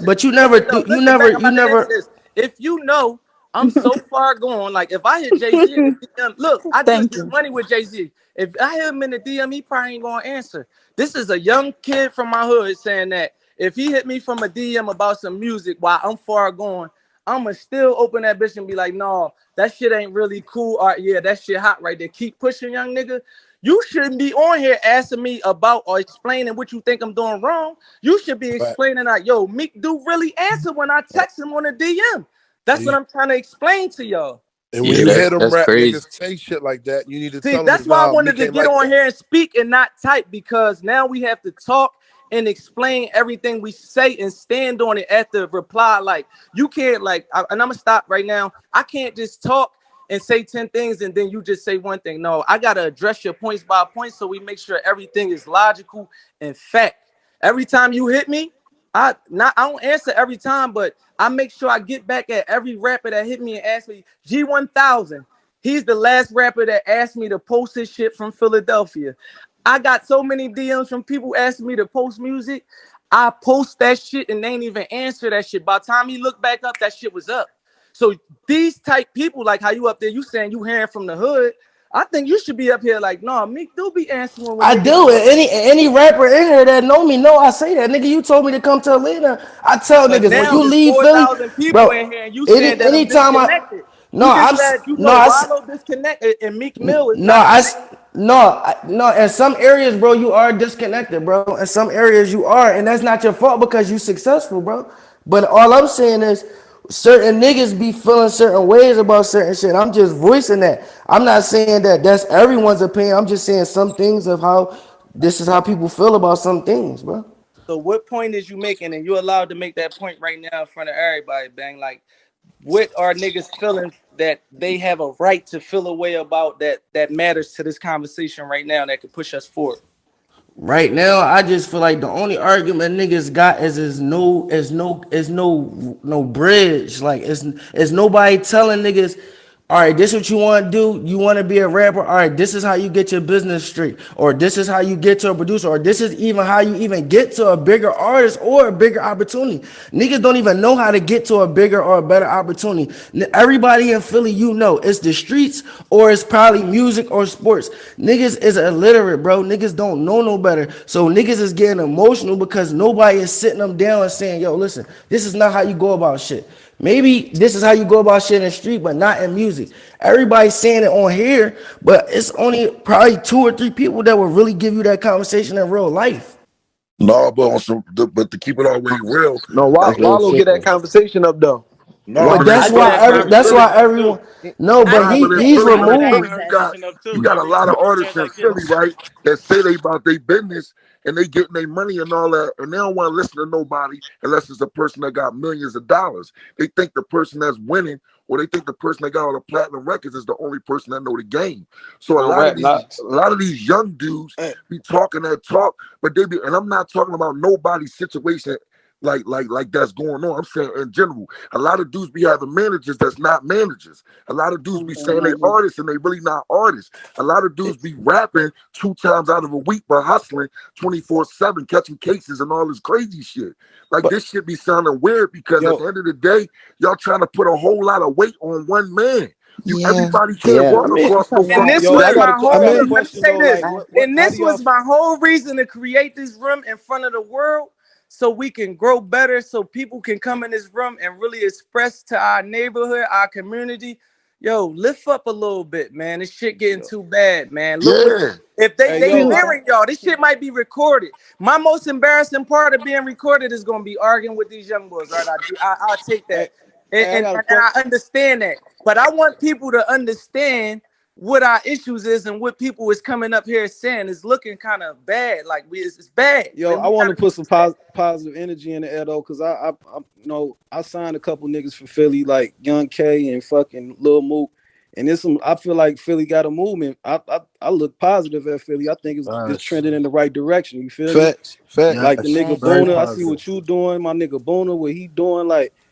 but you never do. You
listen,
never
back. I'm
you
about to answer
never.
this. If you know I'm so far gone, like if I hit Jay Z in the DM, look, I just
Thank
did
you.
money with Jay Z. If I hit him in the DM, he probably ain't gonna answer. This is a young kid from my hood saying that if he hit me from a DM about some music while I'm far gone, I'ma still open that bitch and be like, no, that shit ain't really cool. Or yeah, that shit hot right there. Keep pushing, young nigga. You shouldn't be on here asking me about or explaining what you think I'm doing wrong. You should be
Fact.
explaining like, yo, Meek do really answer when I text him on a DM. That's what
And,
I'm trying to explain to y'all.
and when
Yeah,
you hear them
that's
rap
crazy.
niggas say shit like that, you need to
See,
tell them
that's
it's
why I
nah,
wanted
Meek
to
ain't
get
like
on
that.
here and speak and not type, because now we have to talk and explain everything we say and stand on it at the reply. Like you can't and I'm gonna stop right now. I can't just talk and say 10 things and then you just say one thing. No, I gotta address your points by point so we make sure everything is logical and fact. Every time you hit me, I don't answer every time, but I make sure I get back at every rapper that hit me and ask me G1000. He's the last rapper that asked me to post his shit from Philadelphia. I got so many DMs from people asking me to post music. I post that shit and they ain't even answer that shit. By the time he looked back up, that shit was up. So these type people, like how you up there, you saying you hearing from the hood. I think you should be up here like, no, Meek do be answering when
I
niggas.
do. Any rapper in here that know me know I say that. Nigga, you told me to come to Atlanta. I tell
But
niggas when
now
you
it's
leave Philly,
4,000 people in
bro.
here, and you saying that I'm
Anytime I
disconnected.
no,
You just said you
no,
told Wallow disconnected, and Meek Mill is
no,
not connected.
no. In some areas, bro, you are disconnected, bro. In some areas, you are, and that's not your fault because you successful, bro. But all I'm saying is, certain niggas be feeling certain ways about certain shit. I'm just voicing that. I'm not saying that that's everyone's opinion. I'm just saying some things of how this is how people feel about some things, bro.
So what point is you making, and you're allowed to make that point right now in front of everybody, bang? Like, what are niggas feeling that they have a right to feel a way about that matters to this conversation right now that could push us forward?
Right now, I just feel like the only argument niggas got is no bridge. Like it's nobody telling niggas, all right, this is what you want to do. You want to be a rapper. All right, this is how you get your business straight, or this is how you get to a producer, or this is even how you even get to a bigger artist or a bigger opportunity. Niggas don't even know how to get to a bigger or a better opportunity. Everybody in Philly, you know, it's the streets or it's probably music or sports. Niggas is illiterate, bro. Niggas don't know no better. So niggas is getting emotional because nobody is sitting them down and saying, yo, listen, this is not how you go about shit. Maybe this is how you go about shit in the street, but not in music. Everybody's saying it on here, but it's only probably 2 or 3 people that will really give you that conversation in real life.
No, but on some, but to keep it all the way real,
No,
that's real
Wallow get that
simple.
conversation up though.
No,
But
but in
that's
I
Philly,
get
why
that
every
but in
that's
Philly,
why
conversation
everyone
too.
no,
I
but
no,
get
but in
he's
Philly,
I get that
removed.
you got
conversation up
you
too.
got a lot of
Straight
artists in
like this.
Philly, right? That say they about their business and they getting their money and all that, and they don't want to listen to nobody unless it's a person that got millions of dollars. They think the person that's winning, or they think the person that got all the platinum records is the only person that know the game. So
Real rap, not
a lot of these young dudes be talking that talk, but they be, and I'm not talking about nobody's situation like that's going on. I'm saying in general, a lot of dudes be having managers that's not managers. A lot of dudes be saying they artists and they really not artists. A lot of dudes be rapping 2 times out of a week but hustling 24/7, catching cases and all this crazy shit. Like
but
this shit be sounding weird because at
yo,
the end of the day, y'all trying to put a whole lot of weight on one man. You
Yeah.
everybody can't
yeah.
walk
I mean,
across no
And
fucking
this
Yo,
was
stage.
my
I
whole
got a
look. Let me
question
say
though.
this.
Like,
I,
what?
And
How do
this
y'all?
was my whole reason to create this room in front of the world so we can grow better, so people can come in this room and really express to our neighborhood, our community. Yo, lift up a little bit, man. This shit getting
Yo,
too bad, man. Look what
Yeah.
if
hey,
they
yo,
hearing y'all. This shit might be recorded. My most embarrassing part of being recorded is gonna be arguing with these young boys. Right? I'll take
hey,
that. And,
I
and,
got a
and
question.
I understand that. But I want people to understand what our issues is and what people is coming up here saying is looking kind of bad. Like it's bad,
Yo,
and
I
we
want to
gotta
put some
fix that.
positive energy in the air though, cause you know, I signed a couple niggas for Philly, like Young K and fucking Lil Mook, and it's some. I feel like Philly got a movement. I look positive at Philly. I think it's
Facts.
trending in the right direction. You feel me?
Facts. Facts.
Like the
Yes,
nigga
facts.
very
Boona, I see
positive.
what you doing. My nigga Boona, what he doing, like.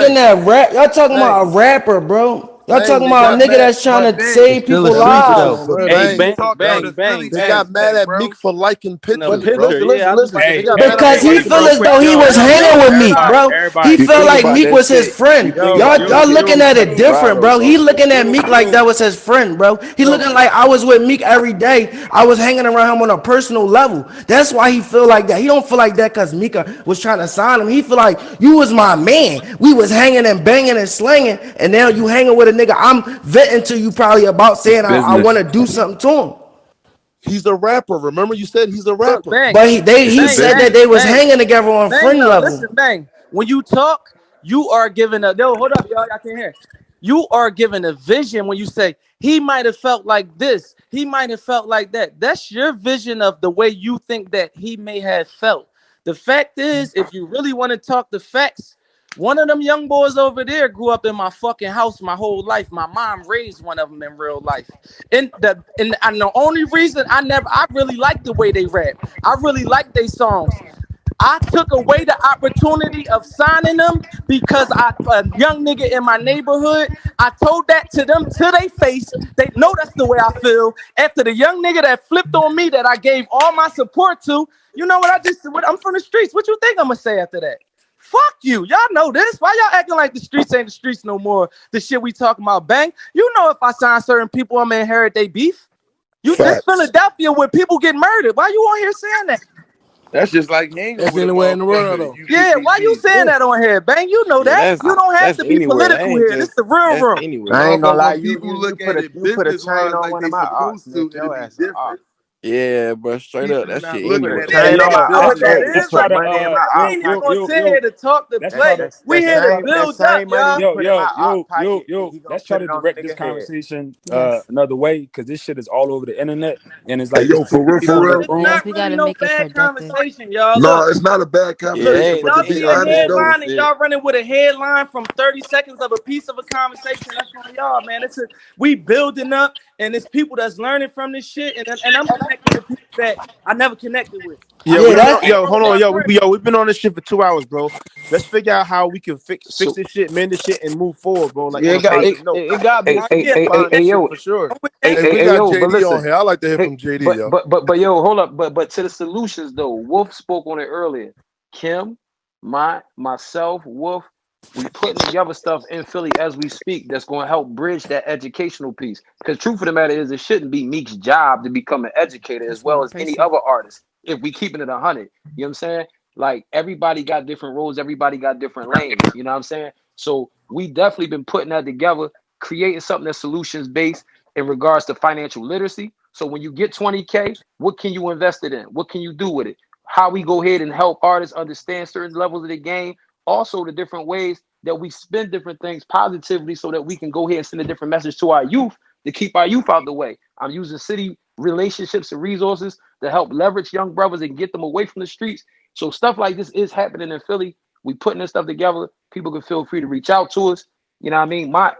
looking
Facts.
at rap. Y'all talking about a
Facts.
rapper, bro. Y'all
Bang,
talking
they
about a
got
nigga
mad,
that's trying
but
to
Bang,
It's
save
still a
people
streets
listen,
though.
lives.
but
Hey,
Bang, you
bang,
talking on
bang,
a
bang,
Philly
They
bang,
got mad
aspect,
at
bro.
Meek for liking
No,
pictures,
picture.
bro.
picture.
Listen,
Yeah, I just
listen.
hey,
They got
hey,
mad at
Because
me
hey,
he
hey,
liking
feel
my
as
yo,
though
picture.
he
yo,
was
Shut up,
yo,
hanging
bitch.
with Meek,
everybody,
bro. He
everybody,
You
felt
think
like
about
Meek
that
was his
shit.
friend.
You think
yo,
Y'all,
about
yo,
y'all
this shit.
looking
yo,
at
It
it
be
yo,
different,
viral,
bro. He
bro.
looking at
yo,
Meek like
yo,
that was his friend, bro. He
yo,
looking like I was with Meek every day. I was hanging around him on a personal level. That's why he feel like that. He don't feel like that because Mika was trying to sign him. He feel like you was my man. We was hanging and banging and slinging, and now you hanging with a nigga I'm venting to you probably about
It's
saying I want
business.
to do something to him.
He's a rapper. Remember you said he's a
Look,
rapper.
bang,
But
It's
he
the
bang,
said
business.
that
bang,
they was
bang.
hanging together on
Bang,
friend
no,
level.
listen, bang. When you talk, you are giving a yo, hold up, y'all. I can't hear. You are giving a vision when you say he might have felt like this, he might have felt like that. That's your vision of the way you think that he may have felt. The fact is, if you really want to talk the facts, one of them young boys over there grew up in my fucking house my whole life. My mom raised one of them in real life. And the only reason I really like the way they rap. I really like their songs. I took away the opportunity of signing them because a young nigga in my neighborhood, I told that to them to their face. They know that's the way I feel. After the young nigga that flipped on me that I gave all my support to, you know what I'm from the streets. What you think I'm gonna say after that? Fuck you. Y'all know this. Why y'all acting like the streets ain't the streets no more? The shit we talking about, bang. You know if I sign certain people, I'm gonna inherit they beef. This
Facts.
Philadelphia where people get murdered. Why you on here saying that?
that's just like hanging
That's
with a
anywhere in the world
motherfucker.
though.
You
Yeah, why you
PPG.
saying that on here, bang? You know
Yeah,
that. You don't have
that's
to be
anywhere. That
political
ain't
here. This
just
the real
that's
room.
anywhere.
I ain't gonna
But
lie,
when people look
put
at
a
it
you put a
business
chain
wise
on
like
one
they
of my ops,
supposed to,
Nick.
it'll
Your
be
ass a op.
different.
Yeah, bro, straight up,
People
that
not
shit
looking
Put a
anywhere.
at it
Yeah,
chain
like
on
yeah,
that
my
know
op,
what
business
that
Nick.
shit.
is,
Just
but
put money in my
we
op
ain't even
pocket.
gonna sit here to talk the
That's
play.
try to
We
that's
here to
That
build up,
same money
y'all.
you put in my op pocket, he gonna
let's try
put
to
it on the
direct this
nigga head.
conversation
Yes.
another way because this shit is all over the internet and it's
Hey,
like it's
yo,
too many
You
for
people
know,
in this
real.
it's
room.
Yes,
not
we
really
gotta
no
make it
bad
productive.
conversation, y'all.
No,
Look,
it's not a bad
Yeah,
look,
conversation,
if
but to
y'all
it's
be
see a
not
honest
bad
though,
headline and
bullshit.
y'all running with a headline from 30 seconds of a piece of a conversation, that's on y'all, man. We building up, and it's people that's learning from this shit, and I'm connecting with people that I never connected with.
Yeah,
Yeah,
we've been on,
that
I
yo,
follow
hold on,
my friends.
we've been on this shit for 2 hours, bro. Let's figure out how we can fix
So
this shit, mend this shit, and move forward, bro. Like
Yeah,
on
it
a
got
hey,
positive note.
it got
hey,
busy
hey,
Yeah,
hey, hey,
behind
hey,
this shit
yo,
for sure.
I'm with that.
hey,
hey,
hey,
we
hey,
got
yo, but
JD on
listen,
here. I like to hear
hey,
from JD, yo.
but yo, hold up, but to the solutions though. Wolf spoke on it earlier. Kim, myself, Wolf, we putting together stuff in Philly as we speak that's going to help bridge that educational piece. Because truth of the matter is, it shouldn't be Meek's job to become an educator as
That's
well
one
as any
person.
other artist. If we keeping it 100, you know what I'm saying? Like everybody got different roles, everybody got different lanes. You know what I'm saying? So we definitely been putting that together, creating something that's solutions based in regards to financial literacy. So when you get 20K, what can you invest it in? What can you do with it? How we go ahead and help artists understand certain levels of the game, also the different ways that we spend different things positively so that we can go ahead and send a different message to our youth to keep our youth out the way. I'm using city relationships and resources to help leverage young brothers and get them away from the streets. So stuff like this is happening in Philly. We putting this stuff together. People can feel free to reach out to us. You know what I mean? My